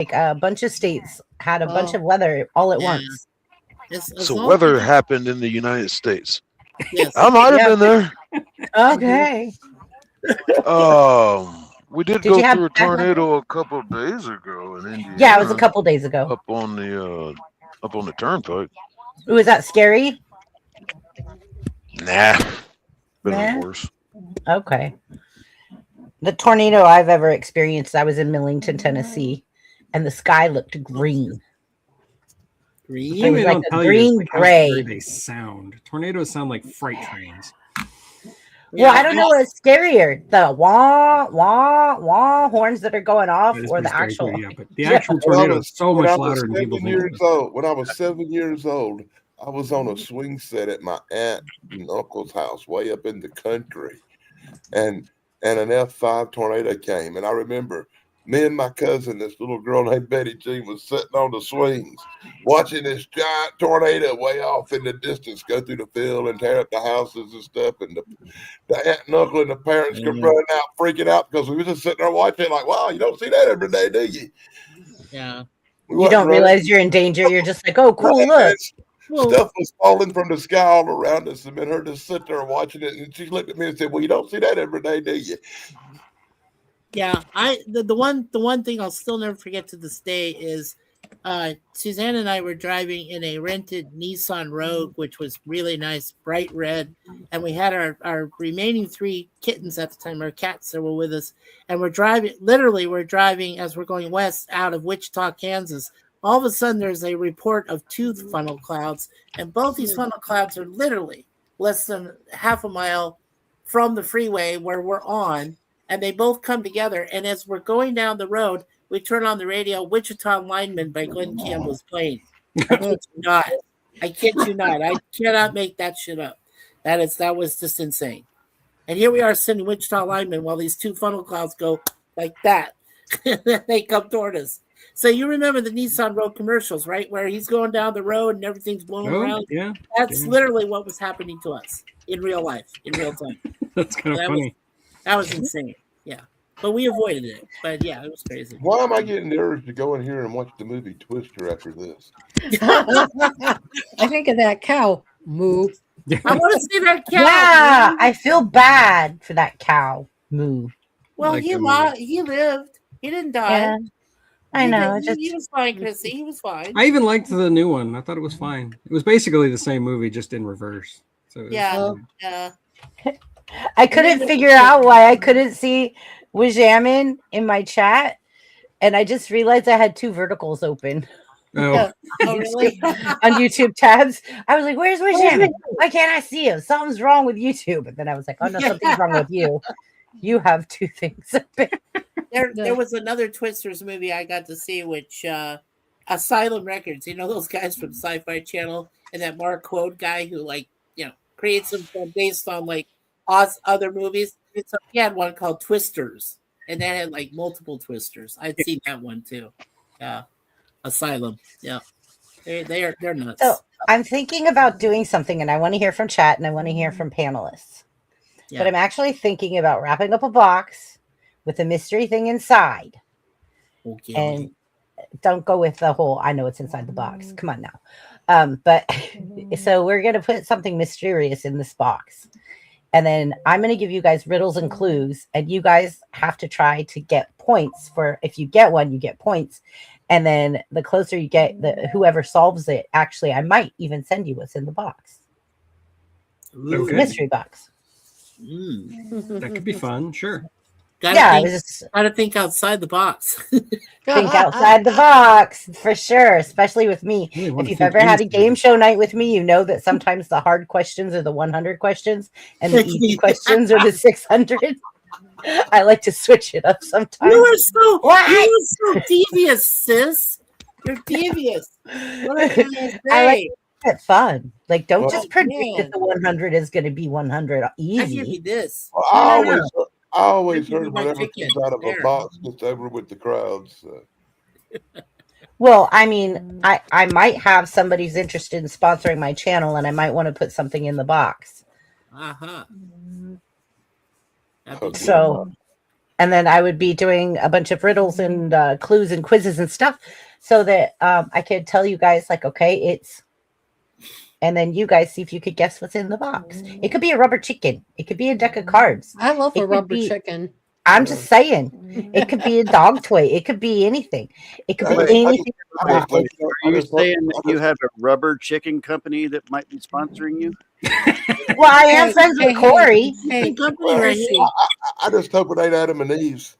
like a bunch of states had a bunch of weather all at yeah. once. As So long weather as happened in the United States. yes, I might have Yep. been there. Okay. We did Did go you have through a bad weather? tornado a couple of days ago in Yeah, it was a Indiana, couple days ago. up on the turnpike. Was that scary? Nah, been Nah. worse. Okay. The tornado I've ever experienced, I was in Millington, Tennessee, and the sky looked green. green. It Thing was they like don't a tell you is green like how scary gray. they sound. Tornadoes sound like freight trains. Well, Yeah, I don't know what's scarier, the wah wah wah horns that are going off, That is or pretty the scary too, actual. yeah. But the Yeah. actual tornado is so when much I was louder than people 7 think it years is. old, when I was 7 years old, I was on a swing set at my aunt and uncle's house way up in the country, and an F5 tornado came, and I remember me and my cousin, this little girl named Betty Jean, was sitting on the swings, watching this giant tornado way off in the distance go through the field and tear up the houses and stuff, and the aunt and uncle and the parents come running out, freaking out because we was just sitting there watching it like, wow, you don't see that every day, do you? yeah. We You wasn't don't running. realize you're in danger. You're just like, oh, cool, Right, look. Well, stuff was falling from the sky all around us, and then her just sit there watching it, and she looked at me and said, well, you don't see that every day, do you? yeah. The one thing I'll still never forget to this day is Suzanne and I were driving in a rented Nissan Rogue, which was really nice, bright red, and we had our remaining 3 kittens at the time, our cats that were with us, and we're driving as we're going west out of Wichita, Kansas. All of a sudden, there's a report of 2 funnel clouds, and both these funnel clouds are literally less than half a mile from the freeway where we're on, and they both come together. And as we're going down the road, we turn on the radio. Wichita Lineman by Glenn Campbell is playing. I kid you not. I kid you not. I cannot make that shit up. That was just insane. And here we are sitting in Wichita Lineman while these 2 funnel clouds go like that. They come toward us. So you remember the Nissan Road commercials, right? Where he's going down the road and everything's blowing Oh, around. yeah. That's literally what was happening to us in real life, in real time. That's kind of That funny. That was insane. Yeah. But we avoided it. But yeah, it was crazy. Why am I getting the urge to go in here and watch the movie Twister after this? I think of that cow. Moo. I want to see that cow. Yeah, man. I feel bad for that cow. Moo. Well, like he that movie. he lived. He didn't die. Yeah, I know. He was fine, Chrissy. He was fine. I even liked the new one. I thought it was fine. It was basically the same movie, just in reverse. So it was Yeah. fine. Yeah. I couldn't figure out why I couldn't see Wajamin in my chat, and I just realized I had 2 verticals open Oh, Oh, really? on YouTube tabs. I was like, "Where's Wajamin? Why can't I see him? Something's wrong with YouTube." And then I was like, "Oh no, something's wrong with you. You have 2 things open." There was another Twisters movie I got to see, which Asylum Records. You know those guys from Sci-Fi Channel and that Mark Quode guy who creates them based on other movies. So he had one called Twisters, and that had like multiple Twisters. I'd seen that one too. Yeah, Asylum. Yeah, they're nuts. So I'm thinking about doing something, and I want to hear from chat, and I want to hear from panelists. Yeah. But I'm actually thinking about wrapping up a box with a mystery thing inside. Okay. And don't go with the whole I know it's inside the box. Come on now. But so we're gonna put something mysterious in this box. And then I'm gonna give you guys riddles and clues, and you guys have to try to get points for if you get one, you get points. And then the closer you get, whoever solves it, actually, I might even send you what's in the box. It's a Okay. mystery box. That could be fun. Sure. It was just Gotta think outside the box. think outside the box for sure, especially with me. Really wanna If you've think ever had a into game this. show night with me, you know that sometimes the hard questions are the 100 questions and the easy questions are the 600. I like to switch it up sometimes. You are so What? you are so devious, sis. You're devious. What can I say? I like it fun. Like, don't Well- just predict Yeah. that the 100 is going to be 100 I give you easy. this. Well, No. I always Give me heard my whatever ticket. comes out of a There. box gets over with the crowds. So. Well, I mean, I might have somebody's interested in sponsoring my channel, and I might want to put something in the box. Uh-huh. Okay. So and then I would be doing a bunch of riddles and clues and quizzes and stuff, so that I could tell you guys, like, okay, it's, and then you guys see if you could guess what's in the box. It could be a rubber chicken. It could be a deck of cards. I love It a could rubber be- chicken. I'm just saying, it could be a dog toy. It could be anything. It could Wait, be anything. I just looked- Are I you just looked- saying I that you just- have a rubber chicken company that might be sponsoring you? Well, I am Hey, friends with hey, Corey. Hey, Company right Chrissy, here. I just hope it ain't Adam and Eve's.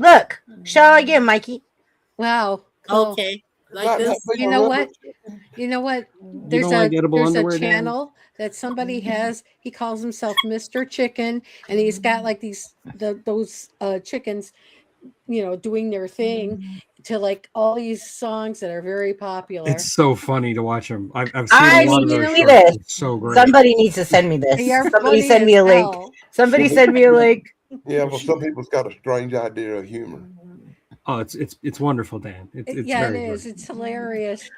Look, show again, Mikey. wow. Cool. Okay. Like Not this. being You a know rubber what? chicken. You know what? You There's don't like edible there's underwear, a Dan? channel that somebody has. He calls himself Mr. Chicken, and he's got like those chickens, doing their thing to like all these songs that are very popular. It's so funny to watch them. I've seen I a lot of need those to see shorts. this. It's so great. Somebody needs to send me this. They are Somebody funny send me as a link. hell. Somebody send me a link. Yeah, well, some people's got a strange idea of humor. Oh, it's wonderful, Dan. It's Yeah, it very is. good. It's hilarious.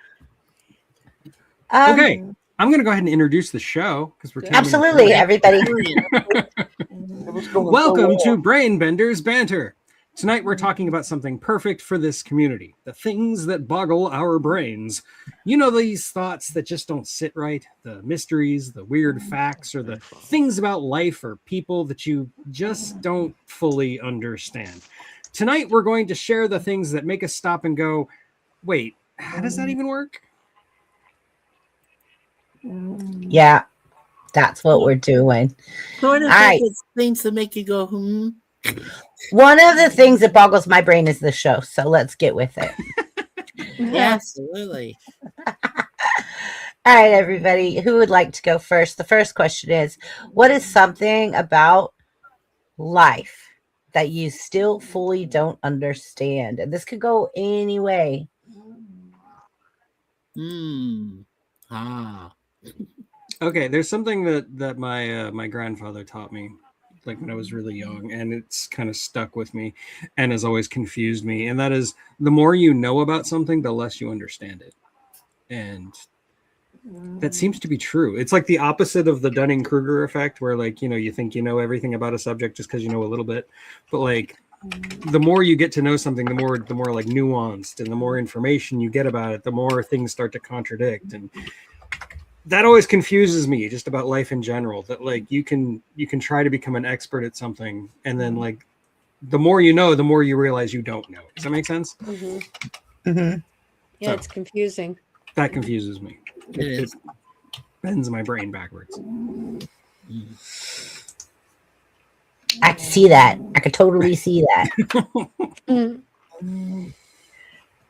Okay, I'm gonna go ahead and introduce the show because we're Absolutely, everybody. It was going so Welcome well. to Brain Benders Banter. Tonight we're talking about something perfect for this community, the things that boggle our brains. You know, these thoughts that just don't sit right, the mysteries, the weird facts, or the things about life or people that you just don't fully understand. Tonight we're going to share the things that make us stop and go, wait, how does that even work? Yeah, that's what we're doing. Sort of All right. think it's things that make you go, One of the things that boggles my brain is the show, so let's get with it. Absolutely. All right, everybody, who would like to go first? The first question is, what is something about life that you still fully don't understand? And this could go any way. Okay, there's something that my grandfather taught me, like when I was really young, and it's kind of stuck with me and has always confused me. And that is, the more you know about something, the less you understand it. And that seems to be true. It's like the opposite of the Dunning-Kruger effect, where like, you think you know everything about a subject just because you know a little bit. But like, the more you get to know something, the more like nuanced, and the more information you get about it, the more things start to contradict. And that always confuses me just about life in general, that like you can try to become an expert at something, and then like the more you know, the more you realize you don't know. Does that make sense? Mm-hmm. Yeah, So. it's confusing. That confuses me. It bends my brain backwards. I can see that. I could totally see that. Mm.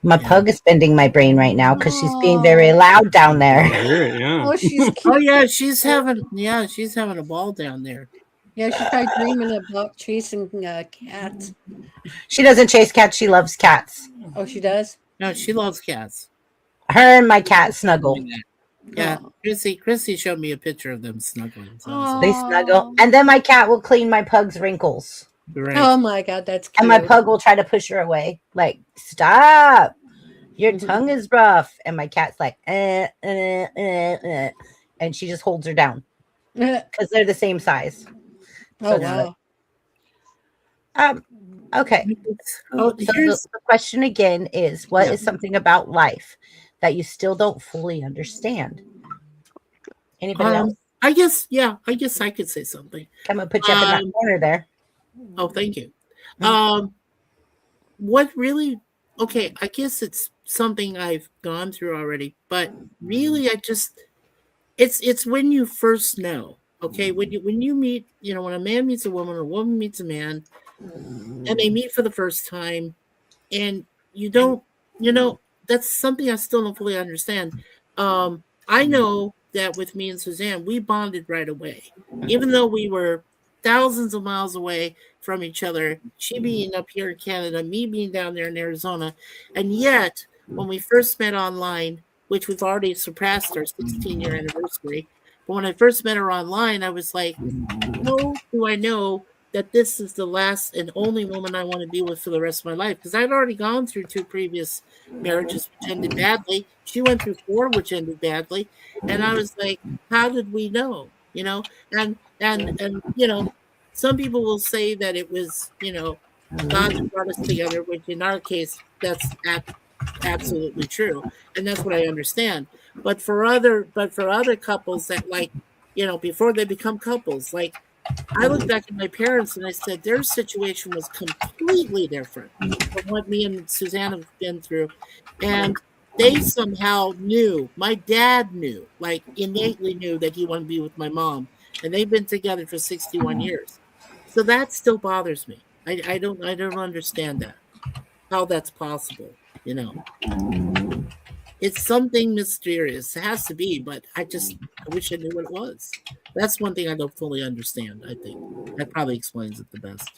My pug is bending my brain right now because she's being very loud down I there. hear it, yeah. Oh, she's cute. Oh yeah, she's having a ball down there. Yeah, she's probably dreaming about chasing cats. She doesn't chase cats. She loves cats. Oh, she does? No, she loves cats. Her and my cat snuggle. Yeah, Oh. Chrissy showed me a picture of them snuggling. So I was They snuggle. And then my cat will clean my pug's wrinkles. like, right. Oh my God, that's cute. And my pug will try to push her away. Like, stop. Your tongue is rough. And my cat's like, and she just holds her down because they're the same size. Oh it's wow. Okay. Oh, So here's the question again is, what Yeah. is something about life that you still don't fully understand? Anybody else? I guess I could say something. I'm gonna put you up in that corner there. Oh, thank you. Mhm. What really? Okay, I guess it's something I've gone through already, but really, it's when you first know. Okay, when you meet, when a man meets a woman or a woman meets a man, and they meet for the first time, and you don't, that's something I still don't fully understand. I know that with me and Suzanne, we bonded right away, even though we were thousands of miles away from each other, she being up here in Canada, me being down there in Arizona. And yet, when we first met online, which we've already surpassed our 16-year anniversary, but when I first met her online, I was like, no, do I know that this is the last and only woman I want to be with for the rest of my life? Because I'd already gone through 2 previous marriages which ended badly. She went through 4 which ended badly. And I was like, how did we know? And some people will say that it was, God that brought us together, which in our case, that's absolutely true, and that's what I understand. But for other couples that, like, before they become couples, like, I look back at my parents and I said their situation was completely different from what me and Suzanne have been through, and they somehow knew. My dad knew, like, innately knew that he wanted to be with my mom, and they've been together for 61 years. So that still bothers me. I don't understand that, how that's possible. It's something mysterious. It has to be, but I wish I knew what it was. That's one thing I don't fully understand. I think that probably explains it the best.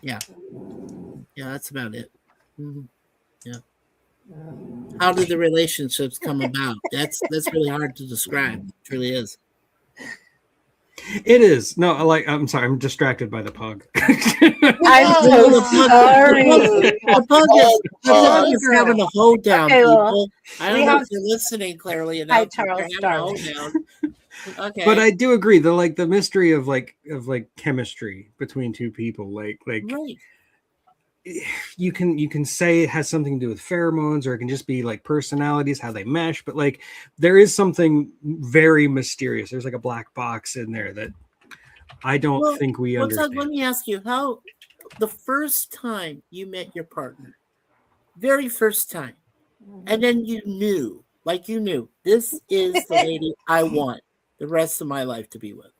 Yeah, that's about it. Yeah. How did the relationships come about? That's really hard to describe. It really is. It is. No, I'm sorry, I'm distracted by the pug. I'm so sorry. The pug is having a hoedown, Okay, well, people. I don't know if you're listening clearly enough. Hi, Charles They're having a Darwin. hoedown. Okay. But I do agree, the mystery of chemistry between two people, like right. you can say it has something to do with pheromones, or it can just be like personalities, how they mesh, but like there is something very mysterious. There's like a black box in there that I don't think we understand. Let me ask you, how the first time you met your partner, very first time, and then you knew this is the lady I want the rest of my life to be with.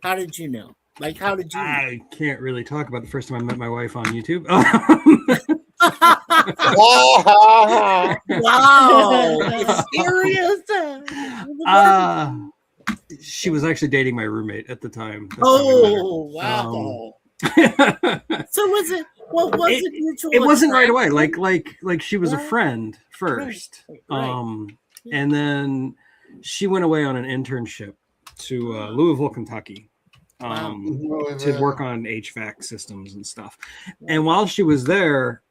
How did you know? Like, how did you know? I can't really talk about the first time I met my wife on YouTube. Wow. Serious? She was actually dating my roommate at the time. Oh, wow. So was it? What was it? Mutual it wasn't right attraction? away. Like she was a friend first, Right. and then she went away on an internship to Louisville, Kentucky, to work on HVAC systems and stuff. And while she was there,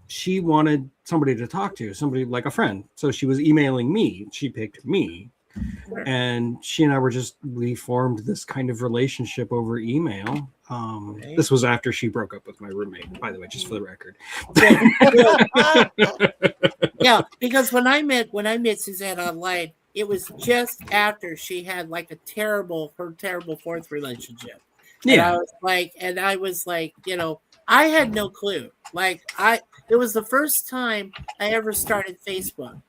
she wanted somebody to talk to, somebody like a friend. So she was emailing me. She picked me. And she and I we formed this kind of relationship over email. This was after she broke up with my roommate, by the way, just for the record. Yeah, because when I met Suzanne online, it was just after she had like her terrible fourth relationship. Yeah. And I was like, I had no clue. It was the first time I ever started Facebook.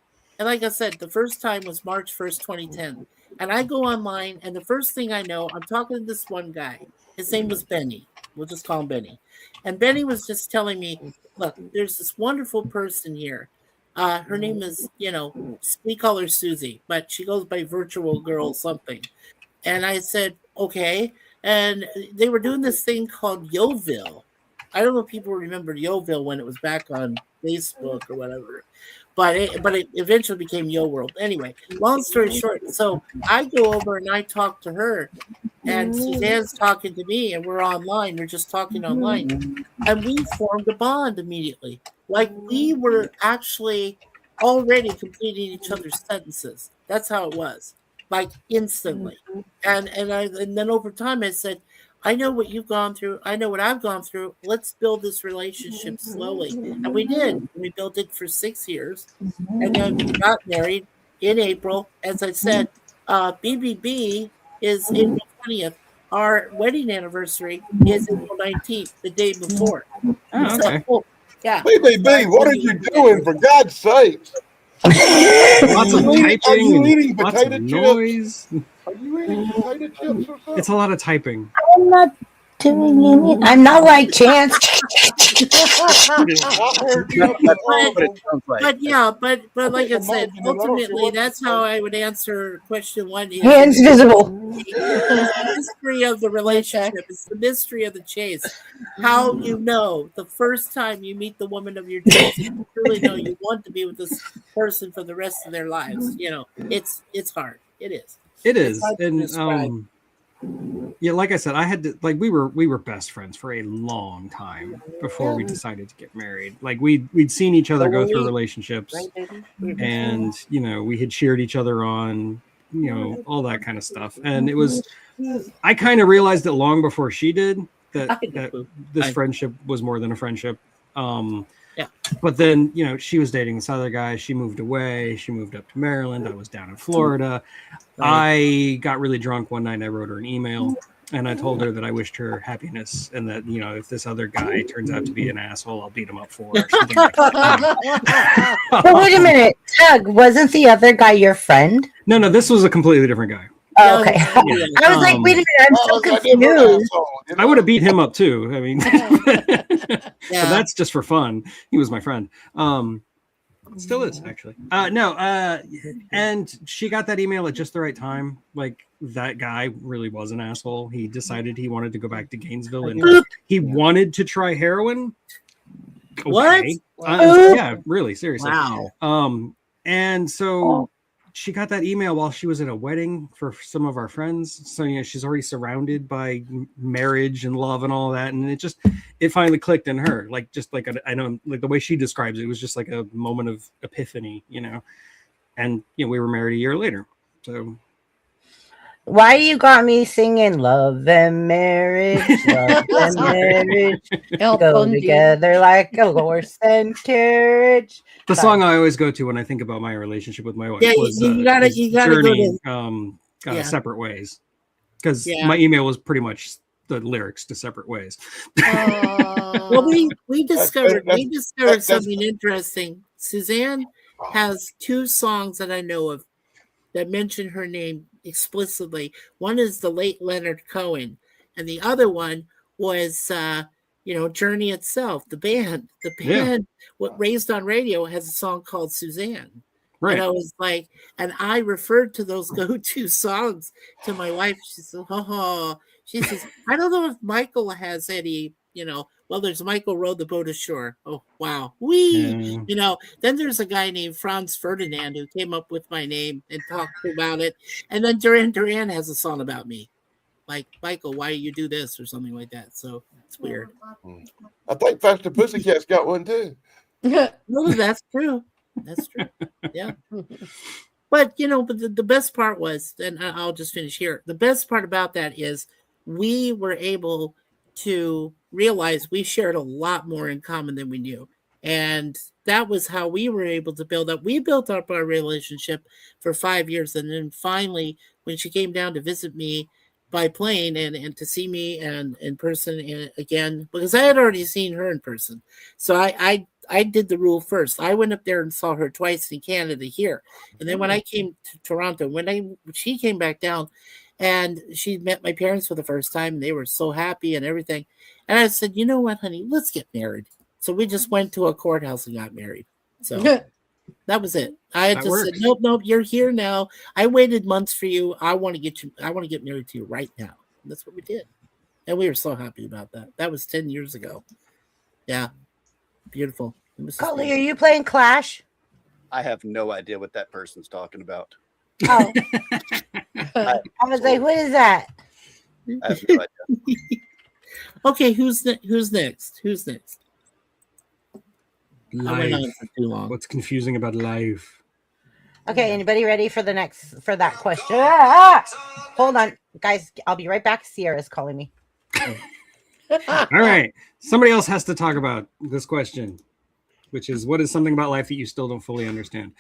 And like I said, the first time was March 1st, 2010. And I go online, and the first thing I know, I'm talking to this one guy. His name was Benny. We'll just call him Benny. And Benny was just telling me, look, there's this wonderful person here. Her name is, we call her Susie, but she goes by Virtual Girl something. And I said, okay. And they were doing this thing called Yoville. I don't know if people remember Yoville when it was back on Facebook or whatever. But it eventually became Yo World. Anyway, long story short, so I go over and I talk to her, and Suzanne's talking to me, and we're online. We're just talking online, and we formed a bond immediately. Like we were actually already completing each other's sentences. That's how it was, like instantly. And then over time, I said, I know what you've gone through. I know what I've gone through. Let's build this relationship slowly. And we did. We built it for 6 years. And then we got married in April. As I said, BBB is April 20th. Our wedding anniversary is April 19th, the day before. Oh, okay. So, yeah. BBB, what are you doing, for God's sake? Lots of typing, Are you eating lots potato of chips? noise. Are you eating potato chips or something? It's a lot of typing. I'm not doing anything. I'm not like Chance. But like I said, ultimately, that's how I would answer question one. Hands visible. The mystery of the relationship. It's the mystery of the chase. How you know the first time you meet the woman of your dreams, you really know you want to be with this person for the rest of their lives. It's hard. It is. It is, It's hard to and yeah, like I said, I had to we were best friends for a long time before we decided to get married. Like we'd seen each other go through relationships, and we had cheered each other on, all that kind of stuff. And it was, I kind of realized it long before she did, that this I- friendship was more than a friendship. Yeah. But then, she was dating this other guy. She moved away. She moved up to Maryland. I was down in Florida. I got really drunk one night and I wrote her an email and I told her that I wished her happiness and that, if this other guy turns out to be an asshole, I'll beat him up for her. Or something like that. But wait a minute, Doug, wasn't the other guy your friend? No, this was a completely different guy. Oh, okay. I was like, wait a minute, I'm so confused. I would have beat him up too. I mean, but that's just for fun. He was my friend. Still is actually. And she got that email at just the right time. Like that guy really was an asshole. He decided he wanted to go back to Gainesville and he wanted to try heroin. Okay. What? Yeah, really, seriously. Wow. And so she got that email while she was at a wedding for some of our friends. So, she's already surrounded by marriage and love and all that. And it finally clicked in her. Like, just like, I know, like the way she describes it, was just like a moment of epiphany, and, we were married a year later. So. Why you got me singing love and marriage, love and marriage go together like a horse and carriage. The song I always go to when I think about my relationship with my wife was you gotta Journey, go to Separate Ways, because my email was pretty much the lyrics to Separate Ways. Well, we discovered something interesting. Suzanne has 2 songs that I know of that mention her name explicitly. One is the late Leonard Cohen, and the other one was Journey itself. The band what Raised on Radio has a song called Suzanne. Right. And I was like, and I referred to those go-to songs to my wife. She said, she says, I don't know if Michael has any, well, there's Michael rowed the boat ashore. Oh, wow. Then there's a guy named Franz Ferdinand who came up with my name and talked about it. And then Duran Duran has a song about me. Like, Michael, why do you do this? Or something like that. So it's weird. I think Faster Pussycat's got one too. No, that's true. That's true. Yeah. But, the best part was, and I'll just finish here. The best part about that is we were able to realize we shared a lot more in common than we knew. And that was how we were able to build up. We built up our relationship for 5 years. And then finally, when she came down to visit me by plane and to see me and in person and again, because I had already seen her in person. So I did the rule first. I went up there and saw her twice in Canada here. And then when I came to Toronto, she came back down and she met my parents for the first time, and they were so happy and everything. And I said, you know what, honey, let's get married. So we just went to a courthouse and got married. So that was it. I had just said, nope, you're here now. I waited months for you. I want to get married to you right now. And that's what we did. And we were so happy about that. That was 10 years ago. Yeah. Beautiful. Coley, are you playing Clash? I have no idea what that person's talking about. Oh. I was like, what is that? I have no idea. Okay, who's next? Who's next? Life. I went on for too long. What's confusing about life? Okay, anybody ready for that question? Hold on, guys. I'll be right back. Sierra's calling me. All right. Somebody else has to talk about this question, which is, what is something about life that you still don't fully understand?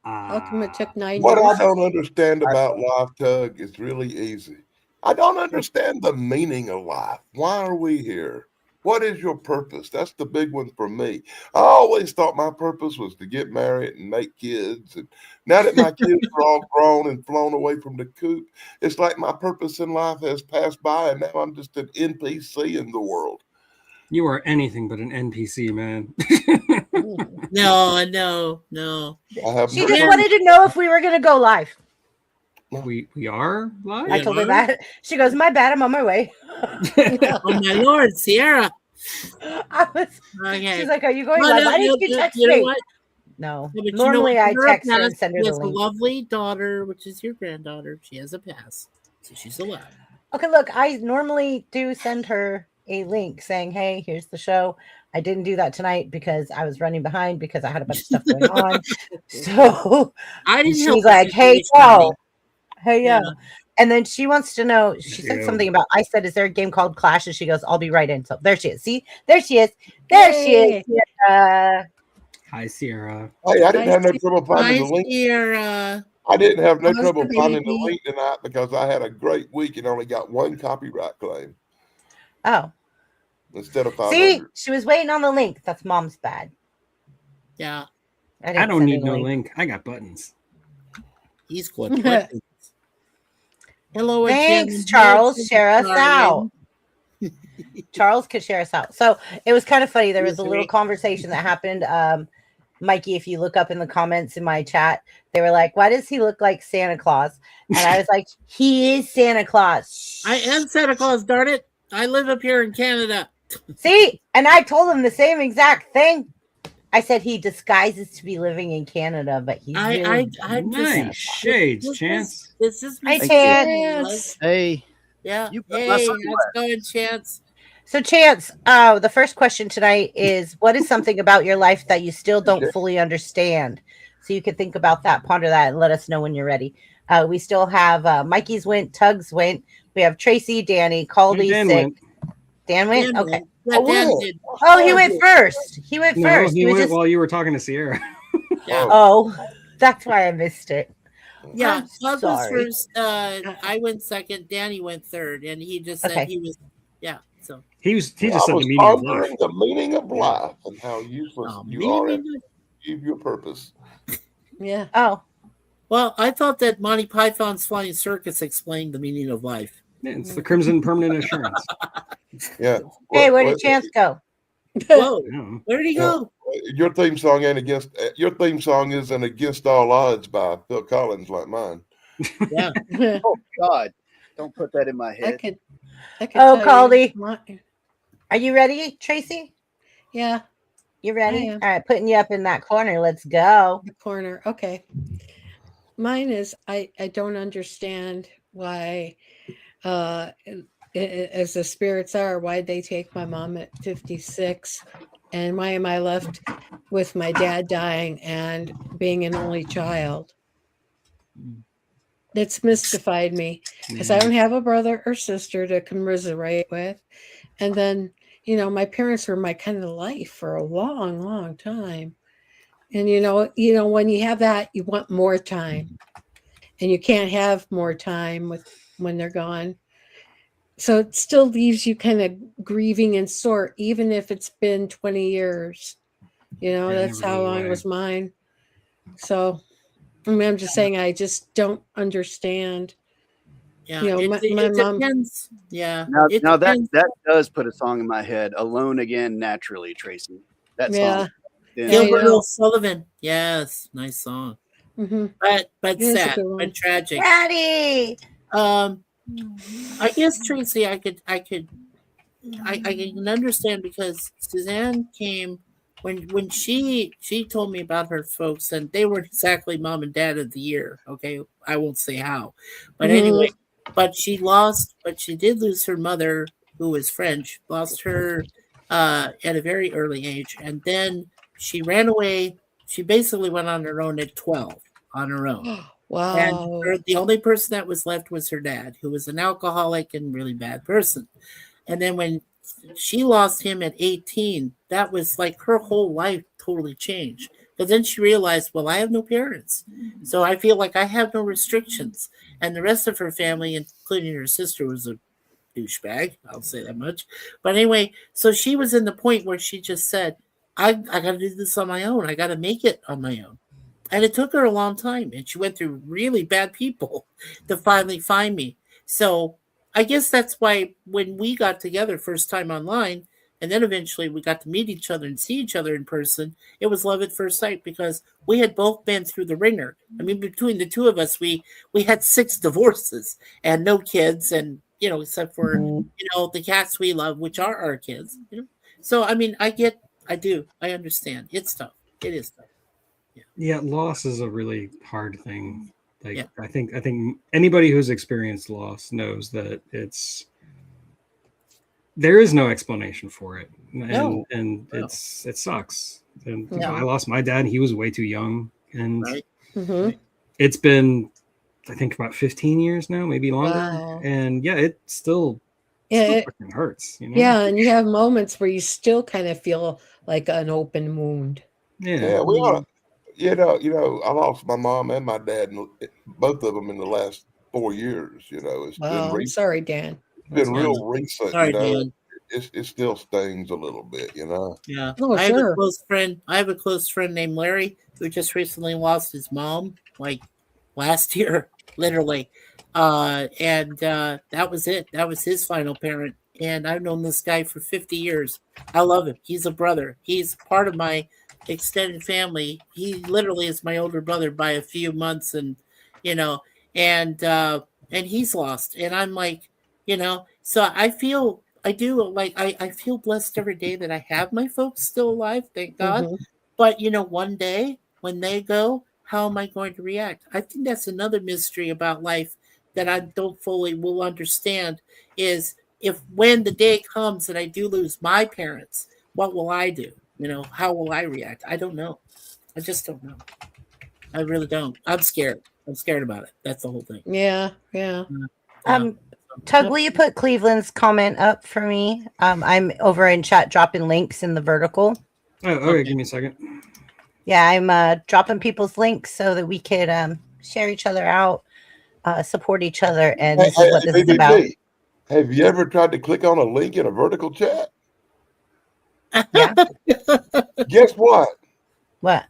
Ultimate took 9 What years. I don't understand about life, Tug, is really easy. I don't understand the meaning of life. Why are we here? What is your purpose? That's the big one for me. I always thought my purpose was to get married and make kids. And now that my kids are all grown and flown away from the coop, it's like my purpose in life has passed by, and now I'm just an NPC in the world. You are anything but an NPC, man. No. She just wanted to know if we were going to go live. We are live? I told her that. She goes, my bad, I'm on my way. Oh, my Lord, Sierra. She's like, are you going live? Why didn't you text me? No. Normally I text her and send her the link. She has a lovely daughter, which is your granddaughter. She has a pass. So she's alive. Okay, look, I normally do send her a link saying, hey, here's the show. I didn't do that tonight because I was running behind because I had a bunch of stuff going on. So I didn't. She's like, hey, Paul. Hey, yeah. And then she wants to know, she said Yeah. something about, I said, is there a game called Clash? And she goes, I'll be right in. So there she is. See, there she is. There she is. Yeah. Hi, Sierra. Hey, I didn't I have no see. trouble finding Nice the link. here. I didn't have no How's the trouble finding the baby? link tonight because I had a great week and only got one copyright claim Oh, instead of see, 500. she was waiting on the link. That's mom's bad. Yeah, I didn't don't send need her the no link. I got buttons. he's got buttons. Hello again. Thanks, Charles. Share us out. Charles could share us out. So it was kind of funny. There was a little conversation that happened. Mikey, if you look up in the comments in my chat, they were like, why does he look like Santa Claus? And I was like, he is Santa Claus. I am Santa Claus, darn it. I live up here in Canada. See, and I told him the same exact thing. I said he disguises to be living in Canada, but he's really I'm Nice just, shades, this Chance. This is Hi, me. Chance. Hey, Yeah. You got Hey, my how's sunglasses. it going, Chance? So, Chance, the first question tonight is, what is something about your life that you still don't fully understand? So you could think about that, ponder that, and let us know when you're ready. We still have Mikey's went, Tugs went. We have Tracy, Danny, Caldy, Dan Sick. went. Dan went? Dan Okay. went. Yeah, Dan wow. did. Oh, he went first. He went No, first. he He was went just... while you were talking to Sierra. Yeah. Oh, that's why I missed it. Yeah, I'm Doug was sorry. first. I went second. Danny went third, and he just said Okay. he was. Yeah, so He just I said the was meaning of life. pondering the meaning of life and how useless you are at achieve your purpose. Yeah. Oh, well, I thought that Monty Python's Flying Circus explained the meaning of life. Yeah, it's the Crimson Permanent Assurance. Yeah. hey, where did What- Chance go? Whoa, Yeah. where did he go? Your theme song ain't against your theme song isn't Against All Odds by Phil Collins like mine. Yeah, oh God, don't put that in my I head. could Oh, tell you Caldy. Are you ready, Tracy? Yeah, You ready? I am. All right, putting you up in that corner. Let's go. the corner. Okay. Mine is I don't understand why as the spirits are, why'd they take my mom at 56 and why am I left with my dad dying and being an only child? That's mystified me because I don't have a brother or sister to commiserate with. And then, my parents were my kind of life for a long, long time. And when you have that, you want more time. And you can't have more time when they're gone. So it still leaves you kind of grieving and sore, even if it's been 20 years. That's never how goes long away. it was mine. So I'm just saying I just don't understand. yeah. My it mom. depends. Yeah. Now, it now that depends. that does put a song in my head. Alone Again, Naturally, Tracy. That Yeah. song. Then- Gilbert know. O'Sullivan. Yes, nice song. Mhm. But It is a sad, good one. but tragic. Daddy. I guess Tracy, I can understand because Suzanne came when she told me about her folks, and they were exactly mom and dad of the year. Okay, I won't say how, but anyway, but she did lose her mother, who was French, lost her at a very early age, and then she ran away. She basically went on her own at 12 on her own. Wow. And the only person that was left was her dad, who was an alcoholic and really bad person. And then when she lost him at 18, that was like her whole life totally changed. But then she realized, well, I have no parents. So I feel like I have no restrictions. And the rest of her family, including her sister, was a douchebag. I'll say that much. But anyway, so she was in the point where she just said, I got to do this on my own. I got to make it on my own. And it took her a long time. And she went through really bad people to finally find me. So I guess that's why when we got together first time online, and then eventually we got to meet each other and see each other in person, it was love at first sight because we had both been through the ringer. I mean, between the two of us, we had 6 divorces and no kids, and except for the cats we love, which are our kids. So I mean, I understand. It's tough. It is tough. Yeah, loss is a really hard thing. Like Yeah. I think anybody who's experienced loss knows that there is no explanation for it, and it sucks. And I lost my dad; he was way too young, and Right. Mhm. it's been I think about 15 years now, maybe longer. Wow. And yeah, it still fucking hurts. You know? Yeah, and you have moments where you still kind of feel like an open wound. Yeah, we ought to, I lost my mom and my dad, both of them in the last 4 years. It's been Wow, I'm sorry, Dan. real recent. Sorry, Dan. It still stings a little bit. Yeah. Oh, I have sure. a close friend. I have a close friend named Larry who just recently lost his mom, like last year, literally. And that was it. That was his final parent. And I've known this guy for 50 years. I love him. He's a brother. He's part of my extended family. He literally is my older brother by a few months, and you know, and he's lost. And I'm like, so I feel blessed every day that I have my folks still alive, thank God. Mhm. But one day when they go, how am I going to react? I think that's another mystery about life that I don't fully will understand is if when the day comes that I do lose my parents, what will I do? How will I react? I don't know. I just don't know. I really don't. I'm scared. I'm scared about it. That's the whole thing. Yeah. Tug, will you put Cleveland's comment up for me? I'm over in chat dropping links in the vertical. Oh, okay. Give me a second. Yeah, I'm dropping people's links so that we could share each other out, support each other, and this is what this is about. Have you ever tried to click on a link in a vertical chat? Yeah. Guess what? What?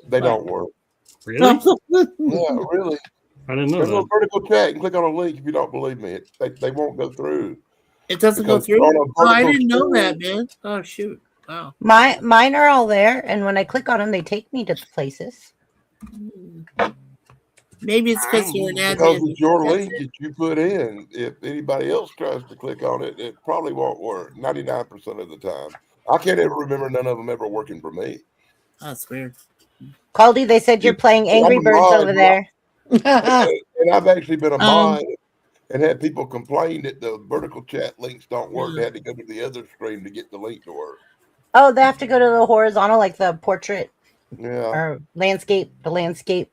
They don't work. Really? Yeah, really. I didn't know There's a that. vertical chat and click on a link if you don't believe me. They won't go through. It doesn't go Because through? on a Oh, I vertical didn't know screen- that, man. Oh, shoot. Wow. Mine are all there, and when I click on them, they take me to the places. Maybe it's because you're an Because admin. it's your link that you put in. If anybody else tries to click on it, it probably won't work 99% of the time. I can't ever remember none of them ever working for me. Oh, that's weird. Caldy, they said you're playing Angry I'm a Birds mod, over there. And I've actually been a Um, mod and had people complain that the vertical chat links don't work. Yeah. They had to go to the other screen to get the link to work. Oh, they have to go to the horizontal, like the portrait Yeah. or landscape, the landscape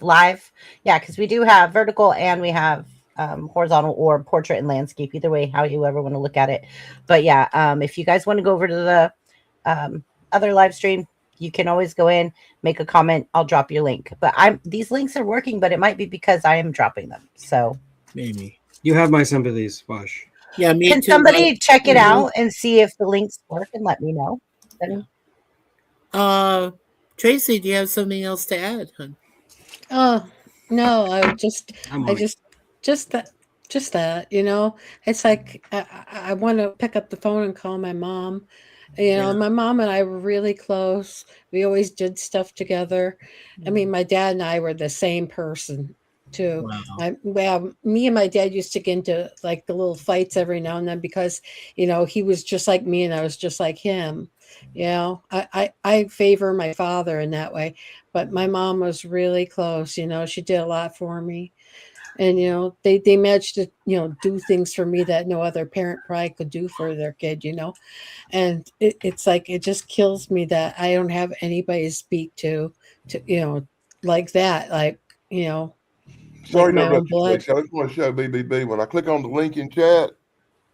live. Yeah, because we do have vertical and we have horizontal or portrait and landscape, either way, how you ever want to look at it. But yeah, if you guys want to go over to the other live stream, you can always go in, make a comment. I'll drop your link. But these links are working, but it might be because I am dropping them. So Maybe. You have my sympathies, Wash. Yeah, me can too. somebody check it Mhm. out and see if the links work and let me know? Then Tracy, do you have something else to add, hon? Oh no, I just that, it's like I want to pick up the phone and call my mom. Yeah. My mom and I were really close. We always did stuff together. I mean, my dad and I were the same person too. Wow. Me and my dad used to get into like the little fights every now and then because he was just like me and I was just like him. I favor my father in that way, but my mom was really close. She did a lot for me, and they managed to do things for me that no other parent probably could do for their kid. And it's like it just kills me that I don't have anybody to speak to like that, Sorry to my own interrupt you, blood. Tracy. I just want to show BBB. When I click on the link in chat,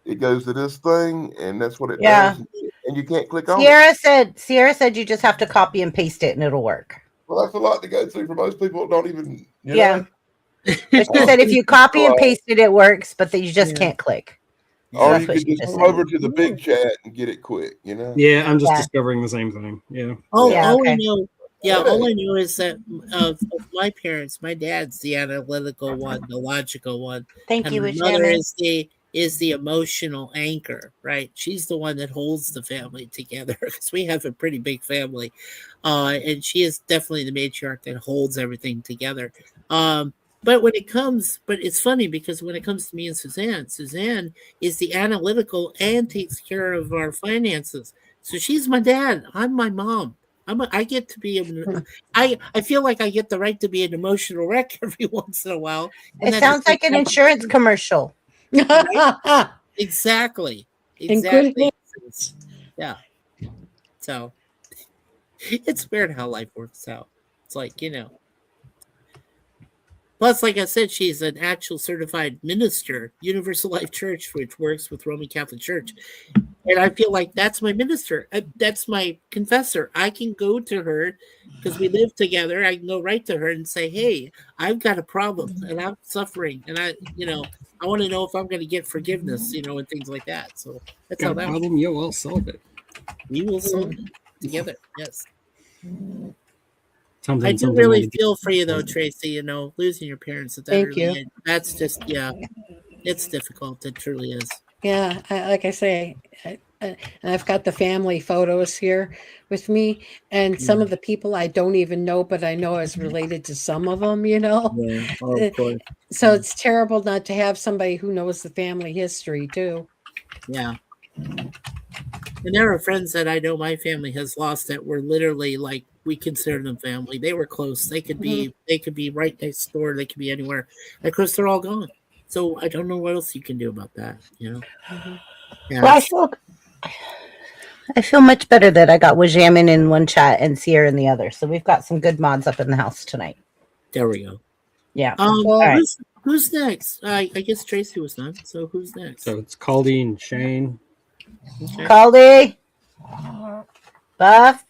it goes to this thing, and that's what it Yeah. does. And you can't click on it. Sierra said you just have to copy and paste it and it'll work. Well, that's a lot to go through for most people that don't even, Yeah. But she said if you copy and paste it, it works, but you just Yeah. can't click. Or that's you what could she just just come said. over to the big chat and get it quick, Yeah, I'm just Yeah. discovering the same thing. Yeah. All Yeah, I okay. know, all I know is that of my parents, my dad's the analytical one, the logical one, Thank and you, my Wish mother Hammond. is the emotional anchor, right? She's the one that holds the family together because we have a pretty big family, and she is definitely the matriarch that holds everything together. But it's funny because when it comes to me and Suzanne is the analytical and takes care of our finances. So she's my dad. I'm my mom. I get to be I feel like I get the right to be an emotional wreck every once in a while. It sounds like an insurance commercial. Right? Exactly. In good hands. Yeah. So it's weird how life works out. It's like, Plus, like I said, she's an actual certified minister, Universal Life Church, which works with Roman Catholic Church. And I feel like that's my minister. That's my confessor. I can go to her because we live together. I can go right to her and say, "Hey, I've got a problem and I'm suffering, and I want to know if I'm going to get forgiveness, and things like that." So that's Got how a that problem, yo, I'll solve it. we will solve it together. Yes, Something, I do something really that'll be- feel for you though, Tracy. Losing your parents at that Thank early you. age, that's just it's difficult. It truly is. Yeah, like I say, and I've got the family photos here with me, and some of the people I don't even know, but I know is related to some of them. Yeah, oh, of course. So it's terrible not to have somebody who knows the family history too. Yeah. And there are friends that I know my family has lost that were literally like we consider them family. They were close. They could be right next door. They could be anywhere. And of course, they're all gone. So I don't know what else you can do about that. Yeah, Well, I feel much better that I got Wajamin in one chat and Sierra in the other. So we've got some good mods up in the house tonight. there we go. Yeah. Well, right. Who's next? I guess Tracy was not. So who's next? So it's Caldy and Shane. Okay. Caldy, Buff,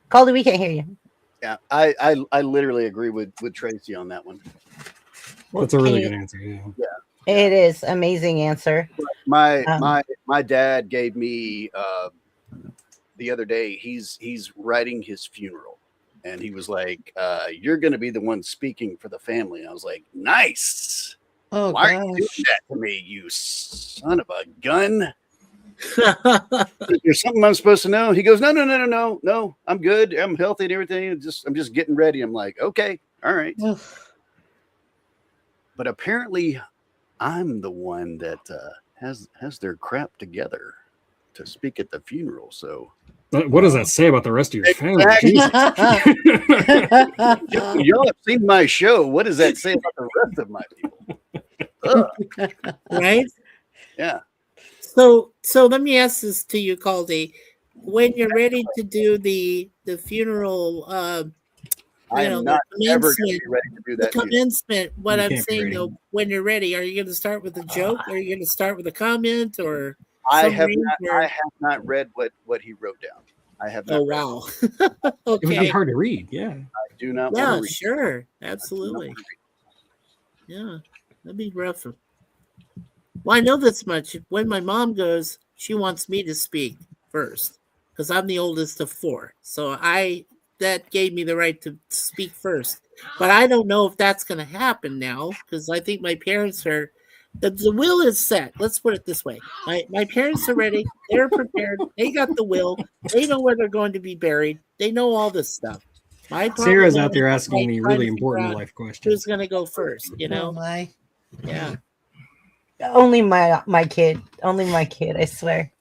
Caldy, we can't hear you. Yeah, I literally agree with Tracy on that one. That's a really good answer. Yeah. It is amazing answer. My dad gave me the other day. He's writing his funeral, and he was like, "You're going to be the one speaking for the family." And I was like, "Nice. oh Why are you doing gosh. that to me, you son of a gun? There's something I'm supposed to know." He goes, "No. I'm good. I'm healthy and everything. I'm just getting ready." I'm like, "Okay, all right." Ugh. But apparently, I'm the one that has their crap together to speak at the funeral. So What does that say about the rest of your family? Exactly. Jesus. y'all have seen my show. What does that say about the rest of my people? Ugh. Right? Yeah. So let me ask this to you, Caldy. When you're ready to do the funeral, I am not ever going to be ready to do the that. to you. commencement, what You I'm can't be saying ready. though, when you're ready, are you going to start with a joke? Or are you going to start with a comment? Or I some have range not. where- I have not read what he wrote down. I have not. Oh read wow. It would be Okay. hard to read. Yeah. I do not Yeah, want to read. sure. Absolutely. Yeah, that'd be rough. Well, I know this much. When my mom goes, she wants me to speak first because I'm the oldest of four. So that gave me the right to speak first. But I don't know if that's going to happen now because I think my parents are. The will is set. Let's put it this way. My parents are ready. They're prepared. They got the will. They know where they're going to be buried. They know all this stuff. My problem Sarah's now out there is, asking like, me trying really to figure important out life who's questions. going to go first, Oh my. Yeah. Only my kid. Only my kid, I swear.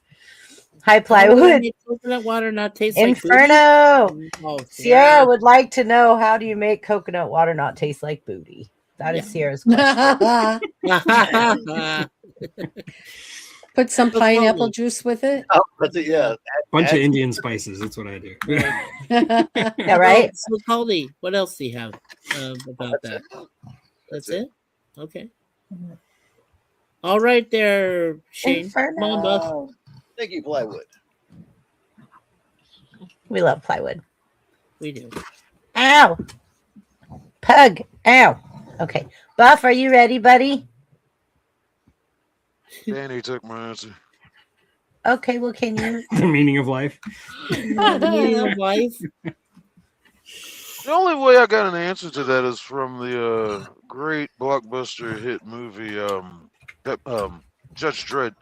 Hi, How would Plywood. make coconut water not taste like Inferno. booty? Oh, Sierra would like to know, how do you make coconut water not taste like booty? That is Sierra's question. yeah. Put some Look, pineapple Molly. juice with it. Oh, that's it. Yeah. Bunch of Add- Indian spices. That's what I do. Yeah, right? So, Caldy, what else do you have about that? That's it? Okay. All right there, Shane. Come on, Buff. Inferno. Thank you, Plywood. We love Plywood. We do. Ow. Pug. Ow. Okay. Buff, are you ready, buddy? Danny took my answer. Okay, well, can you? The meaning of life. The meaning of life. The only way I got an answer to that is from the great blockbuster hit movie Judge Dredd,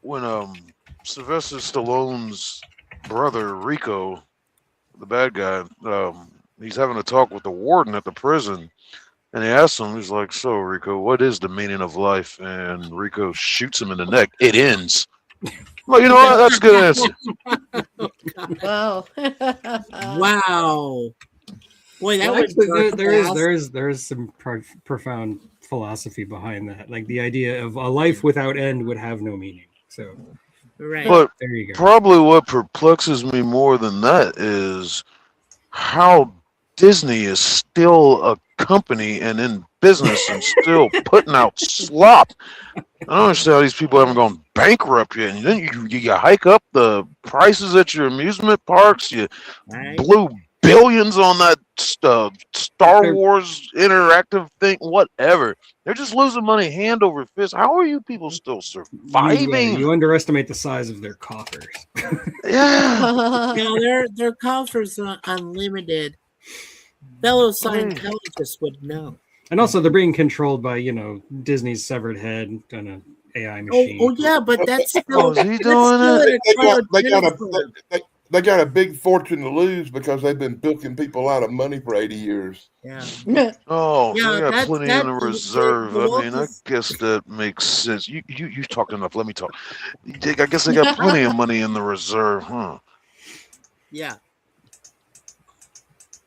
when Sylvester Stallone's brother Rico, the bad guy, he's having a talk with the warden at the prison, and he asks him, he's like, "So Rico, what is the meaning of life?" And Rico shoots him in the neck. It ends. Well, you know what? That's a good answer. Wow. Wow. Boy, that Well, would actually, there is some profound philosophy behind that. Like the idea of a life without end would have no meaning. So right. But there you go. probably what perplexes me more than that is how Disney is still a company and in business and still putting out slop. I don't understand how these people haven't gone bankrupt yet. And then you hike up the prices at your amusement parks. You Right? blew billions on that Star They're- Wars interactive thing, whatever. They're just losing money hand over fist. How are you people still surviving? you underestimate the size of their coffers. Yeah. Yeah, their coffers are unlimited. Fellow Hey. Scientologists would know. And also, they're being controlled by, Disney's severed head and an AI Oh, machine. yeah, but that's still Oh, is he that's doing still it? in a They got a big fortune to lose because they've been bilking people out of money for 80 years. Yeah. Oh, Yeah, they got that- plenty that- in the the- reserve. the I mean, I locust- guess that makes sense. You talked enough. Let me talk. I guess they got plenty of money in the reserve, huh? Yeah.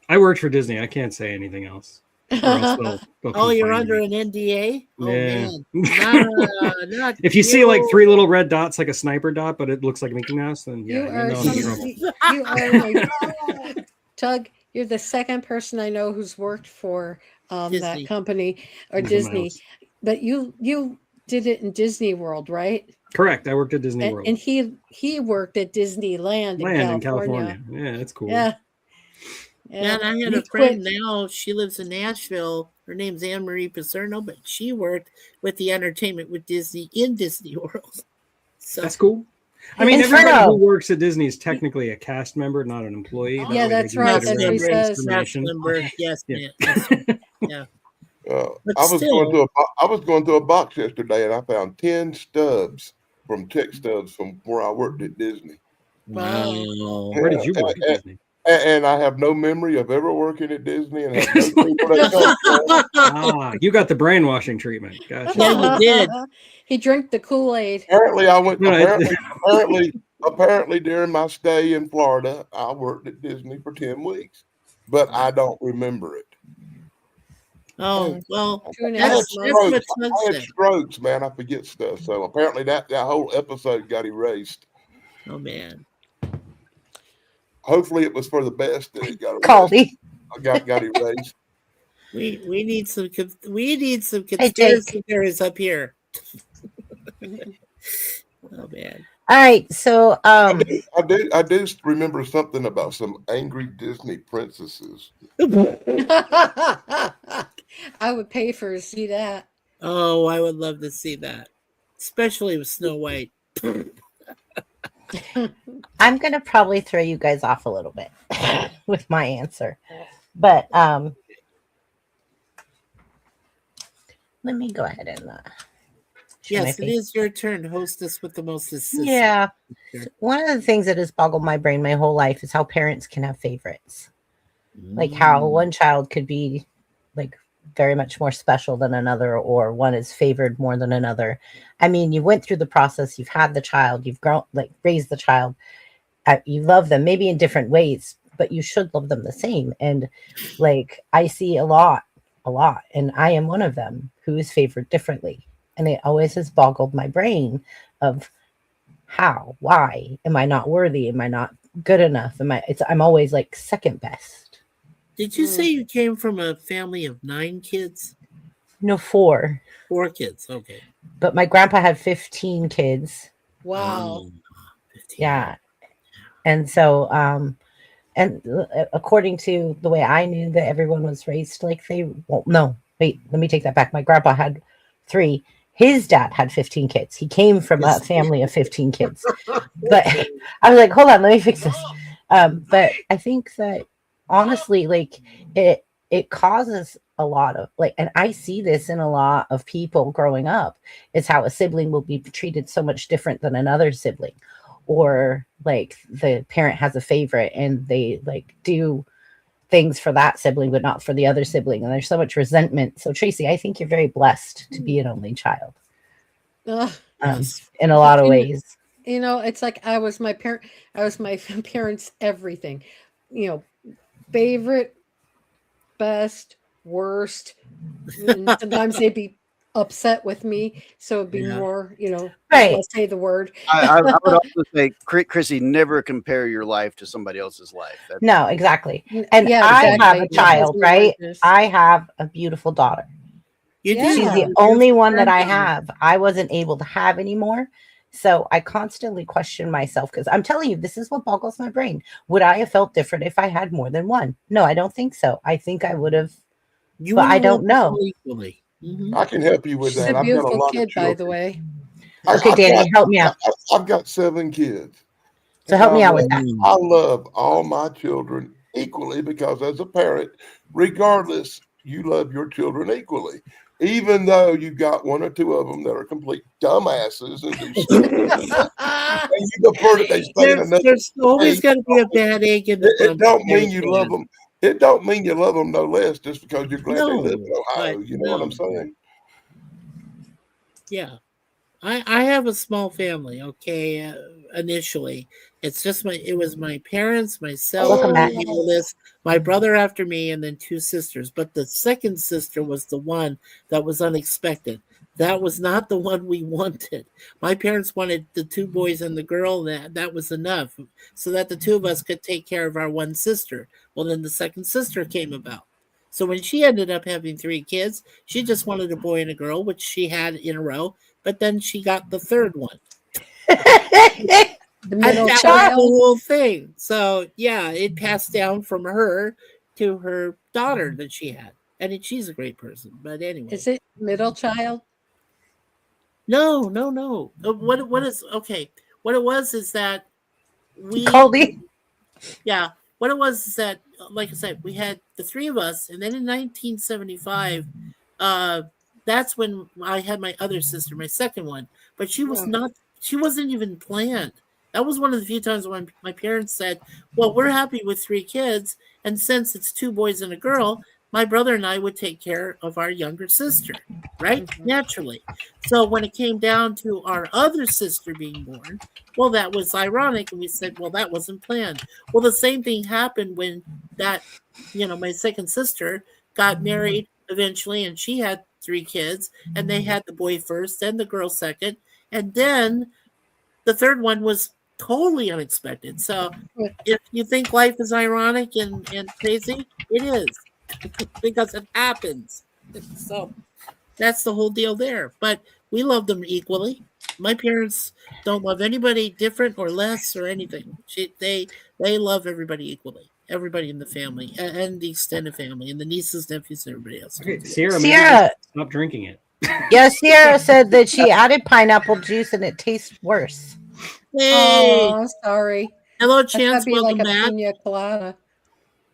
I worked for Disney. I can't say anything else. Or else they'll Oh, you're confine under me. an NDA? Oh, Yeah. man. Nah, not If you see like you. 3 little red dots, like a sniper dot, but it looks like Mickey Mouse, then yeah, You you are know I'm in trouble. you are like, Tug, you're the second person I know who's worked for that Disney. company or Mickey Disney. Mouse. But you did it in Disney World, right? Correct. I worked at Disney World. And he worked at Disneyland Land in California. Yeah, that's cool. Yeah. Yeah, and I had He a friend quit. now. She lives in Nashville. Her name's Anne Marie Paserno, but she worked with the entertainment with Disney in Disney World. So That's cool. I mean, Inferno. everybody who works at Disney is technically a cast member, not an employee. That Yeah, way they that's do right. better That's what he says. discrimination. Member, yes, Yeah. ma'am. Yeah. But I was still- going through a box yesterday and I found 10 stubs from tech stubs from where I worked at Disney. Wow. Where did you work at Disney? And I have no memory of ever working at Disney and have no clue where they come from. Ah, you got the brainwashing treatment. Gotcha. Yeah, you did. He drank the Kool-Aid. Apparently, I went. No, Apparently, during my stay in Florida, I worked at Disney for 10 weeks, but I don't remember it. Oh, well, 2.5 I had months. strokes. Tug I had said. strokes, man. I forget stuff. So apparently, that whole episode got erased. Oh, man. Hopefully, it was for the best that it got erased. Caldy. Got erased. We need some Jake. conspiracy theories up here. Oh, man. All right, so I do remember something about some angry Disney princesses. I would pay for to see that. Oh, I would love to see that, especially with Snow White. I'm gonna probably throw you guys off a little bit with my answer, but let me go ahead and share my Yes, it face. is your turn. Hostess with the most assistance. Yeah, Sure. one of the things that has boggled my brain my whole life is how parents can have favorites. Like how one child could be like very much more special than another, or one is favored more than another. I mean, you went through the process, you've had the child, you've grown, like raised the child, you love them maybe in different ways, but you should love them the same. And like I see a lot, and I am one of them who is favored differently. And it always has boggled my brain of how, why am I not worthy? Am I not good enough? I'm always like second best. Did you say you came from a family of 9 kids? No, 4. 4 kids. Okay. But my grandpa had 15 kids. Wow. 15. Yeah. And so, according to the way I knew that everyone was raised, like no, wait, let me take that back. My grandpa had 3. His dad had 15 kids. He came from a family of 15 kids. But I was like, hold on, let me fix this. But I think that honestly, like it causes a lot of like, and I see this in a lot of people growing up, is how a sibling will be treated so much different than another sibling, or like the parent has a favorite and they like do things for that sibling but not for the other sibling, and there's so much resentment. So Tracy, I think you're very blessed to be an only child in a lot of ways. You know, it's like I was my parents' everything. You know, favorite, best, worst. And sometimes they'd be upset with me. So it'd be Yeah. more, Right. let's say the word. I would also say, Chrissy, never compare your life to somebody else's life. No, exactly. And Yeah, I exactly. have a That child, doesn't right? exist. I have a beautiful daughter. You Yeah. do. She's the You're only beautiful one that I granddaughter. have. I wasn't able to have anymore. So I constantly question myself because I'm telling you, this is what boggles my brain. Would I have felt different if I had more than one? No, I don't think so. I think I would have, You but would I have don't loved know. people equally. Mhm. I can help you with She's that. a I've got a beautiful lot kid, of by the children. way. Okay, Danny, help me out. I've got 7 kids. So And help me out with that. I love all my children equally because as a parent, regardless, you love your children equally. Even though you've got 1 or 2 of them that are complete dumbasses and do stupid things, and you prefer that they stay in another There's always state, got to be a bad egg in the it bunch. don't I mean you love understand. them. It don't mean you love them no less just because you're glad they live in No, Ohio. but You know what I'm no. saying? Yeah. I have a small family, okay, initially. It was my parents, myself, Welcome back. my oldest, my brother after me, and then 2 sisters. But the second sister was the one that was unexpected. That was not the one we wanted. My parents wanted the 2 boys and the girl, that was enough, so that the 2 of us could take care of our one sister. Well, then the second sister came about. So when she ended up having 3 kids, she just wanted a boy and a girl, which she had in a row. But then she got the 3rd one. The And middle that was the child. whole thing. So yeah, it passed down from her to her daughter that she had. And she's a great person. But anyway. Is it middle child? No. What is okay. What it was is that Colby. yeah, what it was is that, like I said, we had the 3 of us, and then in 1975, that's when I had my other sister, my second one, but she wasn't even planned. That was one of the few times when my parents said, well, we're happy with 3 kids, and since it's 2 boys and a girl, my brother and I would take care of our younger sister, right? Naturally. So when it came down to our other sister being born, well, that was ironic, and we said, well, that wasn't planned. Well, the same thing happened when my second sister got married eventually, and she had 3 kids, and they had the boy first, then the girl second, and then the 3rd one was totally unexpected. So if you think life is ironic and crazy, it is because it happens. So that's the whole deal there. But we love them equally. My parents don't love anybody different or less or anything. They love everybody equally. Everybody in the family and the extended family and the nieces, nephews, and everybody else. Okay, Sierra, maybe Sierra. stop drinking it. Yeah, Sierra said that she added pineapple juice and it tastes worse. Hey, Oh, sorry. hello, That's gotta Chance. be like Welcome a back. pina colada.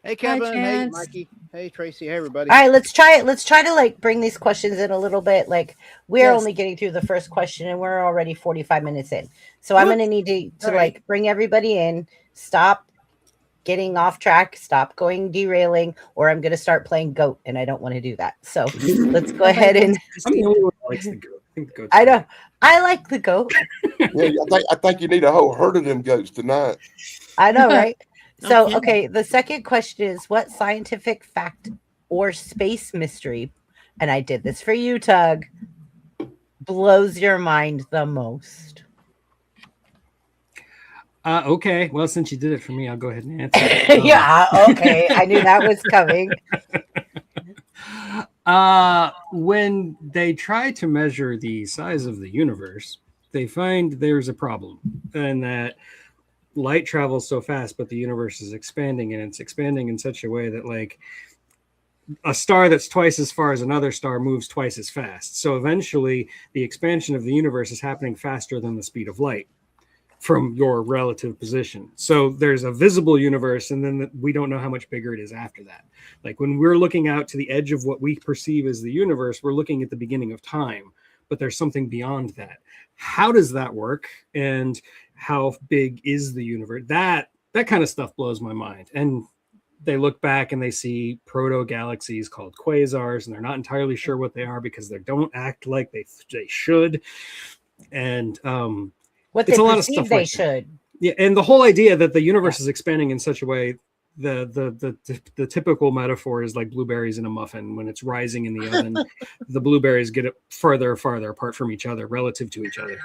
Hey Kevin, hey Chance. Mikey, hey Tracy, hey everybody. All right, let's try it. Let's try to like bring these questions in a little bit. Like we're Yes. only getting through the first question and we're already 45 minutes in. So I'm Whoops. going to need to All like bring everybody in, stop getting off track, stop going derailing, or I'm going to start playing goat and I don't want to do that. So let's go ahead and I'm the only one who likes the goat. I think the goat's I great. know I like the goat. Yeah, I think you need a whole herd of them goats tonight. I know, right? So, Okay. the second question is what scientific fact or space mystery, and I did this for you, Tug, blows your mind the most? Okay, well, since you did it for me, I'll go ahead and answer. Yeah, okay. I knew that was coming. When they try to measure the size of the universe, they find there's a problem, and that light travels so fast, but the universe is expanding, and it's expanding in such a way that like a star that's twice as far as another star moves twice as fast. So eventually the expansion of the universe is happening faster than the speed of light from your relative position. So there's a visible universe, and then we don't know how much bigger it is after that. Like when we're looking out to the edge of what we perceive as the universe, we're looking at the beginning of time, but there's something beyond that. How does that work? And how big is the universe? That kind of stuff blows my mind. And they look back and they see proto galaxies called quasars, and they're not entirely sure what they are because they don't act like they should. And What it's they a lot of perceive stuff they like that. should. Yeah, and the whole idea that the universe is expanding in such a way the typical metaphor is like blueberries in a muffin. When it's rising in the oven, the blueberries get farther and farther apart from each other relative to each other.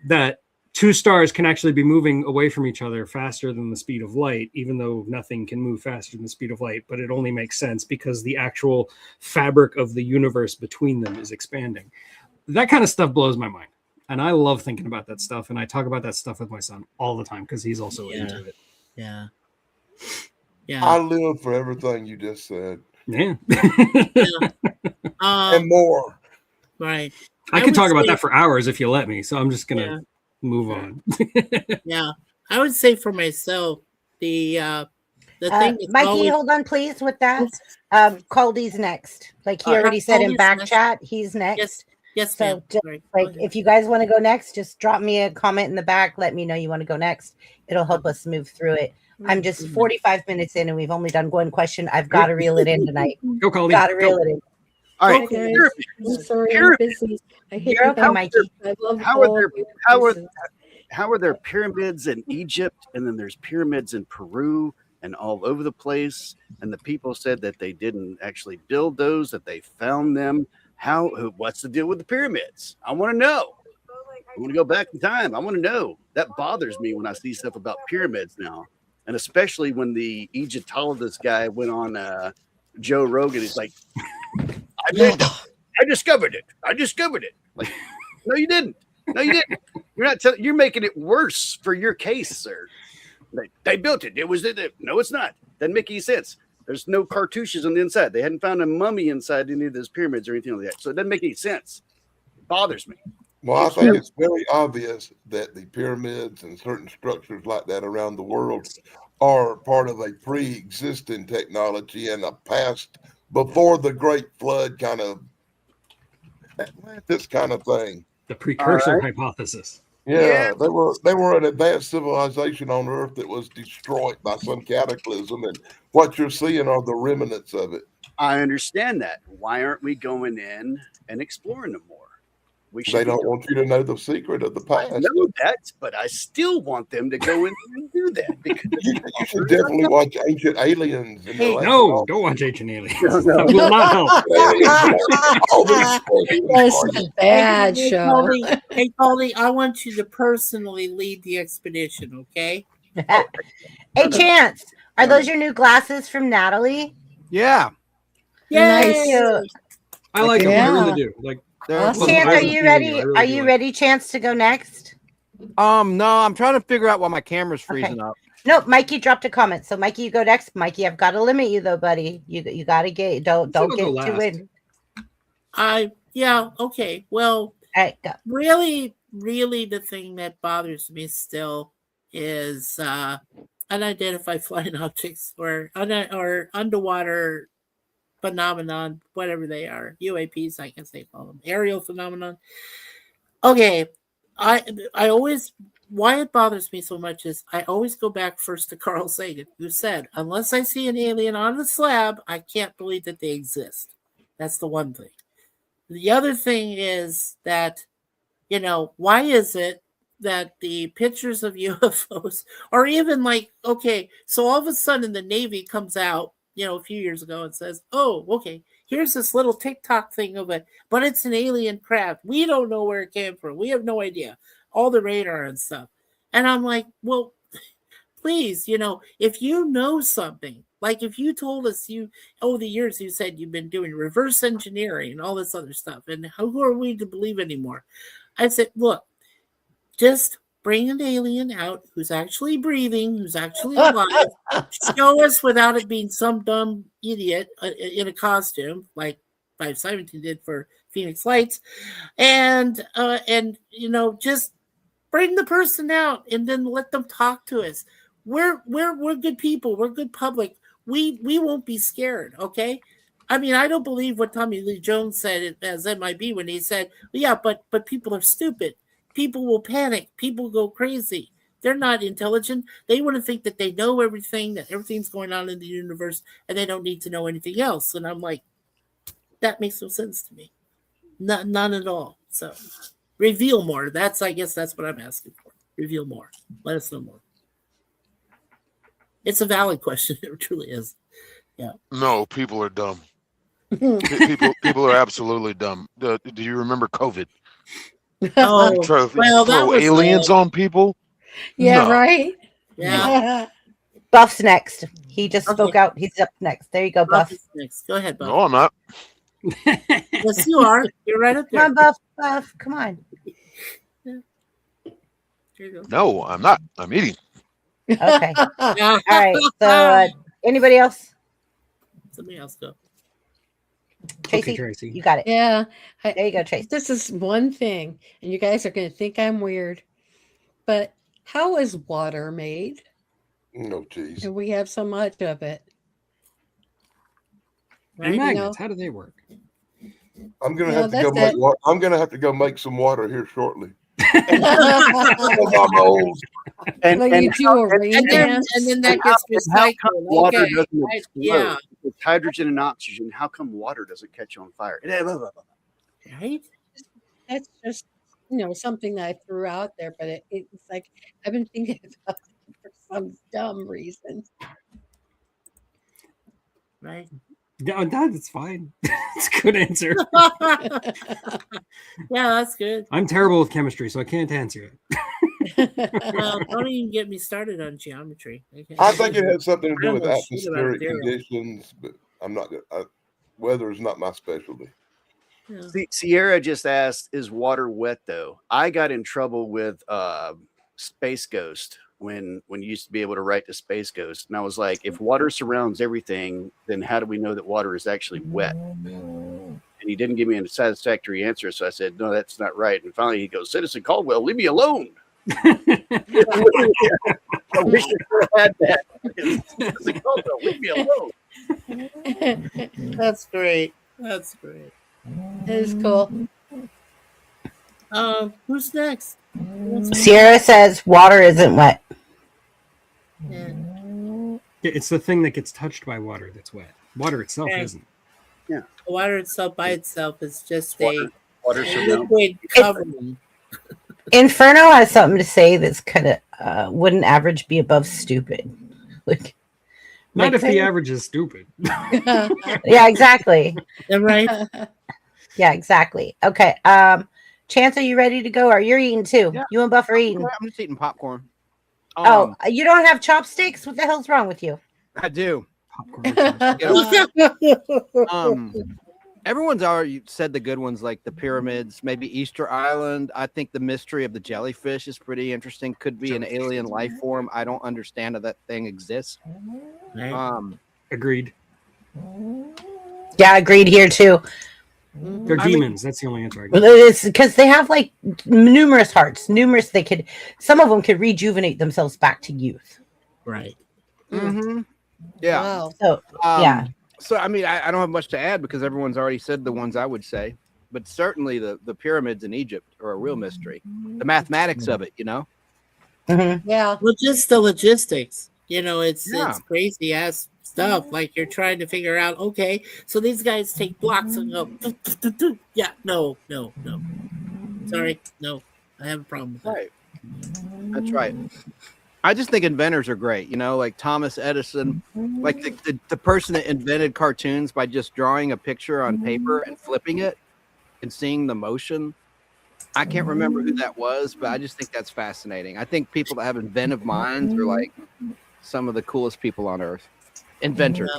That two stars can actually be moving away from each other faster than the speed of light, even though nothing can move faster than the speed of light. But it only makes sense because the actual fabric of the universe between them is expanding. That kind of stuff blows my mind. And I love thinking about that stuff. And I talk about that stuff with my son all the time because he's also into it. Yeah. I live for everything you just said. Yeah. And more. Right. I could talk about that for hours if you let me. So I'm just going to move on. Yeah. I would say for myself, the thing. Mikey, hold on, please, with that. Caldy's next. Like he already said in back chat, he's next. Yes. So if you guys want to go next, just drop me a comment in the back. Let me know you want to go next. It'll help us move through it. I'm just 45 minutes in and we've only done one question. I've got to reel it in tonight. Go, Caldy. Got to reel it in. All right. Okay. I'm sorry, I'm busy. You're okay, Mikey. I love how are there pyramids in Egypt, and then there's pyramids in Peru and all over the place, and the people said that they didn't actually build those, that they found them. What's the deal with the pyramids? I want to know. I want to go back in time. I want to know. That bothers me when I see stuff about pyramids now, and especially when the Egyptologist guy went on Joe Rogan. He's like, I discovered it. Like, no, you didn't. You're not telling. You're making it worse for your case, sir. They built it. It was it. No, it's not. Doesn't make any sense. There's no cartouches on the inside. They hadn't found a mummy inside any of those pyramids or anything like that. So it doesn't make any sense. It bothers me. Well, I think it's very obvious that the pyramids and certain structures like that around the world are part of a pre-existing technology and a past before the Great Flood kind of Atlantis kind of thing. The precursor hypothesis. Yeah, they were an advanced civilization on Earth that was destroyed by some cataclysm, and what you're seeing are the remnants of it. I understand that. Why aren't we going in and exploring them more? They don't want you to know the secret of the past. I know that, but I still want them to go in and do that. Because you should definitely watch Ancient Aliens. No, don't watch Ancient Aliens. That will not help. That's a bad show. Hey, Paulie, I want you to personally lead the expedition, okay? Hey, Chance, are those your new glasses from Natalie? Yeah. Nice. I like them. I really do. Like, Chance, are you ready? Are you ready, Chance, to go next? No, I'm trying to figure out why my camera's freezing up. No, Mikey dropped a comment. So Mikey, you go next. Mikey, I've got to limit you though, buddy. You got to don't get too in. Okay. Well, really, the thing that bothers me still is unidentified flying objects or underwater phenomenon, whatever they are, UAPs, I guess they call them, aerial phenomenon. Okay, I always, why it bothers me so much is I always go back first to Carl Sagan, who said, unless I see an alien on the slab, I can't believe that they exist. That's the one thing. The other thing is that, why is it that the pictures of UFOs are even like, okay, so all of a sudden the Navy comes out, a few years ago and says, oh, okay, here's this little TikTok thing of it, but it's an alien craft. We don't know where it came from. We have no idea. All the radar and stuff. And I'm like, well, please, if you know something, like if you told us over the years you said you've been doing reverse engineering and all this other stuff, and who are we to believe anymore? I said, look, just bring an alien out who's actually breathing, who's actually alive. Show us without it being some dumb idiot in a costume like 517 did for Phoenix Lights, and just bring the person out and then let them talk to us. We're good people. We're good public. We won't be scared. Okay. I mean, I don't believe what Tommy Lee Jones said as MIB when he said, yeah, but people are stupid. People will panic. People go crazy. They're not intelligent. They want to think that they know everything, that everything's going on in the universe, and they don't need to know anything else. And I'm like, that makes no sense to me. None at all. So reveal more. I guess that's what I'm asking for. Reveal more. Let us know more. It's a valid question. It truly is. No, people are dumb. People are absolutely dumb. Do you remember COVID? Oh, You try to well, that throw was aliens on people? Yeah, No. right. Yeah. Buff's next. He just Okay. spoke out. He's up next. There you go, Buff Buff. is next. Go ahead, Buff. No, I'm not. Yes, you are. You're right up Come there. on, Buff. Buff. Come on. Here you go. No, I'm not. I'm eating. Okay. Yeah. All right. So, anybody else? Somebody else go. Tracy, Okay, Tracy. you got it. Yeah. There you go, Tracy. This is one thing, and you guys are going to think I'm weird, but how is water made? No, geez. And we have so much of it. And Right? magnets, how do they work? I'm gonna No, have to go that's make. it. I'm gonna have to go make some water here shortly. Like Because I'm old. And, you do a rain And then, dance. and then that how- gets and how recycled. come water Okay. doesn't Right, explode? yeah. With hydrogen and oxygen, how come water doesn't catch on fire? Right? That's just something that I threw out there, but it's like I've been thinking about it for some dumb reason. Right. No, that's fine. It's a good answer. Yeah, that's good. I'm terrible with chemistry, so I can't answer it. Well, don't even get me started on geometry. Okay. I think it has something to do with I don't know shit about atmospheric material. conditions, but I'm not. Weather is not my specialty. Yeah. Sierra just asked, "Is water wet though?" I got in trouble with Space Ghost when you used to be able to write to Space Ghost, and I was like, "If water surrounds everything, then how do we know that water is actually wet?" And he didn't give me a satisfactory answer, so I said, "No, that's not right." And finally, he goes, "Citizen Caldwell, leave me alone." I wish I could have had that. Citizen Caldwell, leave me alone. That's great. That's great. That is cool. Who's next? Sierra says water isn't wet. Yeah. It's the thing that gets touched by water that's wet. Water itself Okay. isn't. Water itself by itself is just Water surrounds. liquid covering. Inferno has something to say that's kind of wouldn't average be above stupid. Like, Not like if the average is stupid. yeah, exactly. Yeah, right? Yeah, exactly. Okay. Chance, are you ready to go? Or you're eating too? Yeah. You and Buff are eating. I'm just eating popcorn. Oh, you don't have chopsticks? What the hell's wrong with you? I do. Popcorn. Everyone's already said the good ones, like the pyramids, maybe Easter Island. I think the mystery of the jellyfish is pretty interesting. Could be an alien life form. I don't understand how that thing exists. Agreed. Yeah, agreed here too. They're demons. That's the only answer I got. It's because they have like numerous hearts, some of them could rejuvenate themselves back to youth. Right. Mm-hmm. Yeah. Wow. So yeah. So I mean, I don't have much to add because everyone's already said the ones I would say. But certainly the pyramids in Egypt are a real mystery. The mathematics of it, you know. Mm-hmm. Yeah. Well, just the logistics. It's Yeah. it's crazy ass stuff. Like you're trying to figure out. Okay, so these guys take blocks and go. Yeah. No. Sorry. No. I have a problem with that. Right. That's right. I just think inventors are great, like Thomas Edison, like the person that invented cartoons by just drawing a picture on paper and flipping it and seeing the motion. I can't remember who that was, but I just think that's fascinating. I think people that have inventive minds are like some of the coolest people on earth. Inventors.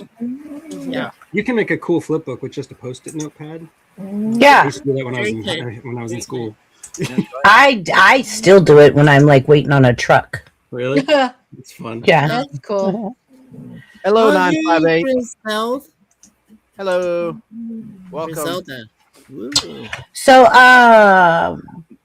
Yeah. You can make a cool flip book with just a post-it notepad. I Yeah. used to do that when I was in school. I still do it when I'm like waiting on a truck. Really? It's fun. Yeah. That's cool. Hello, Oh, 958. hey, Griselda. Hello. Welcome. Griselda. Woo. So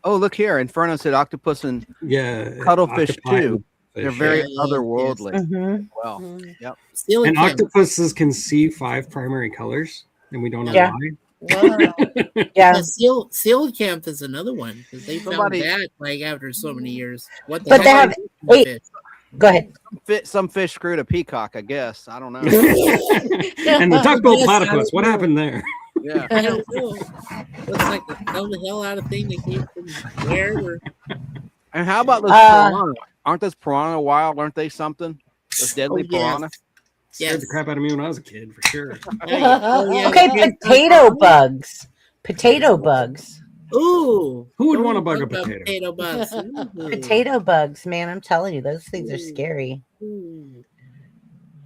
Oh, look here. Inferno said octopus and Yeah. cuttlefish octopi too. and They're fish. very Yes, otherworldly. mhm. Well, Mhm. yep. Steely And Kim. octopuses can see 5 primary colors, and we don't know Yeah. why. Wow. Yeah. Yeah, Coelacanth is another one because they found Somebody- that like after so many years. What the But they heck have is this 8. fish? Go ahead. Some fish screwed a peacock, I guess. I don't know. And the duck-billed Yes, platypus, what I know. happened there? Yeah. I don't know. Looks like the hell out of thing that came from where? Or, And how about those Uh, piranha? Aren't those piranha wild? Aren't they something? Those deadly Oh, yes. piranha. Scared Yes. the crap out of me when I was a kid, for sure. Oh, yeah. Okay, Yes. potato bugs. Potato bugs. Ooh. Who would Don't want to we bug a love potato? Potato bugs. Ooh. Potato bugs, man. I'm telling you, those things are scary. Ooh.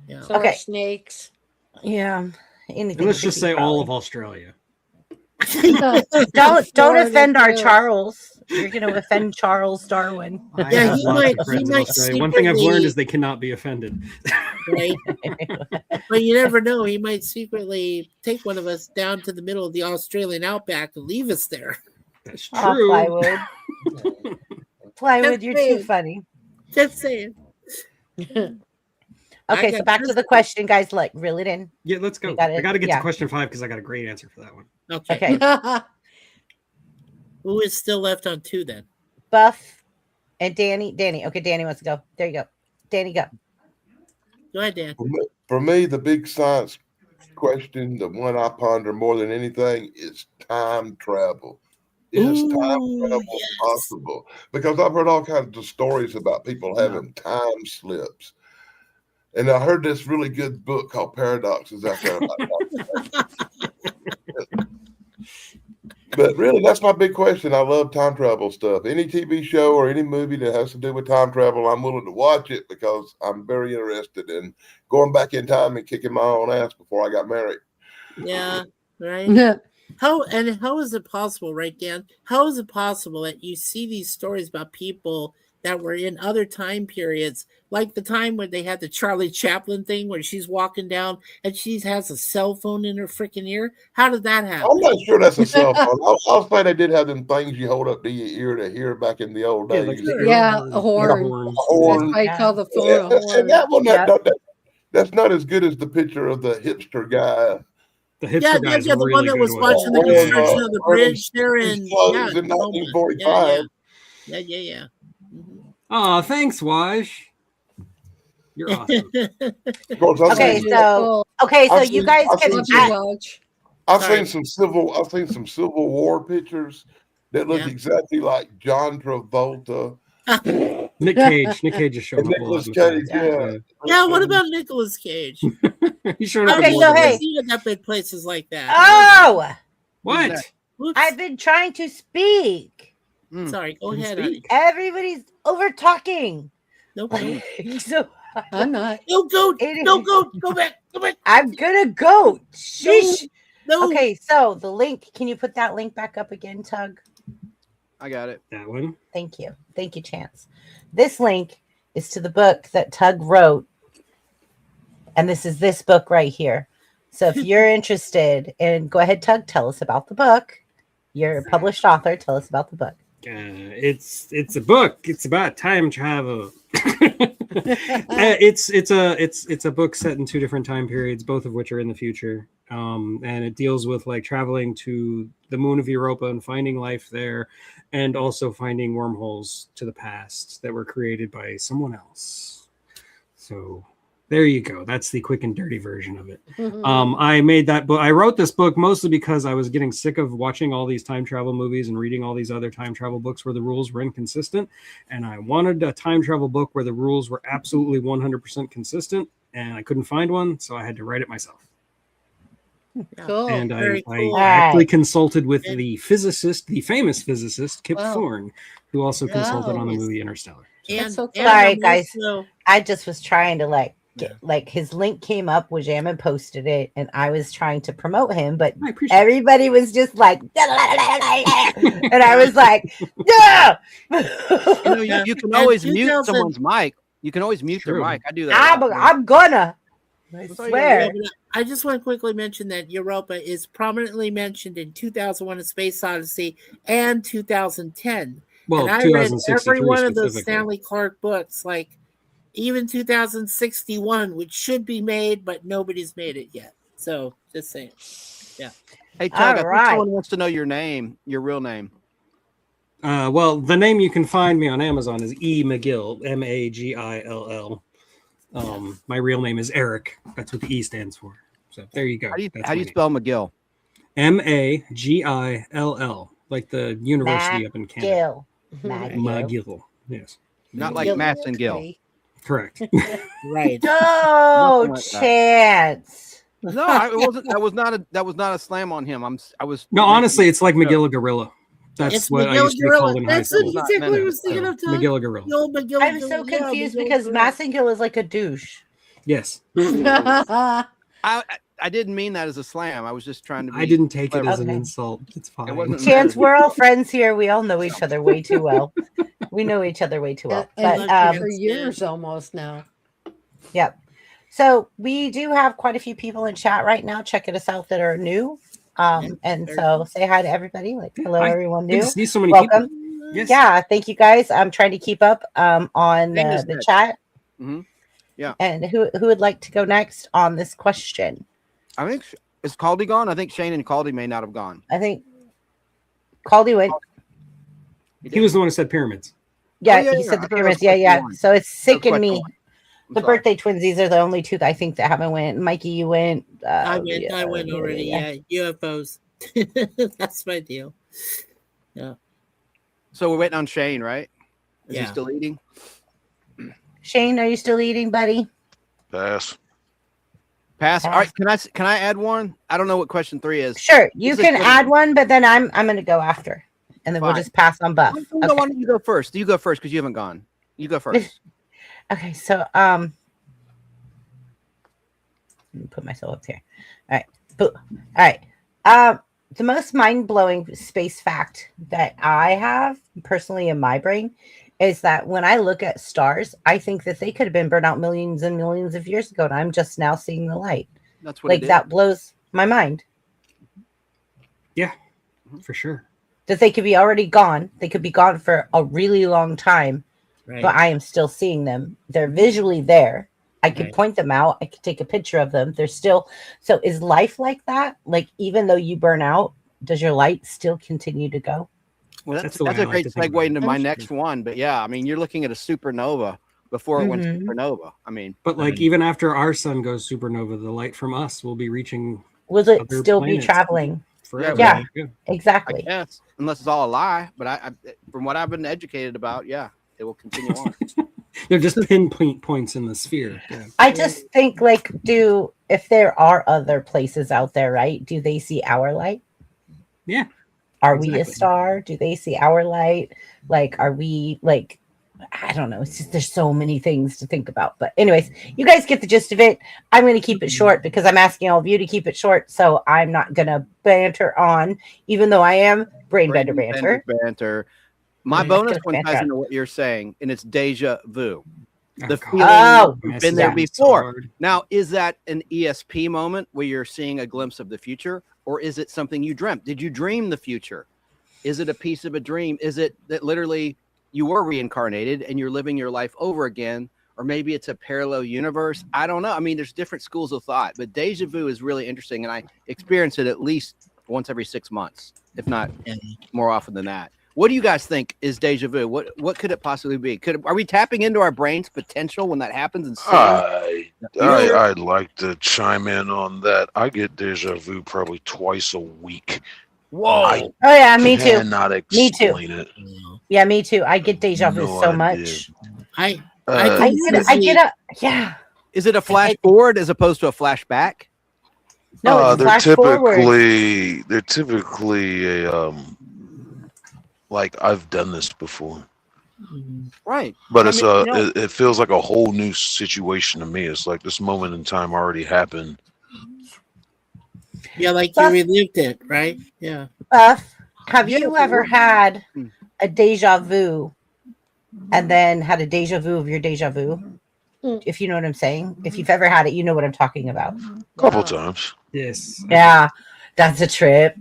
Yeah. So Okay. are snakes. Yeah. Anything. And let's just creepy, say all probably. of Australia. Don't Florida, offend our too. Charles. You're going to offend Charles Darwin. I Yeah, have he lots might- of friends he in might Australia. One thing I've learned secretly- is they cannot be offended. Right? But you never know. He might secretly take one of us down to the middle of the Australian outback and leave us there. That's Oh, true. plywood. Plywood, you're too saying. funny. Just saying. I Okay, so got back to the this. question, guys. Like, reel it in. Yeah, let's go. We gotta- I got to get yeah. to question 5 because I got a great answer for that one. Okay. Okay. Who is still left on 2 then? Buff and Danny. Danny. Okay, Danny wants to go. There you go. Danny, go. Go ahead, Dan. For me, the big science question, the one I ponder more than anything, is time travel. Is time Ooh, travel yes. possible? Because I've heard all kinds of stories about people having time slips. And I heard this really good book called Paradoxes out there about that. But really, that's my big question. I love time travel stuff. Any TV show or any movie that has to do with time travel, I'm willing to watch it because I'm very interested in going back in time and kicking my own ass before I got married. Yeah, right. How is it possible, right, Dan? How is it possible that you see these stories about people that were in other time periods, like the time when they had the Charlie Chaplin thing where she's walking down and she has a cell phone in her freaking ear? How did that happen? I'm not sure that's a cell phone. I'll say they did have them things you hold up to your ear to hear back in the old Yeah, days. like the Sure. Yeah, horn. a horn. horn. That's why I call the phone a And horn. that one, Yep. that's not as good as the picture of the hipster guy. The hipster guy's the really one that good was one. watching the Wearing, construction of the wearing bridge there his in clothes in Tacoma. 1945. Yeah. Oh, thanks, Waj. You're awesome. Of course, I've Okay, seen, so okay, so I've you seen- guys I've can. seen Love you, I- Waj. I've Sorry. seen some Civil War pictures that look Yeah. exactly like John Travolta Nick Cage. Nick Cage is showing and up a lot. Nicolas in the Cage. film. Yeah, what about Nicolas Cage? He's showing up. Okay, in more so than hey. one. I've seen it up in places like that. Oh, What? Whoops. I've been trying to speak. Sorry, go Can ahead, speak. honey. Everybody's over talking. No, So I'm not. no, go back. I'm gonna go. Sheesh. No. Okay, so the link. Can you put that link back up again, Tug? I got it. That one. Thank you. Thank you, Chance. This link is to the book that Tug wrote. And this is this book right here. So if you're interested, and go ahead, Tug, tell us about the book. You're a published author. Tell us about the book. It's a book. It's about time travel. It's a book set in 2 different time periods, both of which are in the future. And it deals with like traveling to the moon of Europa and finding life there, and also finding wormholes to the past that were created by someone else. So there you go. That's the quick and dirty version of it. I made that book. I wrote this book mostly because I was getting sick of watching all these time travel movies and reading all these other time travel books where the rules were inconsistent. And I wanted a time travel book where the rules were absolutely 100% consistent. And I couldn't find one, so I had to write it myself. Cool. And I Very cool. actually consulted with the physicist, the famous physicist, Kip Wow. Thorne, who also consulted on the Yes. movie Interstellar. That's so cool. Sorry, I'm guys. also- I just was trying to get his link came up, Wajamin posted it, and I was trying to promote him, but I appreciate it. everybody was just like, and I was like, yeah. You can And always mute 2000 someone's mic. You can always mute their True. mic. I do that. a lot. I'm gonna. I That's all you swear. Yeah, but I just want to quickly mention that Europa is prominently mentioned in 2001: A Space Odyssey and 2010. Well, and I read 2063 every one of those specifically. Stanley Clark books, like even 2061, which should be made, but nobody's made it yet. So just saying. Hey, Tug, I think right. someone wants to know your name, your real name. Well, the name you can find me on Amazon is E. McGill, Magill. My real name is Eric. That's what the E stands for. So there you go. How do you That's how do my you spell McGill? name. Magill, like the university up in Canada. Gil. Mhm. Magill. McGill. Yes. Not like Gill. Masson Gill. Correct. Right. No Nothing like that. chance. No, it wasn't. That was not a slam on him. I was. No, making- honestly, it's like No. McGilla Gorilla. That's It's what I McGill used to be called Gorilla. in high That's school. Not exactly what I meant was thinking of. Tom. McGilla Gorilla. The old McGill I'm so Gorilla. Yeah, confused McGill because Gorilla. Massengill is like a douche. Yes. I didn't mean that as a slam. I was just trying to. Be I didn't take it as an Okay. insult. It's fine. wasn't Chance, we're all friends here. We all know each other way too well. We know each other way too well. And But for years almost now. yep. So we do have quite a few people in chat right now checking us out that are new. And so say hi to everybody. Like hello, Hi. everyone Good new. to see so many Welcome. people. Yes. Yeah, thank you guys. I'm trying to keep up on Shane is the next. chat. Mhm. Yeah. And who would like to go next on this question? I think is Caldy gone? I think Shane and Caldy may not have gone. I think Caldy went. He was the one who said pyramids. Yeah, yeah, he yeah. said I the thought it was pyramids. Yeah, yeah. question one. So it's That was sicking question me. one. I'm The sorry. birthday twinsies are the only two that I think that haven't went. Mikey, you went. I went already. Yeah, UFOs. That's my deal. So we're waiting on Shane, right? Is he Yeah. still eating? Shane, are you still eating, buddy? Pass. Pass. All right. Can I add one? I don't know what question 3 is. Sure, you This is can good. add one, but then I'm going to go after, and then we'll Fine. just pass on Buff. Why don't you go first? You go first because you haven't gone. You go first. Okay, so let me put myself up here. All right, all right. The most mind-blowing space fact that I have personally in my brain is that when I look at stars, I think that they could have been burned out millions and millions of years ago, and I'm just now seeing the light. That's what Like it is. that blows my mind. Yeah, for sure. That they could be already gone. They could be gone for a really long time, Right. but I am still seeing them. They're visually there. I could Right. point them out. I could take a picture of them. They're still. So is life like that? Like even though you burn out, does your light still continue to go? Well, That's that's the way I a like great to think segue about it. into my That's next one. But yeah, I mean, you're looking at a supernova before it went Mhm. supernova. I mean, But like even after our sun goes supernova, the light from us will be reaching Will it Other still be planets. traveling? forever. Yeah. Yeah. I Exactly. guess unless it's all a lie. But I from what I've been educated about, yeah, it will continue on. They're just pinpoint points in the sphere. Yeah. I just think like if there are other places out there, right? Do they see our light? Yeah. Are we a Exactly. star? Do they see our light? Like, are we like, I don't know. It's just there's so many things to think about. But anyways, you guys get the gist of it. I'm going to keep it short because I'm asking all of you to keep it short. So I'm not going to banter on, even though I am brain bender banter. Banter. My Mm, bonus just one ties banter. into what you're saying, and it's deja vu. The God. feeling Oh, you've been there Messy before. hard. Now, is that an ESP moment where you're seeing a glimpse of the future, or is it something you dreamt? Did you dream the future? Is it a piece of a dream? Is it that literally you were reincarnated and you're living your life over again? Or maybe it's a parallel universe. I don't know. I mean, there's different schools of thought, but deja vu is really interesting. And I experience it at least once every 6 months, if not more often than that. What do you guys think is deja vu? What could it possibly be? Are we tapping into our brain's potential when that happens? And I'd like to chime in on that. I get deja vu probably twice a week. whoa, Oh yeah, me too. Cannot Me too. explain it. Yeah, me too. I get deja vu No so idea. much. I I get a yeah. is it a flash forward as opposed to a flashback? No, it's they're flash forward. typically a like I've done this before, Right. but I it's mean, you know- it feels like a whole new situation to me. It's like this moment in time already happened. Yeah, like you Buff, relived it, right? Yeah. Buff, have Yeah, you but ever what- had Hmm. a deja vu and then had a deja vu of your deja vu? Mm. If you know what I'm saying. If you've ever had it, you know what I'm talking about. Couple times. Yes. Yeah, that's a trip.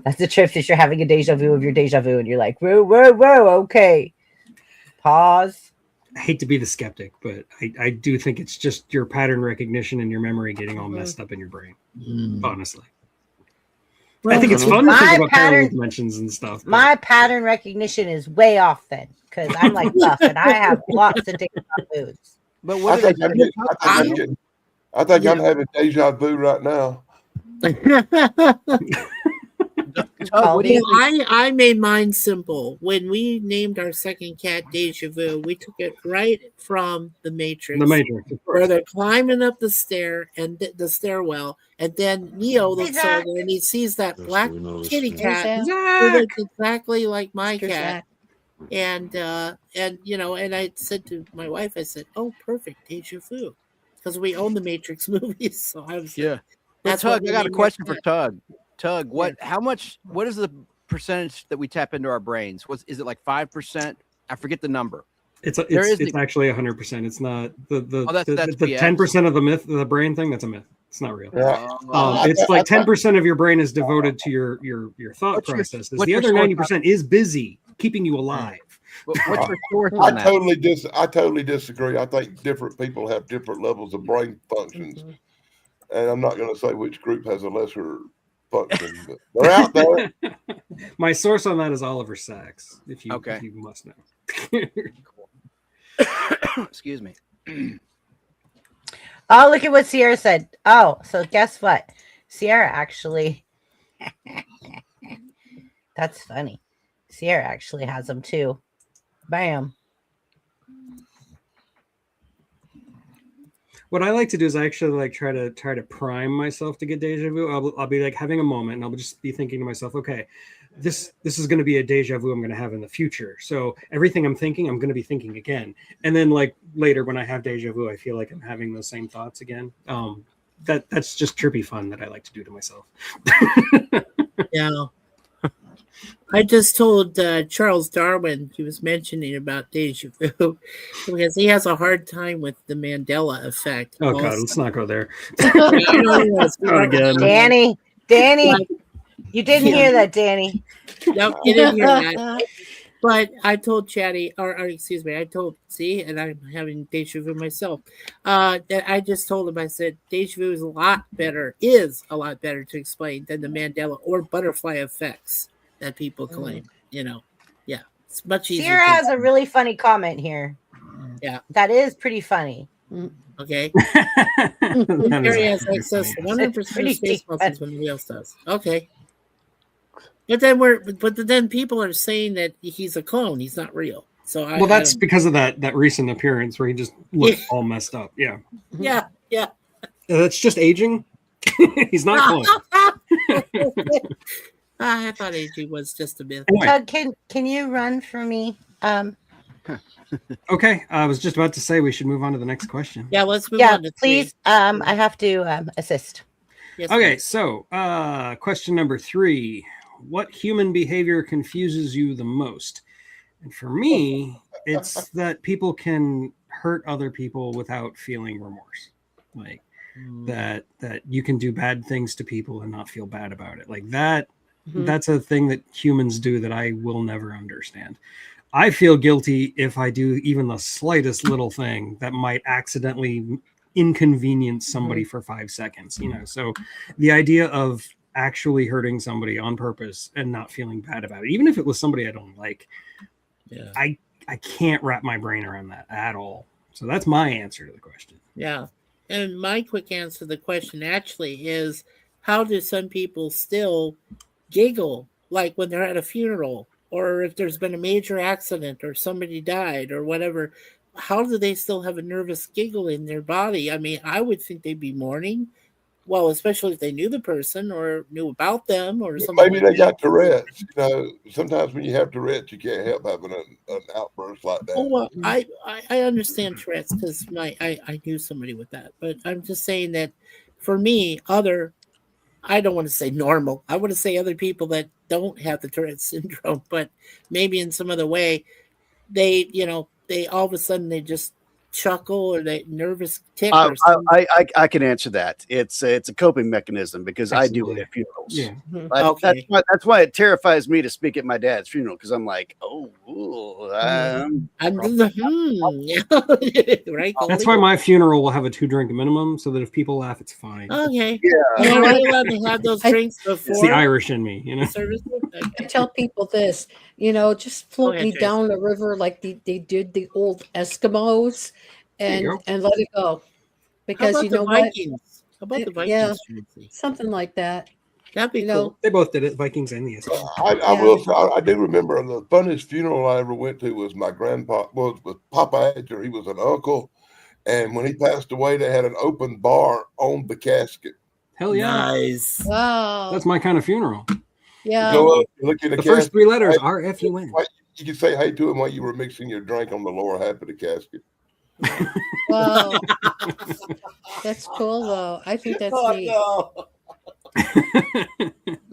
That's a trip that you're having a deja vu of your deja vu and you're like, whoa, whoa, whoa, okay. Pause. I hate to be the skeptic, but I do think it's just your pattern recognition and your memory getting all messed up in your brain. Honestly. I think it's fun to my think about parallel pattern- dimensions and stuff. but- My pattern recognition is way off then because I'm like Buff and I have lots of deja vus. But I what think, is I'm, getting- I think I'm having deja vu right now. Tug, what do you Well, think? I made mine simple. When we named our second cat Deja Vu, we took it right from The Matrix, The Matrix, of where course. they're climbing up the stair and the stairwell, and then Neo Hey, looks Zach. over and he sees that That's black what we noticed, kitty yeah. Hey, cat Zach. who Zach! looks exactly like my Mr. cat. Zach. And you know, and I said to my wife, I said, "Oh, perfect, Deja Vu," because we own the Matrix movies. So I was like, Yeah. Well, that's what Tug, we I got a named our question for cat. Tug. Tug, what? Yeah. How much? What is the percentage that we tap into our brains? Is it like 5%? I forget the number. It's There is it's actually 100%. It's not the Oh, that's the BS. 10% of the myth, the brain thing. That's a myth. It's not real. Yeah. It's like 10% of your brain is devoted to your thought What's your- processes. what's The your other source 90% is busy keeping you alive. What's your source I on that? totally disagree. I think different people have different levels of brain functions, and I'm not going to say which group has a lesser function, but they're out there. My source on that is Oliver Sacks. If you must know. Excuse me. Oh, look at what Sierra said. Oh, so guess what? Sierra actually. That's funny. Sierra actually has them too. Bam. What I like to do is I actually like try to prime myself to get deja vu. I'll be like having a moment and I'll just be thinking to myself, okay, this is going to be a deja vu I'm going to have in the future. So everything I'm thinking, I'm going to be thinking again. And then like later when I have deja vu, I feel like I'm having those same thoughts again. That's just trippy fun that I like to do to myself. Yeah. I just told Charles Darwin, he was mentioning about deja vu, because he has a hard time with the Mandela effect. Oh God, also. let's not go there. Not again. Danny, you didn't hear that, Danny. Nope, you didn't hear that. But I told Chatty, or excuse me, I told, see, and I'm having deja vu myself. That I just told him, I said, deja vu is a lot better to explain than the Mandela or butterfly effects that people claim. You know, yeah, it's much easier. Sierra has a really funny comment here. Yeah, that is pretty funny. Okay. That is Harry has actually access to funny. 100% of Pretty space deep. muscles when nobody else does. Okay. But then people are saying that he's a clone. He's not real. So Well, that's because of that recent appearance where he just looked all messed up. Yeah. yeah. That's just aging. He's not clone. I thought AG was just a myth. Anyway. Tug, can you run for me? Okay, I was just about to say we should move on to the next question. Yeah, let's move Yeah, on to please. I have to assist. Yes, Okay, please. so question number 3. What human behavior confuses you the most? And for me, it's that people can hurt other people without feeling remorse. Like that you can do bad things to people and not feel bad about it. Like that. That's a thing that humans do that I will never understand. I feel guilty if I do even the slightest little thing that might accidentally inconvenience somebody for 5 seconds, you know. So the idea of actually hurting somebody on purpose and not feeling bad about it, even if it was somebody I don't like, I can't wrap my brain around that at all. So that's my answer to the question. Yeah. And my quick answer to the question actually is, how do some people still giggle like when they're at a funeral, or if there's been a major accident or somebody died or whatever? How do they still have a nervous giggle in their body? I mean, I would think they'd be mourning. Well, especially if they knew the person or knew about them or something. Maybe they got Tourette's. You know, sometimes when you have Tourette's, you can't help having an outburst like that. Oh, well, I understand Tourette's because I knew somebody with that, but I'm just saying that for me, I don't want to say normal. I want to say other people that don't have the Tourette's syndrome, but maybe in some other way, they all of a sudden they just chuckle or they nervous tick or something. I can answer that. It's a coping mechanism because Absolutely. I do it at funerals. Yeah. Okay. That's why it terrifies me to speak at my dad's funeral because I'm like, Right. That's why my funeral will have a 2-drink minimum, so that if people laugh, it's fine. Okay. Yeah. Are we allowed to have those drinks before It's the Irish in me, you know. service? Okay. I tell people this, just float ahead, me Tracy. down the river like they did the old Eskimos There you and let it go. How Because about you the know what? Vikings? How about the Vikings? Yeah. Tracy? Something like that. That'd be You know, cool. They both did it, Vikings and the SEC. I will say, I do remember the funnest funeral I ever went to was my grandpa, was with Papa Edger. He was an uncle. And when he passed away, they had an open bar on the casket. Hell yeah. Nice. wow. That's my kind of funeral. Yeah. Go up, you look at the The casket. first 3 letters, RFUN. You can say hey to him while you were mixing your drink on the lower half of the casket. Wow. That's cool, though. I think that's neat. No.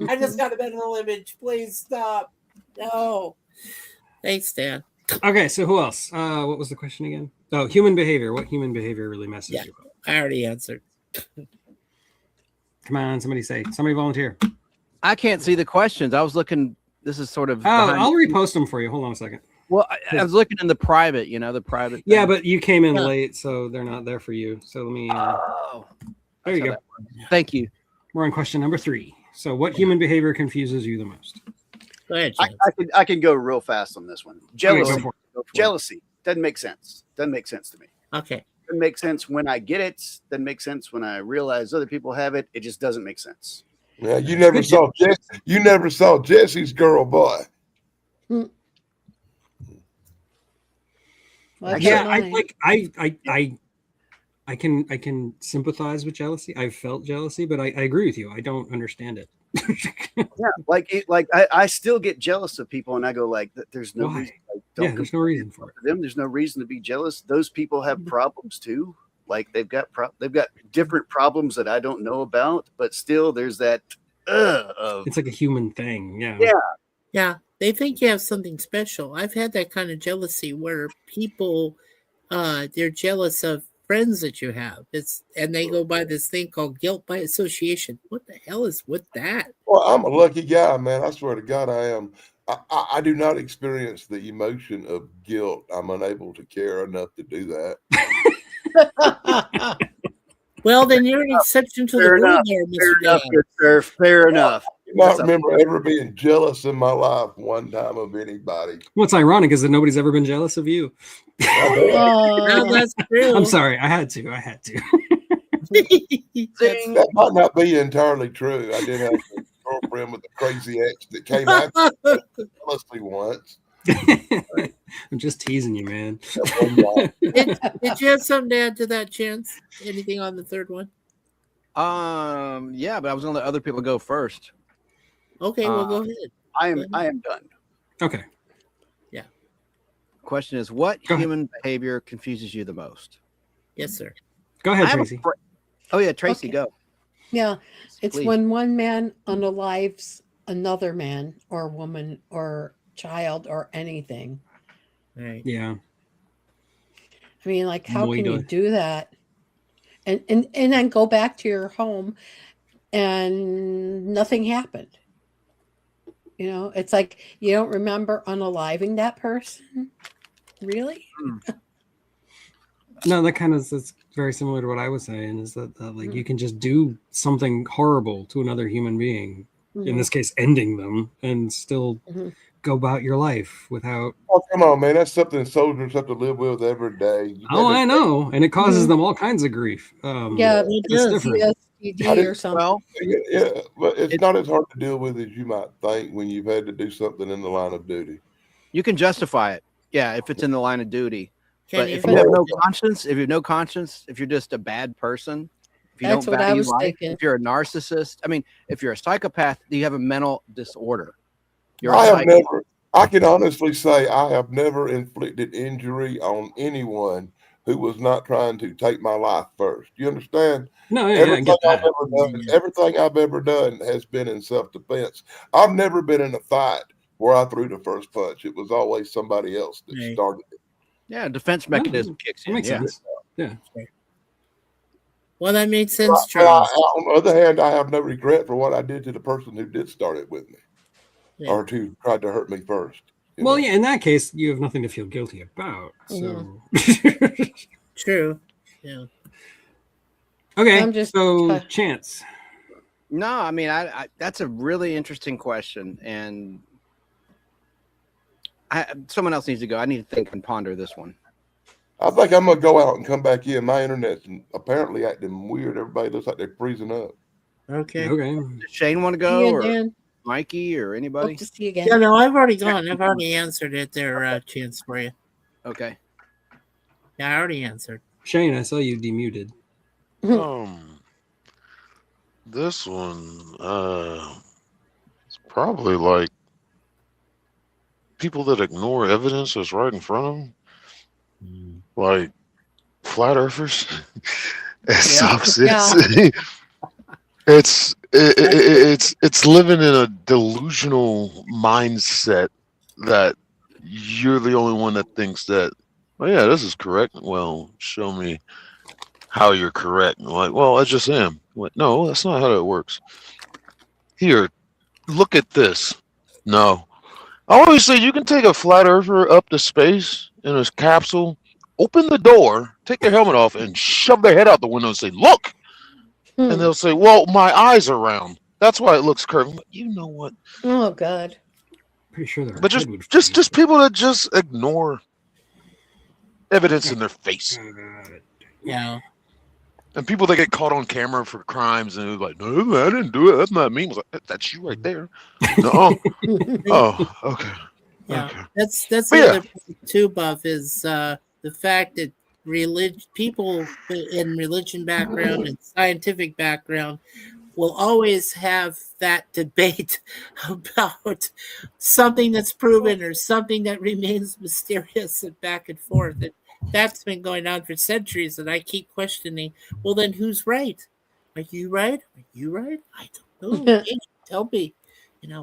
I just got a mental image. Please stop. No. Thanks, Dan. Okay, so who else? What was the question again? Oh, human behavior. What human behavior really messes Yeah. you up? I already answered. Come on, somebody say. Somebody volunteer. I can't see the questions. I was looking. This is sort of. Oh, behind- I'll repost them for you. Hold on a second. Well, I was looking in the private. You know, the private. Yeah, thing. but you came in Yeah. late, so they're not there for you. So let me. Oh, There you how go. that works. Thank you. We're on question number 3. So, what human behavior confuses you the most? Go ahead, I, Chance. I can go real fast on this one. Okay, Jealousy. go for it. Jealousy doesn't make sense. Doesn't make sense to me. Okay. Doesn't make sense when I get it. Doesn't make sense when I realize other people have it. It just doesn't make sense. Yeah, you never saw you never saw Jesse's girl boy. Well, that's Yeah, mine. I can sympathize with jealousy. I've felt jealousy, but I agree with you. I don't understand it. Yeah, I still get jealous of people, and I go like, "There's no Why? reason." Like, don't Yeah, there's no reason for it. compare them. There's no reason to be jealous. Those people have problems too. Like they've got different problems that I don't know about, but still, there's that. Of It's like a human thing. Yeah. Yeah. Yeah. They think you have something special. I've had that kind of jealousy where people they're jealous of friends that you have. And they go by this thing called guilt by association. What the hell is with that? Well, I'm a lucky guy, man. I swear to God, I am. I do not experience the emotion of guilt. I'm unable to care enough to do that. Well, then you're an exception to the Fair rule enough. there, Fair Mr. enough, Dan. good sir. Fair enough. I do not remember ever being jealous in my life one time of anybody. What's ironic is that nobody's ever been jealous of you. Well, Oh, that's true. I'm sorry. I had to. That's- That might not be entirely true. I did have a girlfriend with a crazy ex that came out jealously once. I'm just teasing you, man. did you have something to add to that, Chance? Anything on the third one? Yeah, but I was gonna let other people go first. Okay, well, go ahead. I am done. Okay. Question is, what Go ahead. human behavior confuses you the most? Yes, sir. Go I ahead, have a Tracy. Oh yeah, Tracy, Okay. go. yeah. It's Please. when one man unalives another man or woman or child or anything. Right. Yeah. I mean, like, how can you Moida. do that? And then go back to your home and nothing happened. You know, it's like you don't remember unaliving that person. Really? No, that kind of is very similar to what I was saying. Is that like you can just do something horrible to another human being, in this case, ending them, and still Mhm. go about your life without. Oh, come on, man. That's something soldiers have to live with every day. You Oh, gotta- I know, and it causes them all kinds of grief. Yeah, It it's does. different. PTSD or something. Well, Yeah, but it's not as hard to deal with as you might think when you've had to do something in the line of duty. you can justify it. Yeah, if it's in the line of duty. Can But you? if you have no conscience, if you're just a bad person, if you That's don't what I value was life, thinking. if you're a narcissist, I mean, if you're a psychopath, you have a mental disorder. You're I a have psychopath. never, I can honestly say I have never inflicted injury on anyone who was not trying to take my life first. You understand? No, yeah, I get that. Everything I've ever done has been in self-defense. I've never been in a fight where I threw the first punch. It was always somebody else that Right. started it. Yeah, defense mechanism kicks That in. makes Yeah. sense. Yeah. Well, that made sense, But Charles. on the other hand, I have no regret for what I did to the person who did start it with me, Yeah. or who tried to hurt me first. you Well, know? yeah, in that case, you have nothing to feel guilty about. So, True. Yeah. okay. I'm just- So, Chance. No, I mean, I that's a really interesting question, and someone else needs to go. I need to think and ponder this one. I think I'm gonna go out and come back in. My internet's apparently acting weird. Everybody looks like they're freezing up. Okay. Okay. Does Shane want to See go, you or again. Mikey, or anybody? Hope to see you again. Yeah, no, I've already gone. I've already answered it there, Chance, for you. Okay. Yeah, I already answered. Shane, I saw you demuted. This one, it's probably like people that ignore evidence that's right in front of them, like flat earthers. It's opposites. It's living in a delusional mindset that you're the only one that thinks that, oh yeah, this is correct. Well, show me how you're correct. I'm like, well, I just am. I'm like, no, that's not how it works. Here, look at this. No. I always say you can take a flat earther up to space in a capsule, open the door, take their helmet off, and shove their head out the window and say, look. And they'll say, well, my eyes are round. That's why it looks curved. Like, you know what? Oh God. Pretty sure they're But just people that just ignore evidence in their face. Yeah. And people that get caught on camera for crimes and they're like, no, I didn't do it. That's not me. I was like, that's you right there. No. Oh, okay. Yeah. Okay. That's But the yeah. other point too, Buff, is the fact that people in religion background and scientific background will always have that debate about something that's proven or something that remains mysterious and back and forth. And that's been going on for centuries, and I keep questioning, well, then who's right? Are you right? Are you right? I don't know. Hey, tell me.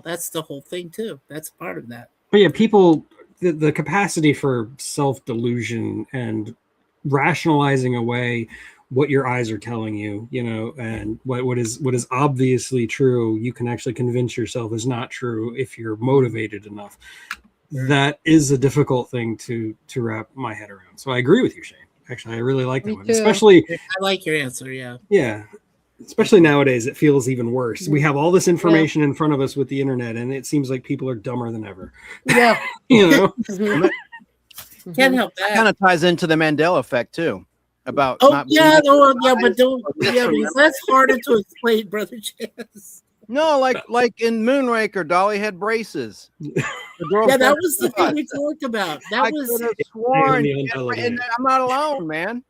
That's the whole thing, too. That's part of that. But yeah, people, the capacity for self-delusion and rationalizing away what your eyes are telling you, and what is obviously true, you can actually convince yourself is not true if you're motivated enough. That is a difficult thing to wrap my head around. So I agree with you, Shane. Actually, I really like that one. Especially, I like your answer, yeah. Yeah. Especially nowadays, it feels even worse. We have all this information in front of us with the internet, and it seems like people are dumber than ever. Yeah. Can't help that. Kind of ties into the Mandela effect too. About but that's harder to explain, Brother Chance. No, like in Moonraker, Dolly had braces. That was the thing we talked about. That was sworn, and I'm not alone, man.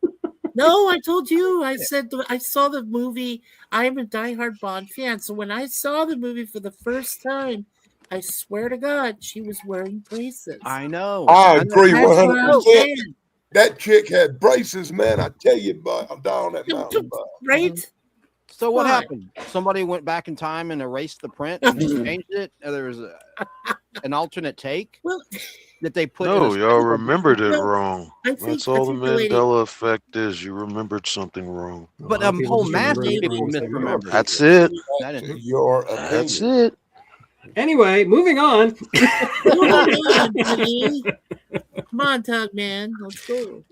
No, I told you. I said I saw the movie. I am a diehard Bond fan, so when I saw the movie for the first time, I swear to God, she was wearing braces. I know. I agree 100%. That chick had braces, man. I tell you, but I'm down that mountain. Right? So what happened? Somebody went back in time and erased the print and changed it. There was an alternate take that they put. No, y'all remembered it wrong. That's all the Mandela effect is. You remembered something wrong. But whole mass of people misremembered. That's it. Your opinion. That's it. Anyway, moving on. Come on, Tug Man. Let's go.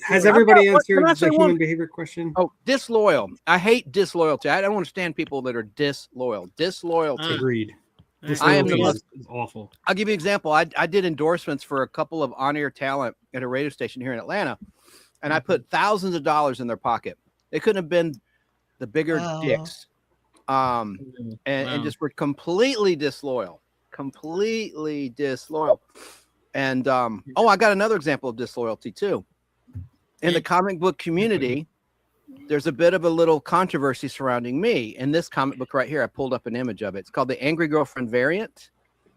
Has everybody answered the human behavior question? Oh, disloyal. I hate disloyalty. I don't understand people that are disloyal. Disloyalty. Agreed. I am the most awful. I'll give you an example. I did endorsements for a couple of on-air talent at a radio station here in Atlanta, and I put thousands of dollars in their pocket. They couldn't have been the bigger dicks, and just were completely disloyal. And I got another example of disloyalty too. In the comic book community, there's a bit of a little controversy surrounding me. In this comic book right here, I pulled up an image of it. It's called the Angry Girlfriend variant.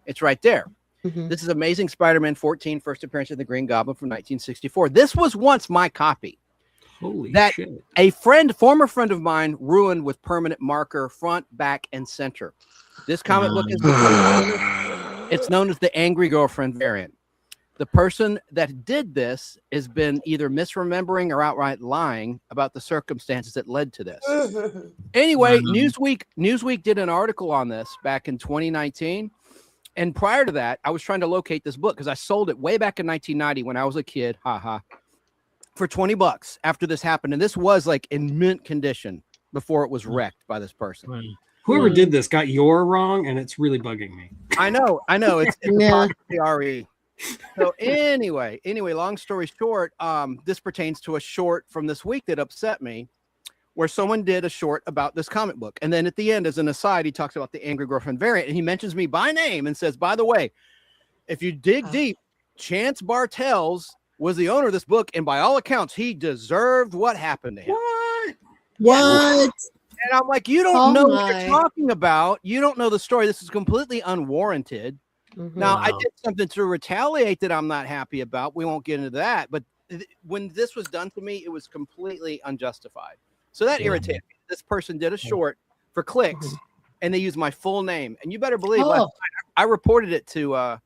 It's right there. This is Amazing Spider-Man 14, first appearance of the Green Goblin from 1964. This was once my copy. Holy shit. A former friend of mine ruined with permanent marker, front, back, and center. This comic book is it's known as the Angry Girlfriend variant. The person that did this has been either misremembering or outright lying about the circumstances that led to this. Anyway, Newsweek did an article on this back in 2019. And prior to that, I was trying to locate this book because I sold it way back in 1990 when I was a kid, for $20 after this happened. And this was like in mint condition before it was wrecked by this person. Whoever did this got your wrong, and it's really bugging me. I know. It's RE. So anyway, long story short, this pertains to a short from this week that upset me, where someone did a short about this comic book. And then at the end, as an aside, he talks about the Angry Girlfriend variant, and he mentions me by name and says, by the way, if you dig deep, Chance Bartels was the owner of this book, and by all accounts, he deserved what happened to him. What? And I'm like, you don't know what you're talking about. You don't know the story. This is completely unwarranted. Now, I did something to retaliate that I'm not happy about. We won't get into that. But when this was done to me, it was completely unjustified. So that irritated me. This person did a short for clicks, and they used my full name. And you better believe last night, I reported it to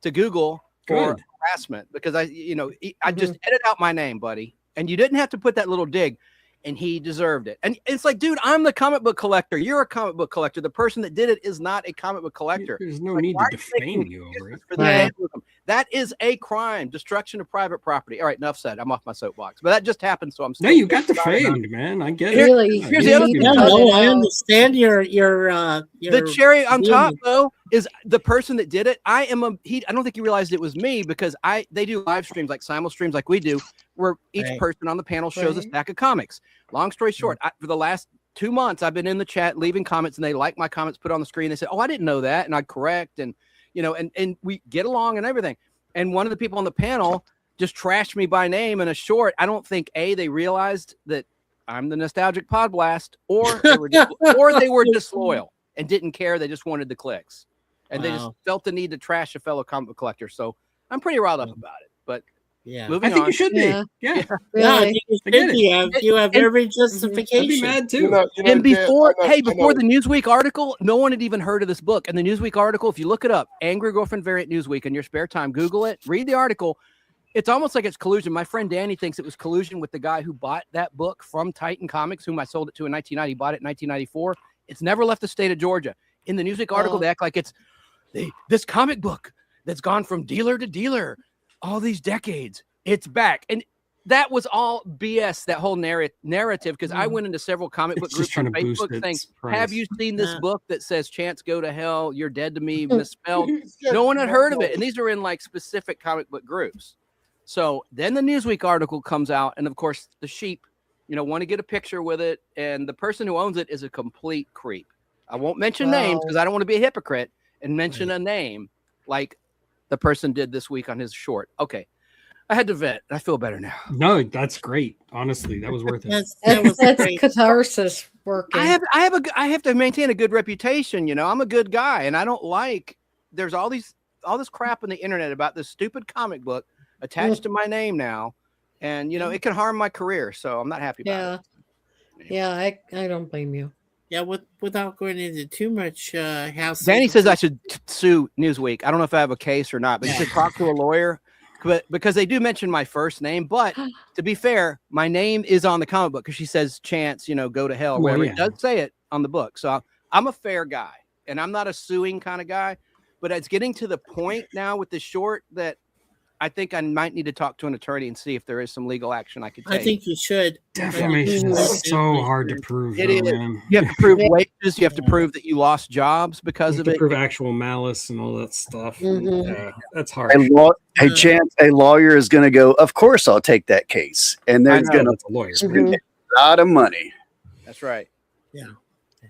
Google for harassment because I just edit out my name, buddy. And you didn't have to put that little dig. And he deserved it. And it's like, dude, I'm the comic book collector. You're a comic book collector. The person that did it is not a comic book collector. There's no need to defame you over it. That is a crime. Destruction of private property. All right, enough said. I'm off my soapbox. But that just happened, so I'm still. No, you got defamed, man. I get it. Really? Here's the other thing. I understand your the cherry on top, though, is the person that did it. I don't think he realized it was me because they do live streams like simul streams like we do, where each person on the panel shows a stack of comics. Long story short, for the last 2 months, I've been in the chat leaving comments, and they like my comments put on the screen. They said, "Oh, I didn't know that," and I'd correct, and and we get along and everything. And one of the people on the panel just trashed me by name in a short. I don't think they realized that I'm the nostalgic pod blast, or they were disloyal and didn't care. They just wanted the clicks, and they just felt the need to trash a fellow comic book collector. So I'm pretty riled up about it. But I think you should be. Yeah. Really? You have every justification. I'd be mad too. And before the Newsweek article, no one had even heard of this book. And the Newsweek article, if you look it up, Angry Girlfriend Variant Newsweek in your spare time, Google it, read the article. It's almost like it's collusion. My friend Danny thinks it was collusion with the guy who bought that book from Titan Comics, whom I sold it to in 1990. He bought it in 1994. It's never left the state of Georgia. In the Newsweek article, they act like it's this comic book that's gone from dealer to dealer all these decades. It's back. And that was all BS, that whole narrative, because I went into several comic book groups on Facebook saying, have you seen this book that says Chance go to hell, you're dead to me, misspelled? No one had heard of it. And these are in like specific comic book groups. So then the Newsweek article comes out, and of course the sheep, want to get a picture with it, and the person who owns it is a complete creep. I won't mention names because I don't want to be a hypocrite and mention a name like the person did this week on his short. Okay. I had to vent. I feel better now. No, that's great. Honestly, that was worth it. That's catharsis working. I have to maintain a good reputation. I'm a good guy, and I don't like. There's all this crap on the internet about this stupid comic book attached to my name now, and it can harm my career. So I'm not happy about it. Yeah, I don't blame you. Yeah, without going into too much house. Danny says I should sue Newsweek. I don't know if I have a case or not, but you should talk to a lawyer. But because they do mention my first name, but to be fair, my name is on the comic book because she says Chance, go to hell or whatever. It does say it on the book. So I'm a fair guy, and I'm not a suing kind of guy, but it's getting to the point now with the short that I think I might need to talk to an attorney and see if there is some legal action I could take. I think you should. Defamation is so hard to prove. It is. Man. You have to prove wages. You have to prove that you lost jobs because of it. Prove actual malice and all that stuff. That's hard. Hey, Chance, a lawyer is going to go, of course I'll take that case. And there's going to be a lot of money. That's right. Yeah.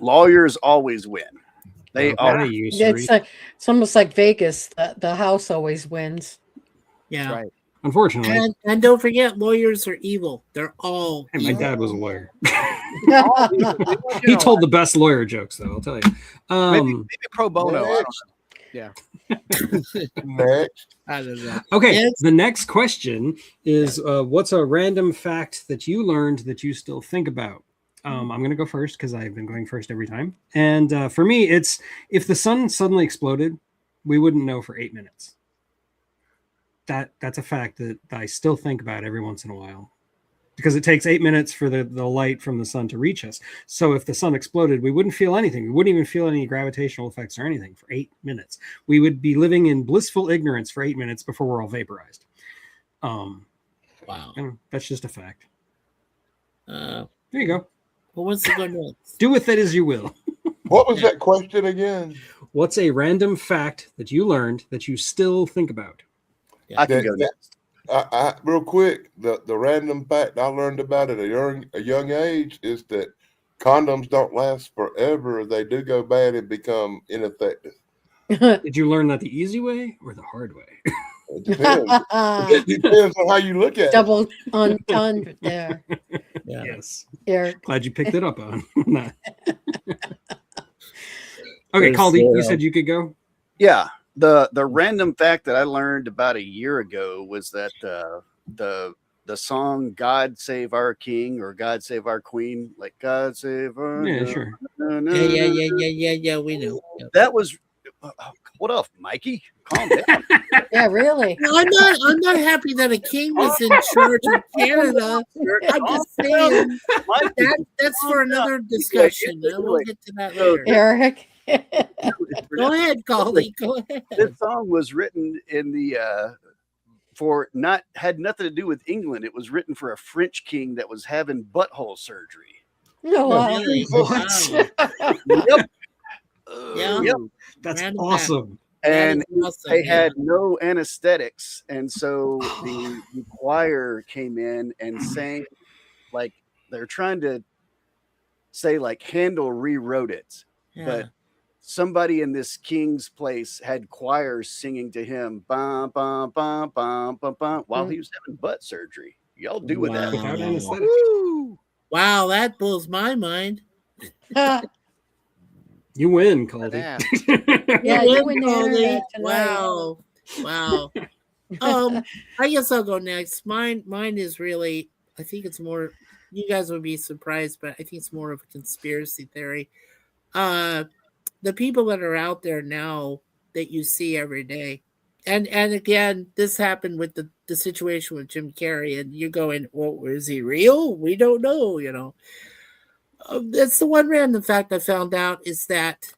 Lawyers always win. They always. It's almost like Vegas. The house always wins. Yeah. Right. Unfortunately. And don't forget, lawyers are evil. They're all Hey, my dad was a lawyer. He He told the best lawyer jokes, though, I'll tell you. Maybe pro bono. I don't know. Yeah. Next. I don't know. Okay. Yes. The next question is what's a random fact that you learned that you still think about? I'm going to go first because I've been going first every time. And for me, it's if the sun suddenly exploded, we wouldn't know for 8 minutes. That's a fact that I still think about every once in a while because it takes 8 minutes for the light from the sun to reach us. So if the sun exploded, we wouldn't feel anything. We wouldn't even feel any gravitational effects or anything for 8 minutes. We would be living in blissful ignorance for 8 minutes before we're all vaporized. Wow. That's just a fact. There you go. Well, what's the good next? Do with it as you will. What was that question again? What's a random fact that you learned that you still think about? I can go next. real quick, the random fact I learned about at a young age is that condoms don't last forever. They do go bad and become ineffective. Did you learn that the easy way or the hard way? It depends. It depends on how you look at it. Double entendre there, Yeah. Yes. Eric. Glad you picked it up on that. Okay, There's, Caldy, you said you could go? Yeah. The random fact that I learned about a year ago was that the song "God Save Our King" or "God Save Our Queen," like "God Save Our." Yeah, sure. Yeah. We know. Yeah. That was what up, Mikey? Calm down. Yeah, really. I'm not happy that a king was in charge of Canada. I'm just saying that's for another discussion. We'll get to that later. Eric. Go ahead, Caldy. Go ahead. This song was written in the had nothing to do with England. It was written for a French king that was having butthole surgery. No, Really? What? Wow. Yep. Yeah. Yep. That's Random awesome. And awesome, they yeah. had no anesthetics, and so the choir came in and sang, like they're trying to say like Handel rewrote it, Yeah. but somebody in this king's place had choirs singing to him bum, bum, bum, bum, bum, bum, while he was having butt surgery. Y'all do with that. Without Wow. anesthetic. Woo! Wow, that blows my mind. You win, Caldy. Yeah, you win the Caldy. internet tonight. Wow. I guess I'll go next. Mine is really, I think it's more, you guys would be surprised, but I think it's more of a conspiracy theory. The people that are out there now that you see every day, and again, this happened with the situation with Jim Carrey, and you're going, well, is he real? We don't know, you know. That's the one random fact I found out is that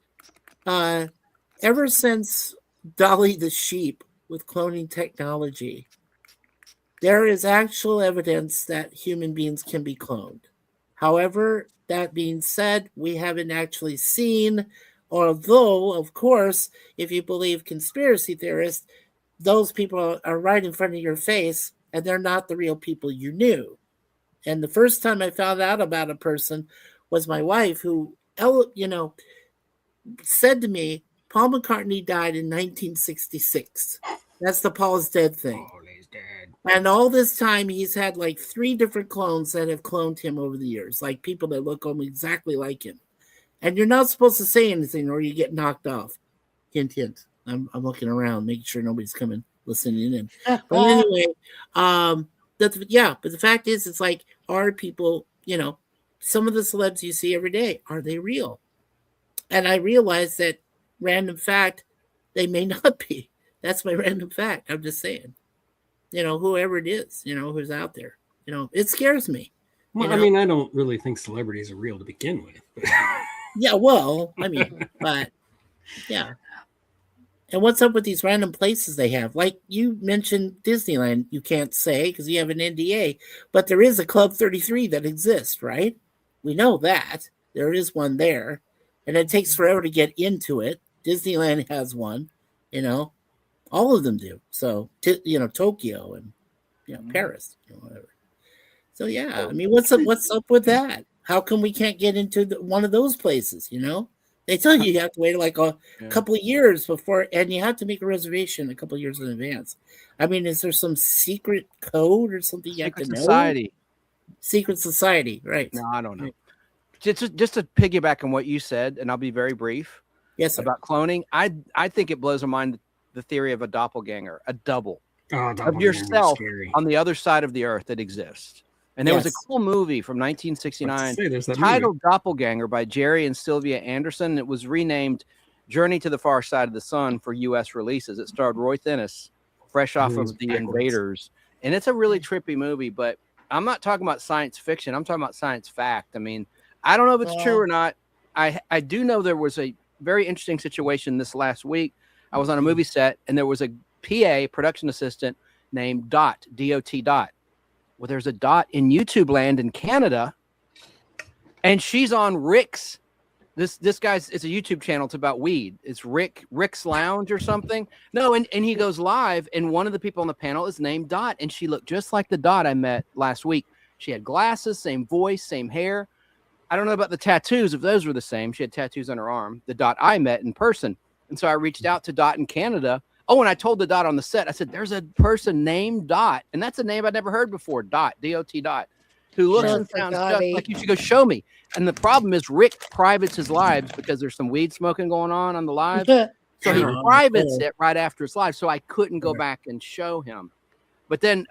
ever since Dolly the sheep with cloning technology, there is actual evidence that human beings can be cloned. However, that being said, we haven't actually seen, although, of course, if you believe conspiracy theorists, those people are right in front of your face and they're not the real people you knew. And the first time I found out about a person was my wife, who, said to me, Paul McCartney died in 1966. That's the Paul's dead thing. Oh, he's dead. And all this time, he's had like 3 different clones that have cloned him over the years, like people that look almost exactly like him. And you're not supposed to say anything or you get knocked off. Hint, hint. I'm looking around, making sure nobody's coming, listening in. But anyway, but the fact is, it's like, are people, some of the celebs you see every day, are they real? And I realized that random fact, they may not be. That's my random fact. I'm just saying, whoever it is, who's out there, it scares me. Well, I mean, I don't really think celebrities are real to begin with. Yeah, well, I mean, but yeah. And what's up with these random places they have? Like you mentioned Disneyland, you can't say because you have an NDA, but there is a Club 33 that exists, right? We know that. There is one there. And it takes forever to get into it. Disneyland has one, all of them do. So, Tokyo and, Paris, whatever. So, yeah, I mean, what's up with that? How come we can't get into one of those places, They tell you have to wait like a couple of years before, and you have to make a reservation a couple of years in advance. I mean, is there some secret code or something you have to know? Secret society, right? No, I don't know. Just to piggyback on what you said, and I'll be very brief. Yes, sir. About cloning. I think it blows my mind the theory of a doppelganger, a double of yourself on the other side of the earth that exists. And there was a cool movie from 1969 titled Doppelganger by Jerry and Sylvia Anderson. It was renamed Journey to the Far Side of the Sun for U.S. releases. It starred Roy Thinnis, fresh off of The Invaders. And it's a really trippy movie, but I'm not talking about science fiction. I'm talking about science fact. I mean, I don't know if it's true or not. I do know there was a very interesting situation this last week. I was on a movie set, and there was a PA, production assistant, named Dot, D-O-T Dot. Well, there's a Dot in YouTube land in Canada, and she's on Rick's This guy's, it's a YouTube channel. It's about weed. It's Rick's Lounge or something. No, and he goes live, and one of the people on the panel is named Dot, and she looked just like the Dot I met last week. She had glasses, same voice, same hair. I don't know about the tattoos, if those were the same. She had tattoos on her arm, the Dot I met in person. And so I reached out to Dot in Canada. Oh, and I told the Dot on the set, I said, there's a person named Dot, and that's a name I'd never heard before, Dot, D-O-T Dot, who looks and sounds just like you. Should go show me. And the problem is Rick privates his lives because there's some weed smoking going on the live. So he privates it right after his live. So I couldn't go back and show him. But then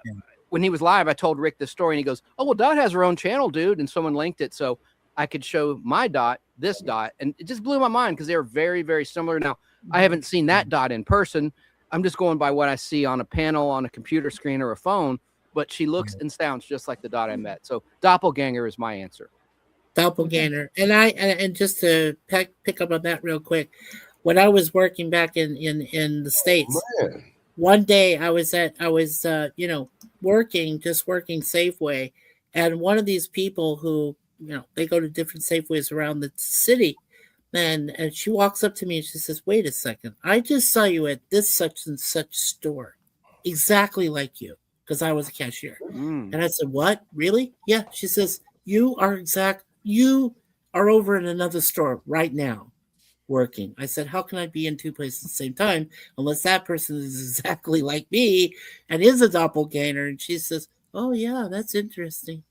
when he was live, I told Rick this story and he goes, oh, well, Dot has her own channel, dude. And someone linked it. So I could show my Dot, this Dot. And it just blew my mind because they were very, very similar. Now, I haven't seen that Dot in person. I'm just going by what I see on a panel, on a computer screen or a phone. But she looks and sounds just like the Dot I met. So doppelganger is my answer. Doppelganger. And just to pick up on that real quick, when I was working back in the States, one day I was working Safeway, and one of these people who, they go to different Safeways around the city, and she walks up to me and she says, wait a second, I just saw you at this such and such store, exactly like you, because I was a cashier. And I said, what? Really? Yeah. She says, you are over in another store right now working. I said, how can I be in two places at the same time unless that person is exactly like me and is a doppelganger? And she says, oh yeah, that's interesting.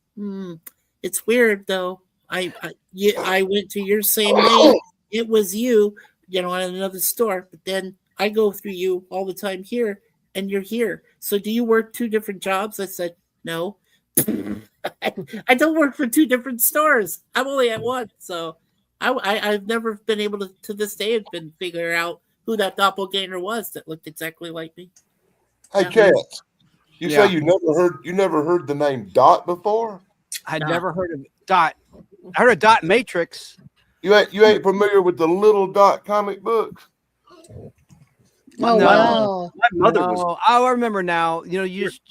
It's weird though. I went to your same name. It was you, at another store, but then I go through you all the time here and you're here. So do you work two different jobs? I said, no. I don't work for two different stores. I'm only at one. So I've never been able to this day have been figure out who that doppelganger was that looked exactly like me. Hey, Kat, you say you never heard the name Dot before? I'd never heard of Dot. I heard of Dot Matrix. You ain't familiar with the Little Dot comic books? Oh, wow. My mother was. I remember now. You just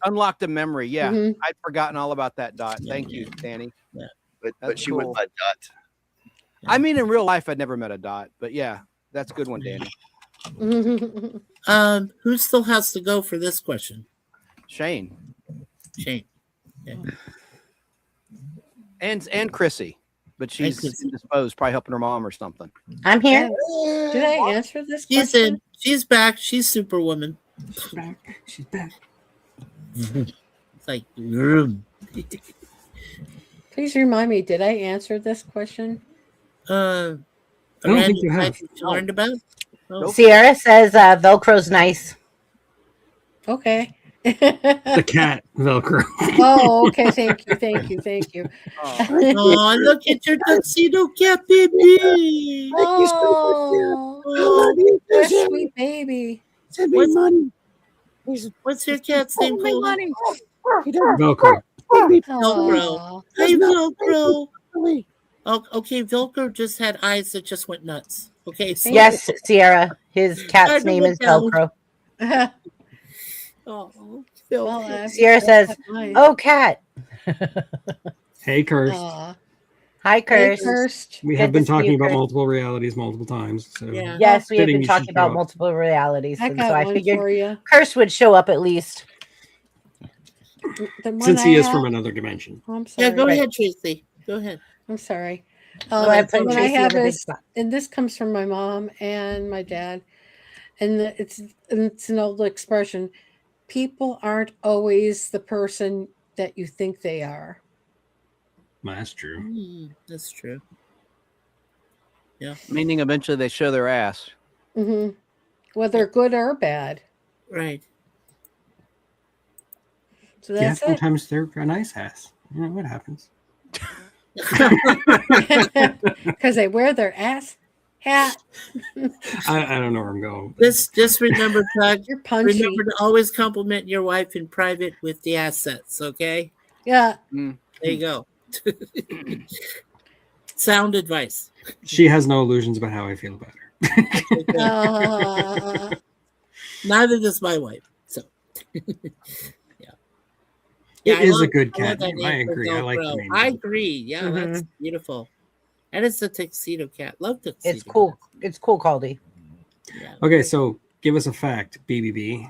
unlocked a memory. Yeah, I'd forgotten all about that Dot. Thank you, Danny. Yeah. But she went by Dot. I mean, in real life, I'd never met a Dot. But yeah, that's a good one, Danny. Who still has to go for this question? Shane. Yeah. And Chrissy. But she's indisposed, probably helping her mom or something. I'm here. Did I answer this question? She's back. She's Superwoman. She's back. It's like, Please remind me, did I answer this question? I don't think you have. Learned about? Nope. Sierra says Velcro's nice. Okay. The cat Velcro. Oh, okay. Thank you. Oh, look at your tuxedo cat, baby. Oh, sweet baby. What's your cat's name called? Velcro. Velcro. Hey, Velcro. Oh, okay, Velcro just had eyes that just went nuts. Okay. So Yes, Sierra. His cat's name is Velcro. Oh, Sierra says, "Oh, cat." Hey, Kirst. Hi, Kirst. Kirst. We have been talking about multiple realities multiple times. So yes, we have been talking about multiple realities, and so I figured Kirst would show up at least. Since he is from another dimension. Oh, I'm sorry. Yeah, go ahead, Tracy. Go ahead. I'm sorry. Go ahead, put what I Tracy have in the is, and this comes from my mom and my dad, and it's an old expression. People aren't always the person that you think they are. Well, that's true. That's true. Yeah. Meaning eventually they show their ass. Mm-hmm. Whether good or bad. Right. So that's sometimes they're a nice ass. You know what happens? Because they wear their ass hat. I don't know where I'm going. Just remember, Tug, you're punchy. Remember to always compliment your wife in private with the assets, okay? Yeah. There you go. Sound advice. She has no illusions about how I feel about her. Neither does my wife. So It is a good cat name. I agree. I like the name. I agree. Yeah, that's beautiful. And it's a tuxedo cat. Love tuxedo. It's cool. It's cool, Caldy. Yeah. Okay, so give us a fact, BBB.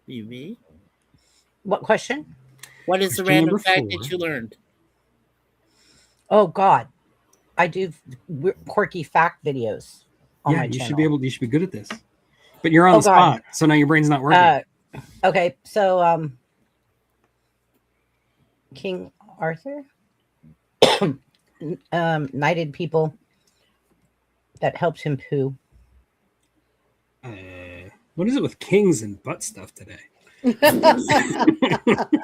BB. What question? What is the Question random number fact 4. that you learned? Oh God, I do quirky fact videos on my Yeah, you channel. should be able. You should be good at this. But you're on Oh, the God. spot, so now your brain's not working. Okay, so King Arthur knighted people that helped him poo. What is it with kings and butt stuff today?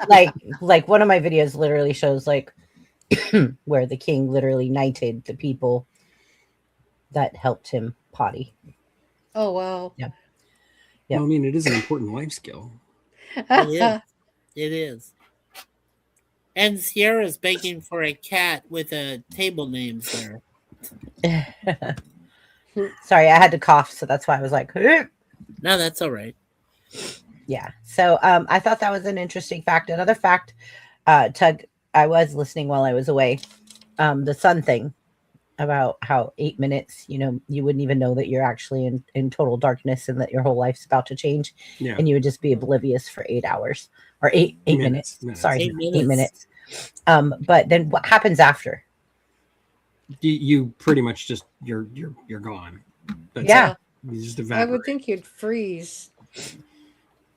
like one of my videos literally shows like where the king literally knighted the people that helped him potty. Oh wow. Yeah. Well, I mean, it is an important life skill. It is. It is. And Sierra's begging for a cat with a table name there. Sorry, I had to cough, so that's why I was like, No, that's all right. yeah. So I thought that was an interesting fact. Another fact, Tug, I was listening while I was away. The sun thing about how 8 minutes, you wouldn't even know that you're actually in total darkness and that your whole life's about to change. Yeah. And you would just be oblivious for 8 hours or eight minutes. Sorry, 8 minutes. 8 minutes. But then what happens after? You pretty much just you're gone. That's Yeah. it. You just I evaporate. would think you'd freeze.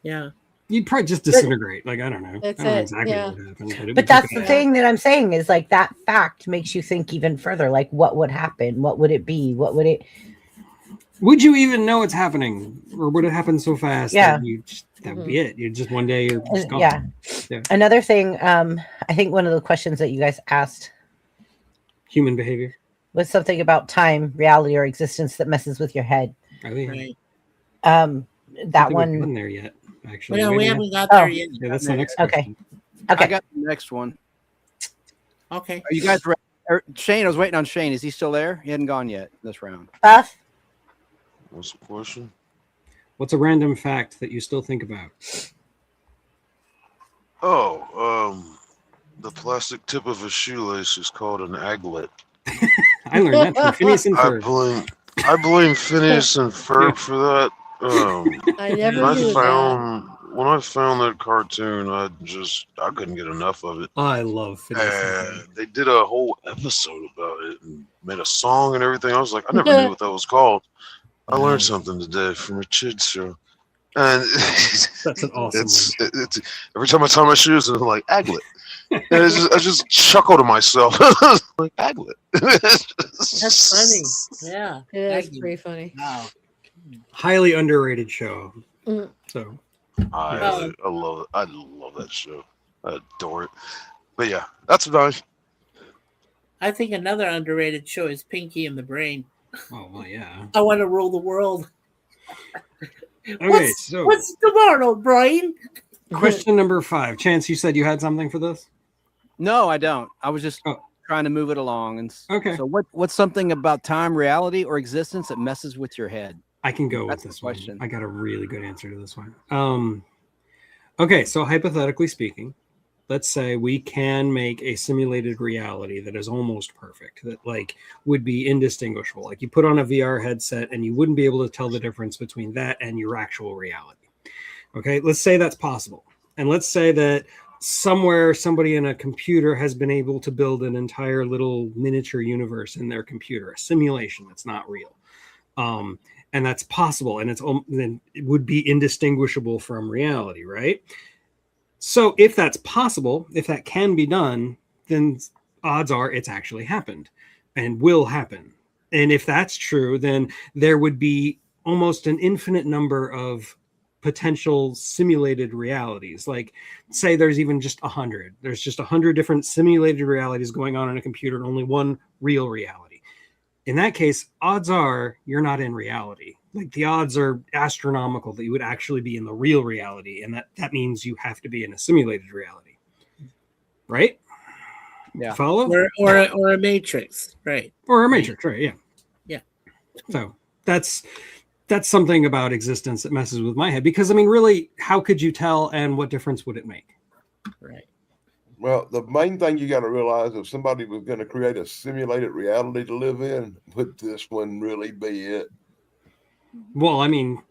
Yeah. You'd probably just disintegrate. Like I don't know. That's I don't know it, exactly yeah. what happened. But, But that's the thing that I'm saying is like that fact makes you think even further. Like, what would happen? What would it be? What would it? Would you even know it's happening, or would it happen so fast that that would be it? You just one day you're just gone. Yeah. Another thing, I think one of the questions that you guys asked, Human behavior. was something about time, reality, or existence that messes with your head. Oh, yeah. Right. I That don't think we've one. gotten there yet. Actually, Well, no, we Wait a haven't minute. got there yet. Yeah, that's the next Okay. question. Okay. I got the next one. Okay. Are you guys ready? Shane, I was waiting on Shane. Is he still there? He hadn't gone yet this round. Buff. What's the question? What's a random fact that you still think about? Oh, the plastic tip of a shoelace is called an aglet. I learned that from Phineas and Ferb. I blame Phineas and Ferb for that. I never knew that. When I found that cartoon, I couldn't get enough of it. I love Phineas and And Ferb. they did a whole episode about it and made a song and everything. I was like, I never knew what that was called. I learned something today from a kids show. And That's an awesome one. it's every time I tie my shoes, I'm like, aglet. And I just chuckle to myself. Like, aglet. That's funny. Yeah. It is Thank you. pretty funny. Wow. Highly underrated show. Mm. So I love it. I love that show. I adore it. But yeah, that's nice. I think another underrated show is Pinky and the Brain. oh well, yeah. I want to rule the world. Okay, so What's tomorrow, Brain? question number 5. Chance, you said you had something for this? No, I don't. I was just Oh. trying to move it along. And Okay. So what's something about time, reality, or existence that messes with your head? I can go That's with the this one. question. I got a really good answer to this one. Okay, so hypothetically speaking, let's say we can make a simulated reality that is almost perfect, that like would be indistinguishable. Like you put on a VR headset and you wouldn't be able to tell the difference between that and your actual reality. Okay, let's say that's possible. And let's say that somewhere somebody in a computer has been able to build an entire little miniature universe in their computer, a simulation that's not real. And that's possible, and then it would be indistinguishable from reality, right? So if that's possible, if that can be done, then odds are it's actually happened and will happen. And if that's true, then there would be almost an infinite number of potential simulated realities. Like say there's even just 100. There's just 100 different simulated realities going on in a computer and only one real reality. In that case, odds are you're not in reality. Like the odds are astronomical that you would actually be in the real reality. And that means you have to be in a simulated reality. Right? Yeah. Follow? Or a Matrix. Right. Or a matrix, right? Yeah. Yeah. So that's something about existence that messes with my head. Because I mean, really, how could you tell and what difference would it make? Right. Well, the main thing you got to realize, if somebody was going to create a simulated reality to live in, would this one really be it? Well, I mean,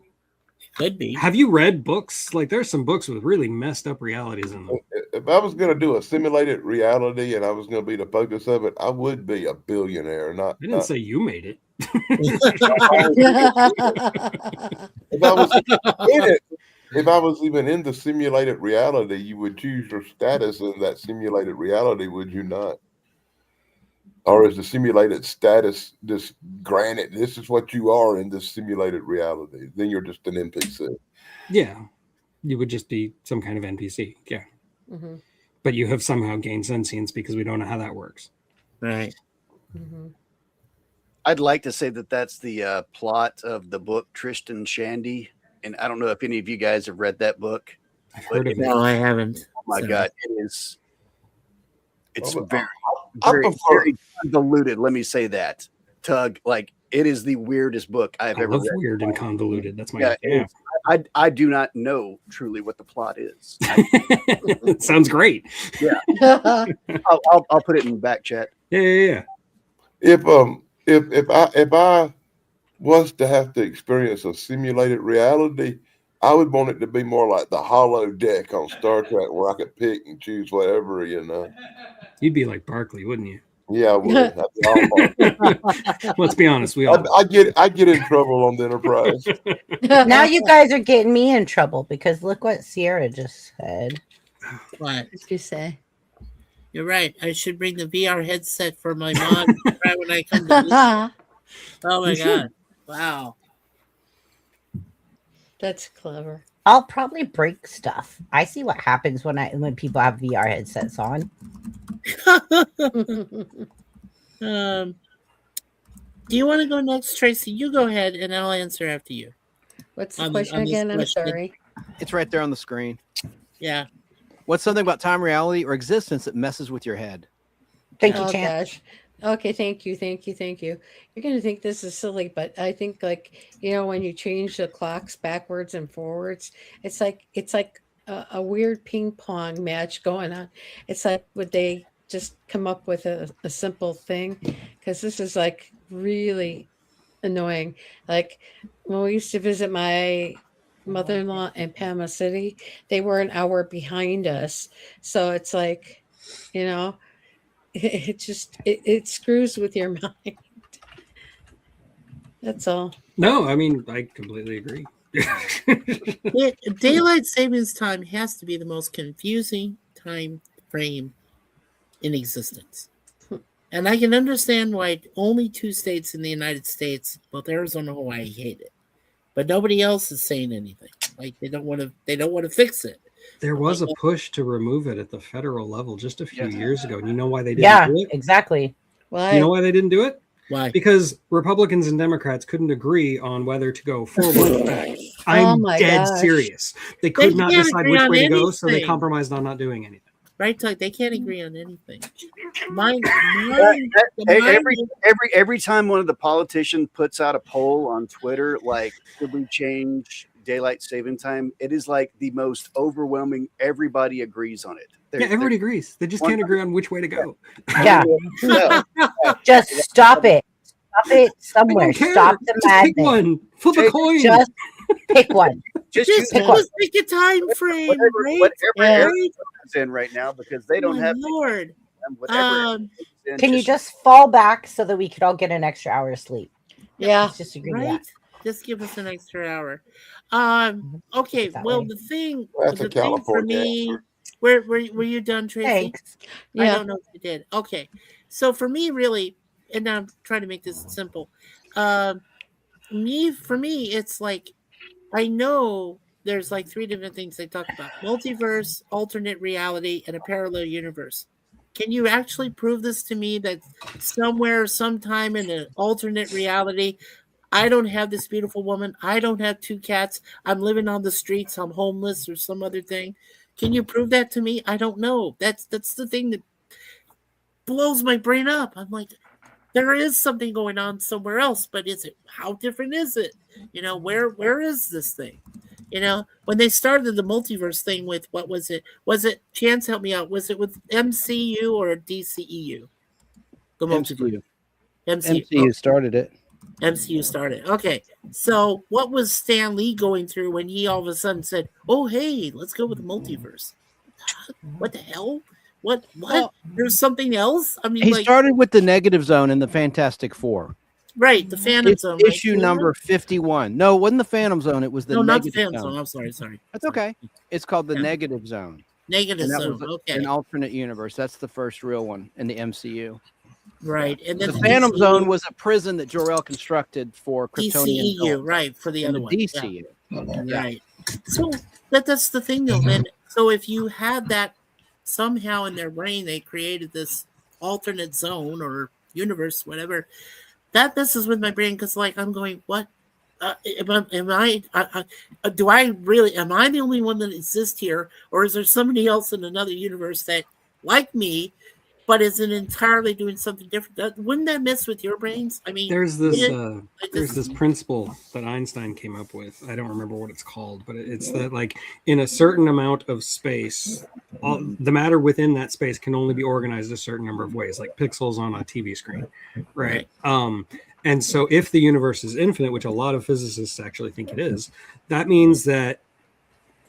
Could be. have you read books? Like, there's some books with really messed up realities in them. If I was going to do a simulated reality and I was going to be the focus of it, I would be a billionaire. I didn't say you made it. If I was in it, if I was even in the simulated reality, you would choose your status in that simulated reality, would you not? Or is the simulated status just granted? This is what you are in this simulated reality. Then you're just an NPC. Yeah, you would just be some kind of NPC. Yeah, Mm-hmm. but you have somehow gained sentience because we don't know how that works. Right. Mm-hmm. I'd like to say that that's the plot of the book Tristan Shandy, and I don't know if any of you guys have read that book. I've heard of it. No, I haven't. Oh my So- God, it is. It's Well, very, I very, prefer- very convoluted. Let me say that, Tug. Like it is the weirdest book I've I ever love read. weird and convoluted. That's my Yeah, yeah. I do not know truly what the plot is. It sounds great. I'll put it in the back chat. Yeah. If I was to have to experience a simulated reality, I would want it to be more like the holodeck on Star Trek, where I could pick and choose whatever, you know. You'd be like Barkley, wouldn't you? Yeah, I would. I'd be all for Let's be honest, we all. it. I get in trouble on the Enterprise. Now you guys are getting me in trouble because look what Sierra just said. What? What did you say? You're right. I should bring the VR headset for my mom right when I come to visit. Oh my You should. God. Wow. That's clever. I'll probably break stuff. I see what happens when people have VR headsets on. Do you want to go next, Tracy? You go ahead and I'll answer after you. What's the On- question on this again? I'm question. sorry. It's right there on the screen. Yeah. What's something about time, reality, or existence that messes with your head? Thank you, Oh Champ. gosh. Okay, thank you. You're gonna think this is silly, but I think when you change the clocks backwards and forwards, it's like a weird ping pong match going on. It's like would they just come up with a simple thing? Because this is like really annoying. Like when we used to visit my mother-in-law in Panama City, they were an hour behind us. So it's like, it screws with your mind. That's all. No, I mean, I completely agree. Daylight savings time has to be the most confusing time frame in existence. And I can understand why only 2 states in the United States, both Arizona and Hawaii, hate it. But nobody else is saying anything. Like they don't want to fix it. There was a push to remove it at the federal level just a few years ago. And you know why they didn't Yeah, do it? exactly. Why? You know why they didn't do it? Why? Because Republicans and Democrats couldn't agree on whether to go forward or back. I'm my dead gosh. serious. They could not can't decide agree which on way to go, so they anything. compromised on not doing anything. Right, Tug? They can't agree on anything. Mine, Every time one of the politicians puts out a poll on Twitter, like should we change daylight saving time, it is like the most overwhelming. Everybody agrees on it. Yeah, everybody agrees. They just can't agree on which way to go. Yeah. No, Just stop it. Stop it somewhere. I don't care. Stop the Just pick madness. one. Flip a coin. Just pick one. just just use pick a time frame, right? whatever Yeah. area it's in right now because they don't Oh, have Lord. whatever. it's in, Can you just fall back so that we could all get an extra hour of sleep? Yeah. Let's just agree to Right? that. Just give us an extra hour. Okay. That Well, way. the thing That's a for California me, were you done, Tracy? Thanks. I Yeah. don't know if you did. Okay. So for me, really, and I'm trying to make this simple. For me, it's like I know there's like 3 different things they talk about: multiverse, alternate reality, and a parallel universe. Can you actually prove this to me that somewhere, sometime in an alternate reality, I don't have this beautiful woman, I don't have 2 cats, I'm living on the streets, I'm homeless or some other thing? Can you prove that to me? I don't know. That's the thing that blows my brain up. I'm like, there is something going on somewhere else, but how different is it? Where is this thing? You know, when they started the multiverse thing with what was it? Was it Chance? Help me out. Was it with MCU or DCEU? The multiverse. MCU. MCU. Started it. MCU started. Okay, so what was Stan Lee going through when he all of a sudden said, "Oh, hey, let's go with the multiverse"? What the hell? What? Well, There's something else? I mean, He like, started with the Negative Zone and the Fantastic Four. right? The Phantom It's Zone, right? issue number 51. No, it wasn't the Phantom Zone. It was the No, not the Negative Phantom Zone. Zone. I'm sorry. That's okay. It's called the Yeah. Negative Zone. Negative And that Zone. was Okay, an alternate universe. That's the first real one in the MCU. right. And then The Phantom DCEU Zone was a prison that Jor-El constructed for Kryptonian DCEU, villains right? For the in other the one. Yeah. DCU. Right. So that's the thing, though. Then, so if you had that somehow in their brain, they created this alternate zone or universe, whatever. That messes with my brain because, like, I'm going, what? Do I really? Am I the only one that exists here, or is there somebody else in another universe that, like me, but isn't entirely doing something different? Wouldn't that mess with your brains? I mean, There's this it- there's this principle that Einstein came up with. I don't remember what it's called, but it's that, like, in a certain amount of space, the matter within that space can only be organized a certain number of ways, like pixels on a TV screen, right? And so if the universe is infinite, which a lot of physicists actually think it is, that means that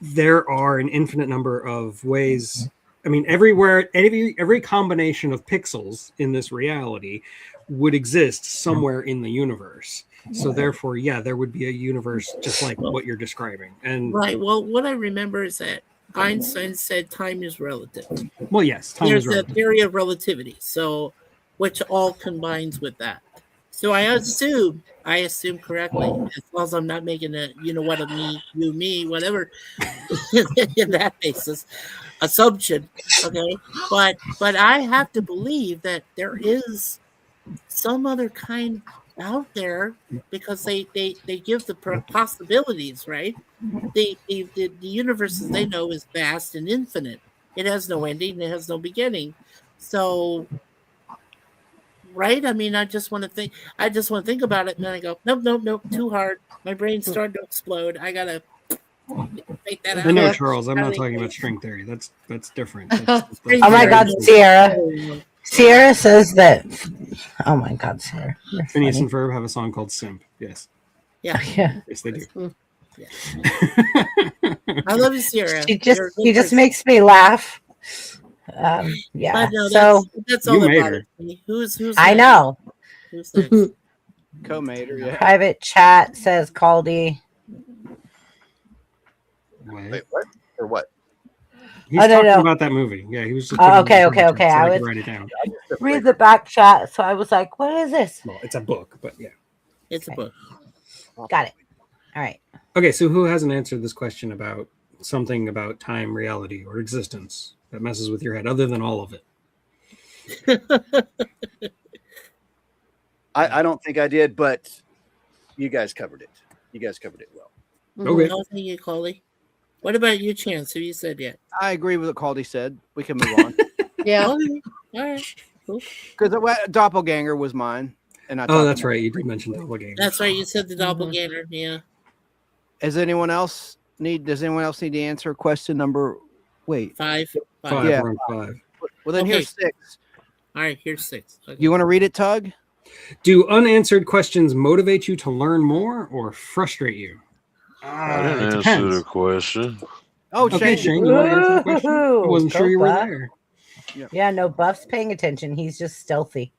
there are an infinite number of ways. I mean, every combination of pixels in this reality would exist somewhere in the universe. So therefore, yeah, there would be a universe just like what you're describing. And right. Well, what I remember is that Einstein said time is relative. well, yes, time There's is the relative. theory of relativity, so which all combines with that. So I assume correctly, as long as I'm not making a what of me, you, me, whatever in that basis assumption. Okay, but I have to believe that there is some other kind out there because they give the possibilities, right? The universe as they know is vast and infinite. It has no ending. It has no beginning. So, right? I mean, I just want to think about it, and then I go, nope, too hard. My brain's starting to explode. I gotta take that out. I know, Yeah. Charles. I'm not talking about string theory. That's different. Oh my God, Sierra says that. Oh my God, Sierra. You're Phineas funny. and Ferb have a song called "Simp." Yes, Yeah, Yeah. yes, they do. I love you, Sierra. He You're a good just person. makes me laugh. Yeah. But no, So that's You all that made bothers me. Who's I next? know. Who's next? Co-mater, yeah. Private chat says Caldy. Wait, what? Or what? He's Oh, no, talking no. about that movie. Yeah, he was just. Oh, putting okay, it in okay, the okay. chat so I I could was- write it down. Read the back chat. So I was like, what is this? Well, it's a book, but yeah. It's a book. Got it. All right. Okay, so who hasn't answered this question about something about time, reality, or existence that messes with your head, other than all of it? I don't think I did, but you guys covered it. You guys covered it well. Okay. No, thank you, Coley. What about you, Chance? Have you said yet? I agree with what Caldy said. We can move on. Yeah. Okay. All right. Cool. Because Doppelganger was mine. And I Oh, talked that's about- right. You did mention doppelganger. That's right. You said the doppelganger. Yeah. Does anyone else need to answer question number? Wait. Five. Five. Yeah. We're on 5. Well, then Okay. here's 6. All right. Here's 6. Okay. You want to read it, Tug? Do unanswered questions motivate you to learn more or frustrate you? I didn't It answer depends. the question. Oh, Okay, Shane. Shane, you want to answer the question? I Woohoo! wasn't sure you were Go Buff. there. Yeah, no, Buff's paying attention. He's just stealthy.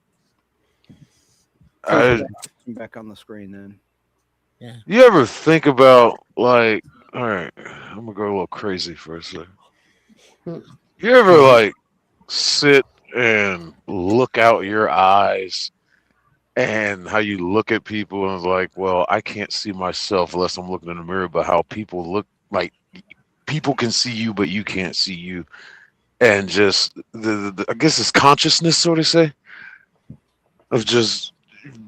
I, Back on the screen then. you ever think about, like, all right, I'm gonna go a little crazy for a second. You ever like sit and look out your eyes and how you look at people and it's like, well, I can't see myself unless I'm looking in the mirror, but how people look, like people can see you, but you can't see you. And just the I guess it's consciousness, so to say, of just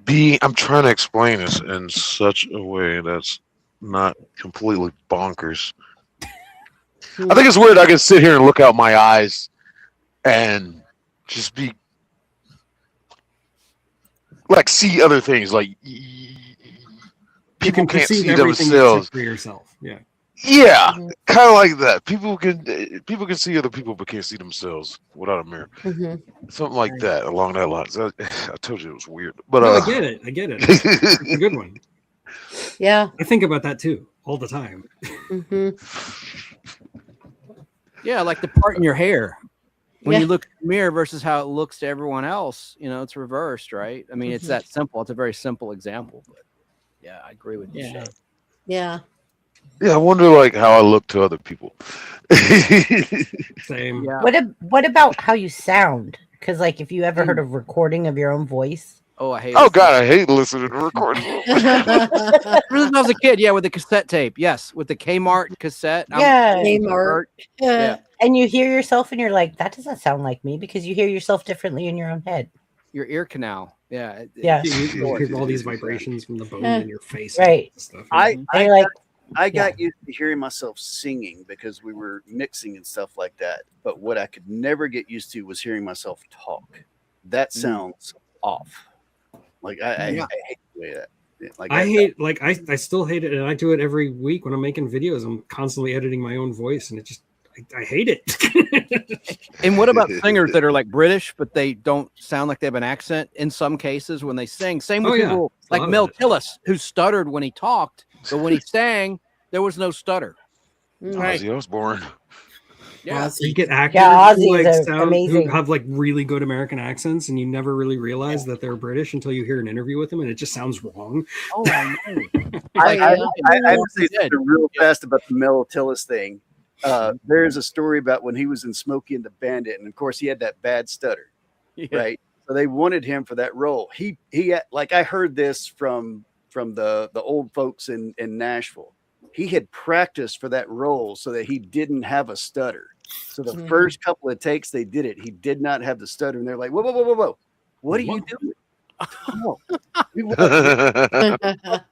being. I'm trying to explain this in such a way that's not completely bonkers. I think it's weird. I can sit here and look out my eyes and just be like see other things. Like You people can can't perceive see everything themselves. except for yourself. Yeah. Yeah, Mhm. kind of like that. People can see other people, but can't see themselves without a mirror. Mhm. Something like that, along that lines. I told you it was weird, but No, I get it. I get it. It's a good one. Yeah. I think about that too all the time. Mhm. Yeah, like the part in your hair. When Yeah. you look in the mirror versus how it looks to everyone else, it's reversed, right? I mean, it's Mhm. that simple. It's a very simple example, but yeah, I agree with you, Yeah. Shay. Yeah. yeah, I wonder like how I look to other people. Same. Yeah. What about how you sound? Because like, if you ever heard Mm. a recording of your own voice, Oh, I hate Oh it. God, I hate listening to recordings. Ever since I was a kid, yeah, with the cassette tape. Yes, with the Kmart cassette. yeah, Kmart. Yeah, and you hear yourself, and you're like, that doesn't sound like me, because you hear yourself differently in your own head. your ear canal. Yeah. Yeah. You hear all these vibrations from the bones in your face. Right. And stuff. I And I you're like, I yeah. got used to hearing myself singing because we were mixing and stuff like that. But what I could never get used to was hearing myself talk. That sounds off. Like I Yeah. hate the way that. Like I hate, like, I still hate it, and I do it every week when I'm making videos. I'm constantly editing my own voice, and it just, I hate it. And what about singers that are like British, but they don't sound like they have an accent in some cases when they sing? Same with Oh, yeah. people A like lot of Mel that. Tillis, who stuttered when he talked, but when he sang, there was no stutter. Right. Ozzy Osbourne. Yeah. You get actors Yeah, who like Aussies are sound, who amazing. have like really good American accents, and you never really realize that they're British until you hear an interview with them, and it just sounds wrong. Oh, I know. I yeah. have to say He did. something real fast about the Mel Tillis thing. There's a story about when he was in Smokey and the Bandit, and of course he had that bad stutter, Yeah. right? So they wanted him for that role. He like I heard this from the old folks in Nashville. He had practiced for that role so that he didn't have a stutter. So the Mhm. first couple of takes they did it, he did not have the stutter, and they're like, whoa, what are you doing? Oh,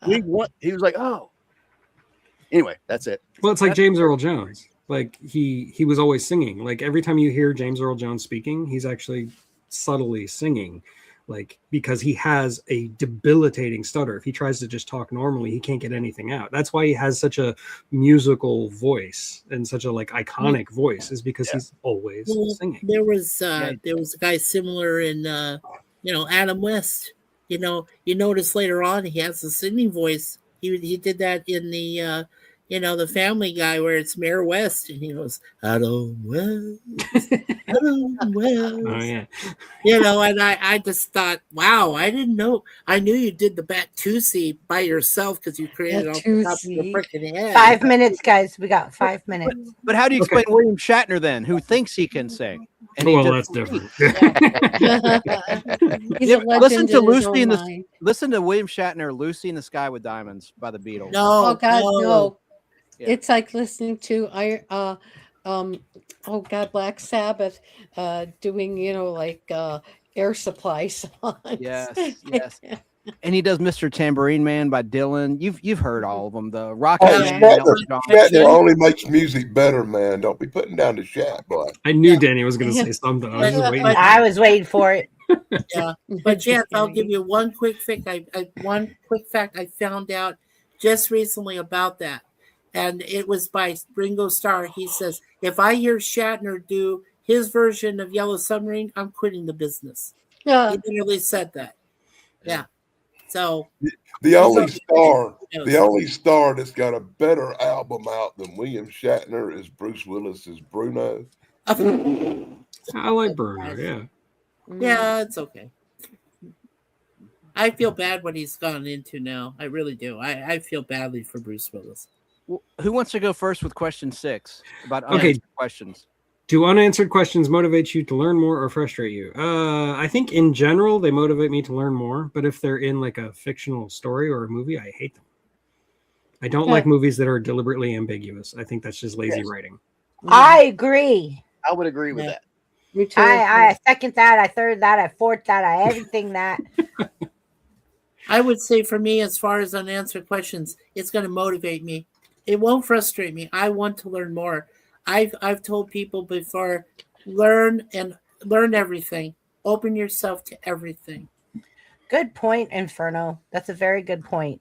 we want. He was like, oh. Anyway, that's it. Well, it's like James Earl Jones. Like he was always singing. Like every time you hear James Earl Jones speaking, he's actually subtly singing, like, because he has a debilitating stutter. If he tries to just talk normally, he can't get anything out. That's why he has such a musical voice and such a like iconic voice, is because he's always Well, singing. there was a guy similar in Adam West. You notice later on he has a singing voice. He did that in the the Family Guy where it's Mayor West and he goes Adam West, Adam West. Oh yeah. And I just thought, wow, I didn't know. I knew you did the Batusi by yourself because you created it off the top of your Batusi. freaking head. 5 minutes, guys. We got 5 minutes. But how do you Okay. explain William Shatner then, who thinks he can sing? And he Well, just- that's different. He's Yeah, a legend listen to in his Lucy own in the mind. listen to William Shatner, "Lucy in the Sky with Diamonds" by the Beatles. No, Oh God, no! Yeah. It's like listening to oh God, Black Sabbath, doing like Air Supply songs. Yes. And he does "Mr. Tambourine Man" by Dylan. You've heard all of them. The Rock Oh, Man, Shatner, Elton John. Shatner only makes music better, man. Don't be putting down the Shat, boy. I knew Danny was going to say something. I was just waiting. I was waiting for it. Yeah, but Jeff, I'll give you one quick fact. One quick fact I found out just recently about that, and it was by Ringo Starr. He says, "If I hear Shatner do his version of Yellow Submarine, I'm quitting the business." Yeah. He literally said that. Yeah. So The only knows. star that's got a better album out than William Shatner is Bruce Willis's Bruno. I like Bruno. Yeah. Yeah, it's okay. I feel bad what he's gone into now. I really do. I feel badly for Bruce Willis. Well, who wants to go first with question 6 about Okay. unanswered questions? Do unanswered questions motivate you to learn more or frustrate you? I think in general they motivate me to learn more, but if they're in like a fictional story or a movie, I hate them. I don't like movies that are deliberately ambiguous. I think that's just lazy writing. I agree. I would agree with that. Me too. I second that. I third that. I fourth that. I everything that. I would say for me, as far as unanswered questions, it's going to motivate me. It won't frustrate me. I want to learn more. I've told people before, learn everything. Open yourself to everything. Good point, Inferno. That's a very good point.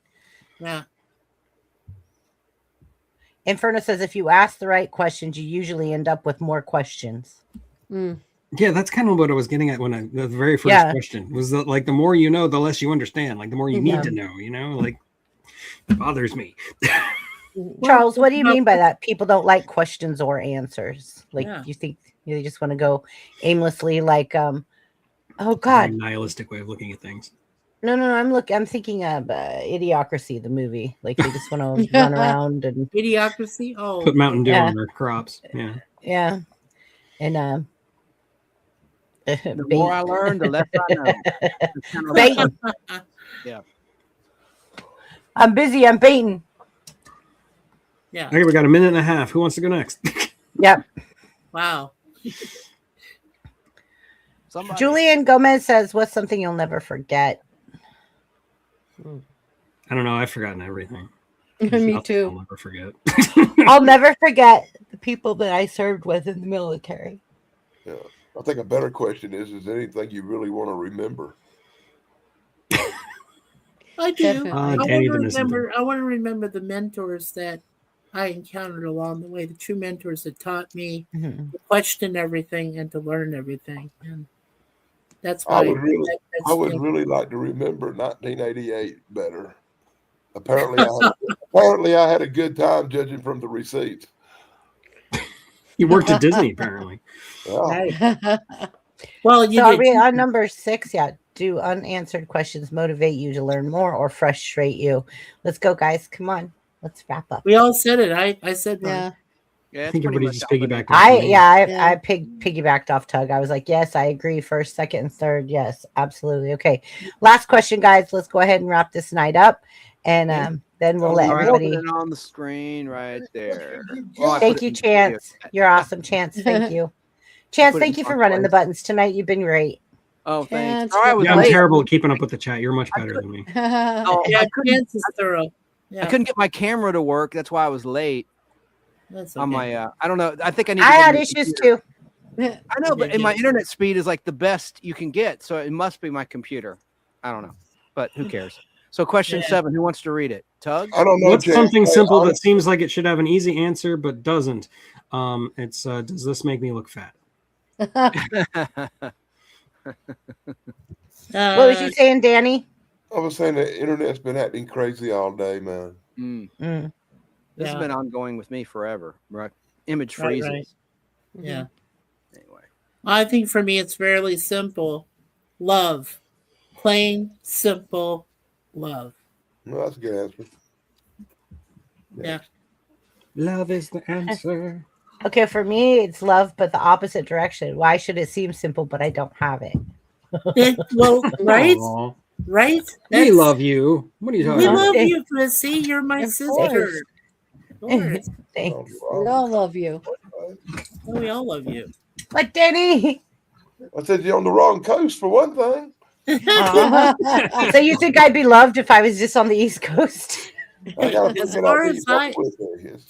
Yeah. Inferno says if you ask the right questions, you usually end up with more questions. Mm. Yeah, that's kind of what I was getting at when the very first Yeah. question was that, like, the more you know, the less you understand. Like, the more you need Yeah. to know, like, it bothers me. Charles, what do you mean by that? People don't like questions or answers. Like, Yeah. you think they just want to go aimlessly, like, oh Very God, nihilistic way of looking at things. no, I'm thinking of Idiocracy, the movie. Like, they just want to run around and Idiocracy. Oh, Put Mountain Dew Yeah. on their crops. Yeah. yeah, and The more I learn, the less I know. It's kind of Bait. Yeah. I'm busy. I'm baiting. yeah. Okay, we got a minute and a half. Who wants to go next? Yep. Wow. Somebody. Julian Gomez says, "What's something you'll never forget?" I don't know. I've forgotten everything. Me Nothing I'll too. never forget. I'll never forget the people that I served with in the military. Yeah. I think a better question is there anything you really want to remember? I do. Definitely. I want Danny to the Messenger. remember. I want to remember the mentors that I encountered along the way. The true mentors that taught me Mhm. to question everything and to learn everything. And that's I why would really, that's I would still- really like to remember 1988 better. Apparently, I had a good time judging from the receipts. You worked at Disney, apparently. Yeah. Right. Well, you So are did. we on number 6? Yeah. Do unanswered questions motivate you to learn more or frustrate you? Let's go, guys. Come on. Let's wrap up. We all said it. I said mine. Yeah. Yeah, I it's think pretty everybody much just all been piggybacked answered. off I me. Yeah. piggybacked off Tug. I was like, yes, I agree. First, second, and third. Yes, absolutely. Okay. Last question, guys. Let's go ahead and wrap this night up. And then we'll let All right, everybody. put it on the screen right there. Oh, I Thank put it you, in the video Chance. chat. You're awesome, Chance. Thank you. Chance, Put it thank you in for one running the place. buttons tonight. You've been great. Oh, thanks. Chance, Sorry, I was Yeah, I'm late. terrible at keeping up with the chat. You're much better than me. Oh, Yeah, I couldn't. Chance is thorough. I Yeah, couldn't get my camera to work. That's why I was late that's on okay. my. I don't know. I think I need. I to get a had new issues computer. too. I know, but Yeah, my yeah. internet speed is like the best you can get, so it must be my computer. I don't know, but who cares? So, question Yeah. 7. Who wants to read it? Tug. I don't know. What's Chance. something Hey, simple that honestly, seems like it should have an easy answer but doesn't? It's does this make me look fat? What was you saying, Danny? I was saying the internet's been acting crazy all day, man. Mm, Mm. this Yeah. has been ongoing with me forever. Right? Image Right, freezes. right. Yeah. Anyway, I think for me, it's fairly simple. Love. Plain, simple love. Well, that's a good answer. Yeah. Love is the answer. Okay, for me, it's love, but the opposite direction. Why should it seem simple, but I don't have it? Well, right? Aw. Right? We That's- love you. What are you talking We about? love you, Chrissy. You're my Of sister. course. Of course. Thanks. We all love you. We all love you. Like Danny. I said you're on the wrong coast for one thing. So you think I'd be loved if I was just on the East Coast? I gotta As figure far out as these I- Northwest areas.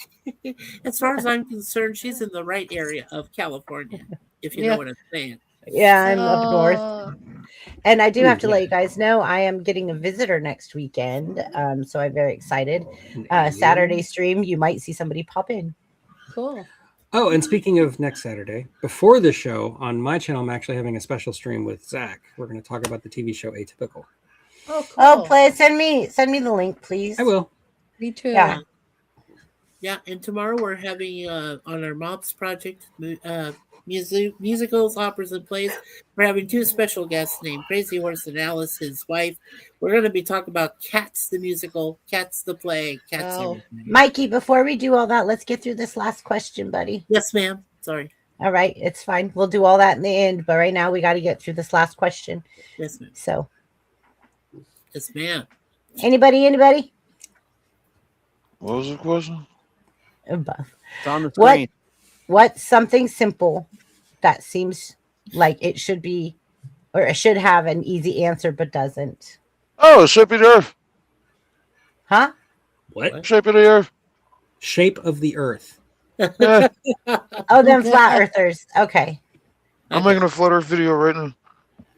As far as I'm concerned, she's in the right area of California, if you Yeah. know what I'm saying. Yeah, I'm up north. Oh, And I do have to Yeah. let you guys know I am getting a visitor next weekend. So I'm very excited. Saturday stream, you might see somebody pop in. cool. Oh, and speaking of next Saturday, before the show on my channel, I'm actually having a special stream with Zach. We're going to talk about the TV show Atypical. Oh, cool. Oh, please send me the link, please. I will. Me too. Yeah. Yeah, and tomorrow we're having on our MOPS project, musicals, operas, and plays. We're having 2 special guests named Crazy Horse and Alice, his wife. We're going to be talking about Cats the musical, Cats the play, Cats Wow. everything. Mikey, before we do all that, let's get through this last question, buddy. Yes, ma'am. Sorry. All right, it's fine. We'll do all that in the end, but right now we got to get through this last question. Yes, ma'am. So, Yes, ma'am. anybody? What was the question? Above. it's on the What? screen. What's something simple that seems like it should be, or it should have an easy answer, but doesn't? Oh, shape of the earth. Huh? What? Shape of the earth. Shape of the Earth. Yeah, Oh, them flat earthers. Okay, I'm making a flat earth video right now.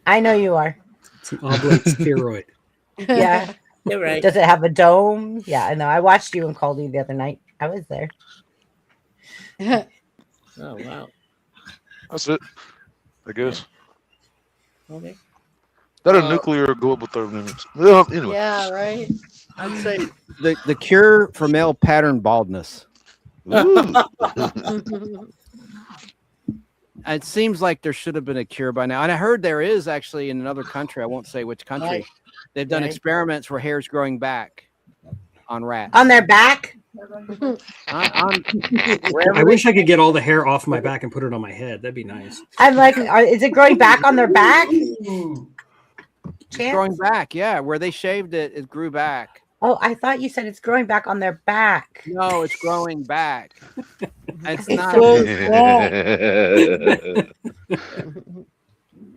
I know you are. It's an oblate spheroid. Yeah. You're right. Does it have a dome? Yeah, I know. I watched you and Caldy the other night. I was there. Oh wow. That's it, I guess. Okay. That a nuclear global thermodynamics. Well, anyway. Yeah, right. I'd say the cure for male pattern baldness. Ooh. It seems like there should have been a cure by now. And I heard there is actually in another country. I won't say which country. Right. They've done Right. experiments where hair's growing back on rats. On their back? I wish I could get all the hair off my back and put it on my head. That'd be nice. I'm like, is it growing back on their back? It's growing back, yeah. Where they shaved it, it grew back. Oh, I thought you said it's growing back on their back. No, it's growing back. It's Okay, not. so-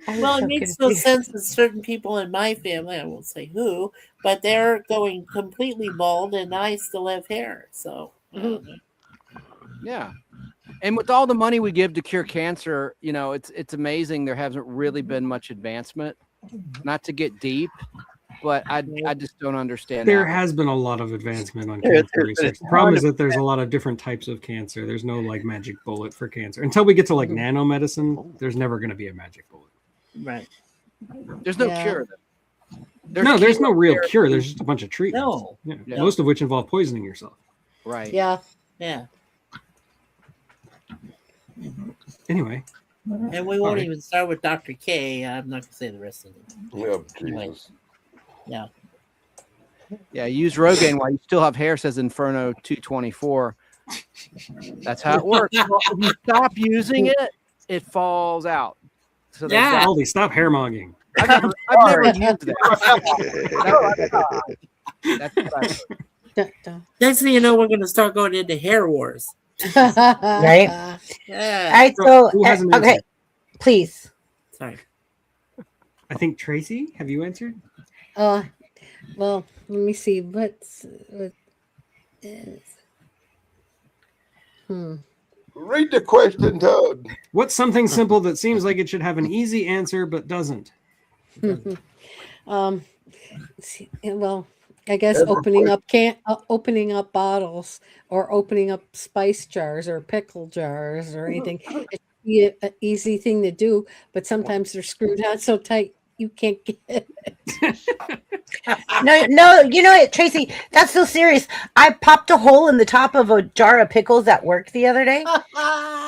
I was Well, it so makes no confused. sense that certain people in my family, I won't say who, but they're going completely bald and I still have hair. So, Yeah. And with all the money we give to cure cancer, you know, it's amazing there hasn't really been much advancement. Not to get deep, but I just don't understand. There that. has been a lot of advancement on There- cancer there- research. there's The problem is ton that there's a lot of different types of cancer. There's no like magic bullet for cancer. Until we get to like nanomedicine, there's never going to be a magic bullet. right. There's no Yeah. cure. There's no real chemotherapy. cure. There's just a bunch of treatments. No. Yeah. Yeah. Most of which involve poisoning yourself. Right. Yeah. Yeah. Anyway, And we won't Alright. even start with Dr. K. I'm not going to say the rest of it. Yeah, Anyway. Jesus. Yeah. Yeah. Use Rogaine while you still have hair, says Inferno 224. That's how it works. Well, if you stop using it, it falls out. So they've Yeah. got- Aldi, stop hair mogging. I've never used that. That's what I- Dun, dun. Next thing you know, we're going to start going into hair wars. Right? All Yeah. right, so Who hasn't okay, answered? please. Sorry. I think Tracy, have you answered? Well, let me see. What is? Read the question, Toad. What's something simple that seems like it should have an easy answer but doesn't? Let's see, well, I guess Every opening up bottles or opening up spice jars or pickle jars or anything. It's an easy thing to do, but sometimes they're screwed on so tight you can't get it. No, you know what, Tracy? That's so serious. I popped a hole in the top of a jar of pickles at work the other day,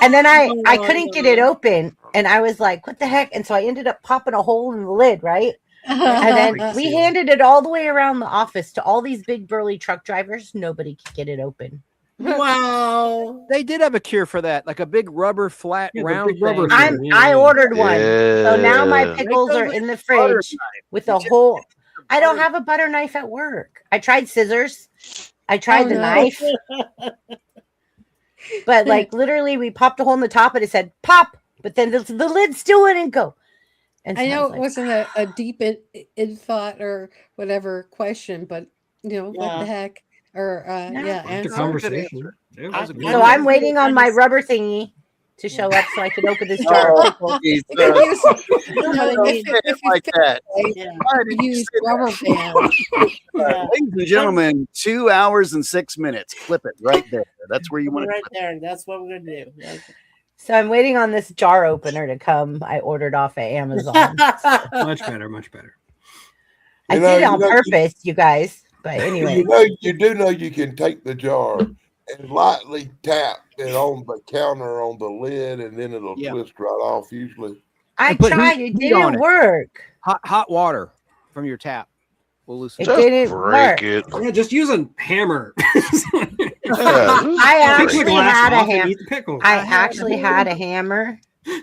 and then I couldn't get it open, and I was like, "What the heck?" And so I ended up popping a hole in the lid, right? And then we handed it all the way around the office to all these big burly truck drivers. Nobody could get it open. Wow. They did have a cure for that, like a big rubber flat Yeah, the round big rubber thing. thing. I ordered one, so now my Yeah. pickles are in the fridge with a whole. I don't have a butter knife at work. I tried scissors. I tried Oh, the no. knife. But like literally, we popped a hole in the top and it said pop, but then the lid still wouldn't go. And I so know was it like, wasn't a deep in thought or whatever question, but what Yeah. the heck? Or Yeah. yeah, It's a answer. conversation. Yeah, I- that's a good so one. I'm waiting on my rubber thingy to show up so I can open this jar of pickles. If like that. Yeah. you use rubber band. Yeah. Ladies and gentlemen, 2 hours and 6 minutes. Clip it right there. That's where you want to. Right there. That's what we're going to do. Okay. So I'm waiting on this jar opener to come. I ordered off of Amazon. Much better, much better. I You know, did it on you know, purpose, you guys. But anyway, You do know you can take the jar and lightly tap it on the counter on the lid, and then it'll Yeah. twist right off. Usually, I And put tried. heat It on didn't it. work. Hot water from your tap will loosen It it. Just didn't break work. it. Yeah, just use a hammer. Yeah, I Pick the actually glass had a off and hammer. eat the pickles. I actually had a hammer,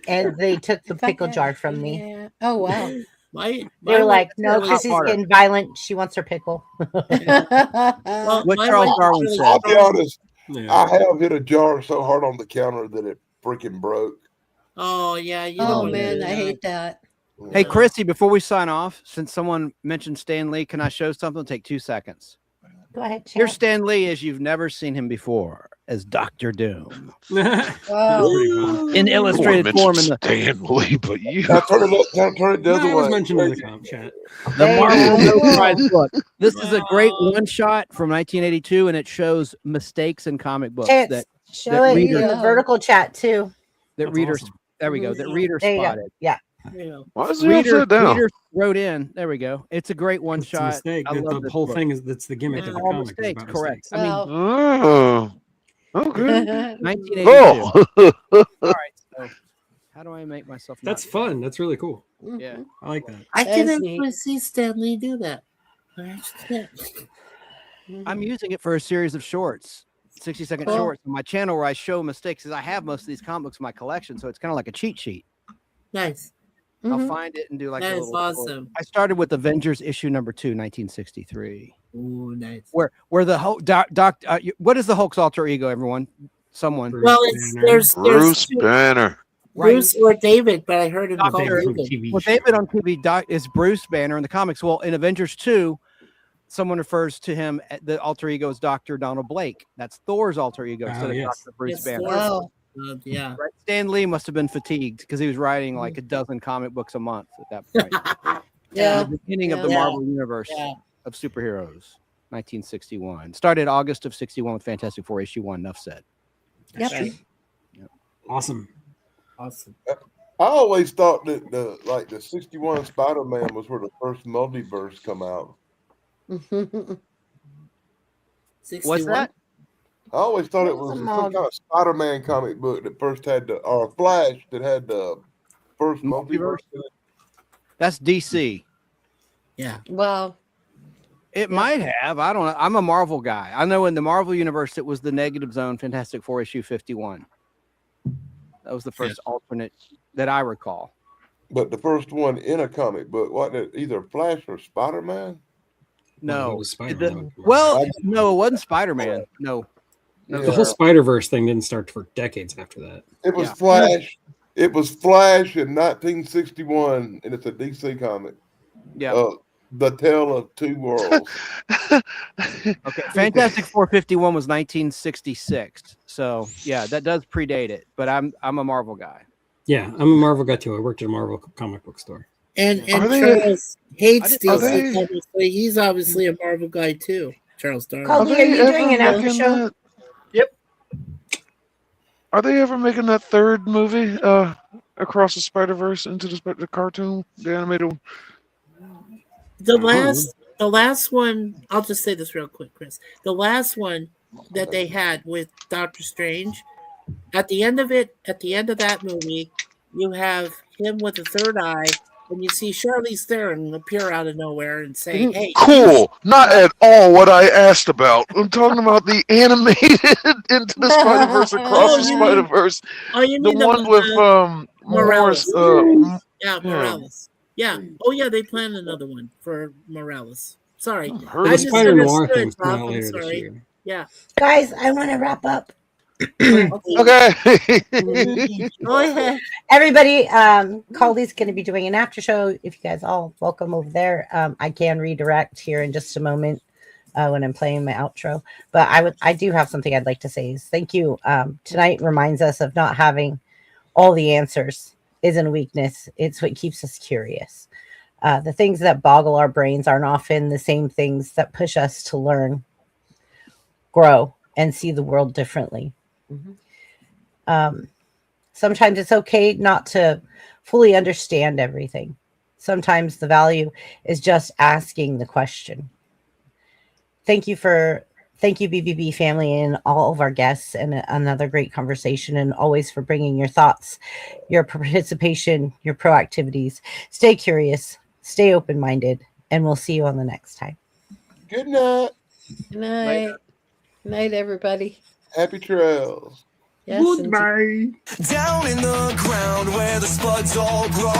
and they took the If I pickle had- jar from me. Yeah. Oh wow. My They were like, "No, hot Chrissy's water. getting violent. She wants her pickle." well, What my Charles wife Darwin actually- said. I'll be honest. Yeah. I have hit a jar so hard on the counter that it freaking broke. Oh, yeah. You don't Oh wanna do man, I that. hate that. Hey, Christy, before we sign off, since someone mentioned Stan Lee, can I show something? Take 2 seconds. Go ahead, Here's chat. Stan Lee as you've never seen him before. as Dr. Doom Wow. in No illustrated one form in mentioned the Stan Lee, but you. Now turn it the other I was way. mentioned in the comp chat. There you Marvel go. No Prize book. This is a great one shot from 1982, and it shows mistakes in comic books Chance, that show that it readers- in the vertical chat too. that That's readers. awesome. There we go. That readers There you go. spotted. Yeah. Yeah. Why is he upside down? Readers wrote in. There we go. It's a great one It's a shot. mistake. I love The this whole book. thing is that's the gimmick It's of the all comic. Is mistakes, about correct. mistakes. I mean, Oh, okay. 1982. Oh, All right. So, how do I make myself? not- That's fun. That's really cool. Yeah. I like that. I That can is actually neat. see Stan Lee do that. I'm using it for a series of shorts, 60-second Cool. shorts on my channel where I show mistakes. Because I have most of these comic books in my collection, so it's kind of like a cheat sheet. Nice. I'll Mhm. find it and do like That a is little short. awesome. I started with Avengers issue number 2, 1963. Ooh, nice. Where the Hulk, what is the Hulk's alter ego? Everyone, someone. Bruce Well, it's Banner. there's Bruce two, Banner. Bruce or David, but I heard him Doctor called David from David. the TV Well, show. David on TV is Bruce Banner in the comics. Well, in Avengers 2, someone refers to him, the alter ego is Dr. Donald Blake. That's Thor's alter ego instead of yes. Dr. Bruce Yes, Banner. Thor. Wow. Yeah. Right? Stan Lee must have been fatigued because he was writing like a dozen comic books a month at that point. Yeah. The beginning of the Yeah. Marvel Universe Yeah. of superheroes, 1961. Started August of 61 with Fantastic Four issue 1. Enough said. Yep. Right. Awesome. Awesome. I always thought that the 61 Spider-Man was where the first multiverse come out. Mhm. 61? What's that? I always thought it was some kind of Spider-Man comic book that first had or Flash that had the first multiverse. That's DC. Yeah. Wow. It might have. I don't know. I'm a Marvel guy. I know in the Marvel universe, it was the Negative Zone Fantastic Four issue 51. That was the first alternate that I recall. But the first one in a comic book, wasn't it either Flash or Spider-Man? Well, it No. was Spider-Man. No, it wasn't Spider-Man. No. Yeah. The whole Spider-Verse thing didn't start for decades after that. It was Yeah. Flash. It was Flash in 1961, and it's a DC comic. Yeah. The Tale of Two Worlds. Okay. Fantastic 451 was 1966. So yeah, that does predate it. But I'm a Marvel guy. Yeah, I'm a Marvel guy too. I worked at a Marvel comic book store. And Are they- Charles hates are DC they- comics, but he's obviously a Marvel guy too. Charles Darwin. Cole, are you doing an after making show? that? Yep. Are they ever making that third movie, Across the Spider-Verse, into the cartoon, the animated one? The last one, I'll just say this real quick, Chris. The last one that they had with Doctor Strange, at the end of that movie, you have him with a third eye, and you see Charlize Theron appear out of nowhere and say, "Hey, Cool. Not at all what I asked about. I'm talking about the animated Into the Spider-Verse, Across Oh, the you mean- Spider-Verse. oh, you The mean one with Morales. Morris. yeah, Morales. Yeah. Oh, yeah, they planned another one for Morales. Sorry, Heard I The of just Spider Noir understood, thing's coming Bob, out I'm later this sorry. year. Yeah. Guys, I want to wrap up. Okay. Go ahead. Everybody, Caldy's going to be doing an after show. If you guys all welcome over there, I can redirect here in just a moment when I'm playing my outro. But I do have something I'd like to say. Is thank you. Tonight reminds us of not having all the answers isn't a weakness. It's what keeps us curious. The things that boggle our brains aren't often the same things that push us to learn, grow, and see the world differently. Sometimes it's okay not to fully understand everything. Sometimes the value is just asking the question. Thank you, BBB family, and all of our guests, and another great conversation, and always for bringing your thoughts, your participation, your proactivities. Stay curious, stay open-minded, and we'll see you on the next time. Good night. Good night. Good night, everybody. Happy trails. Yes, indeed. Down in the ground where the spuds all grow.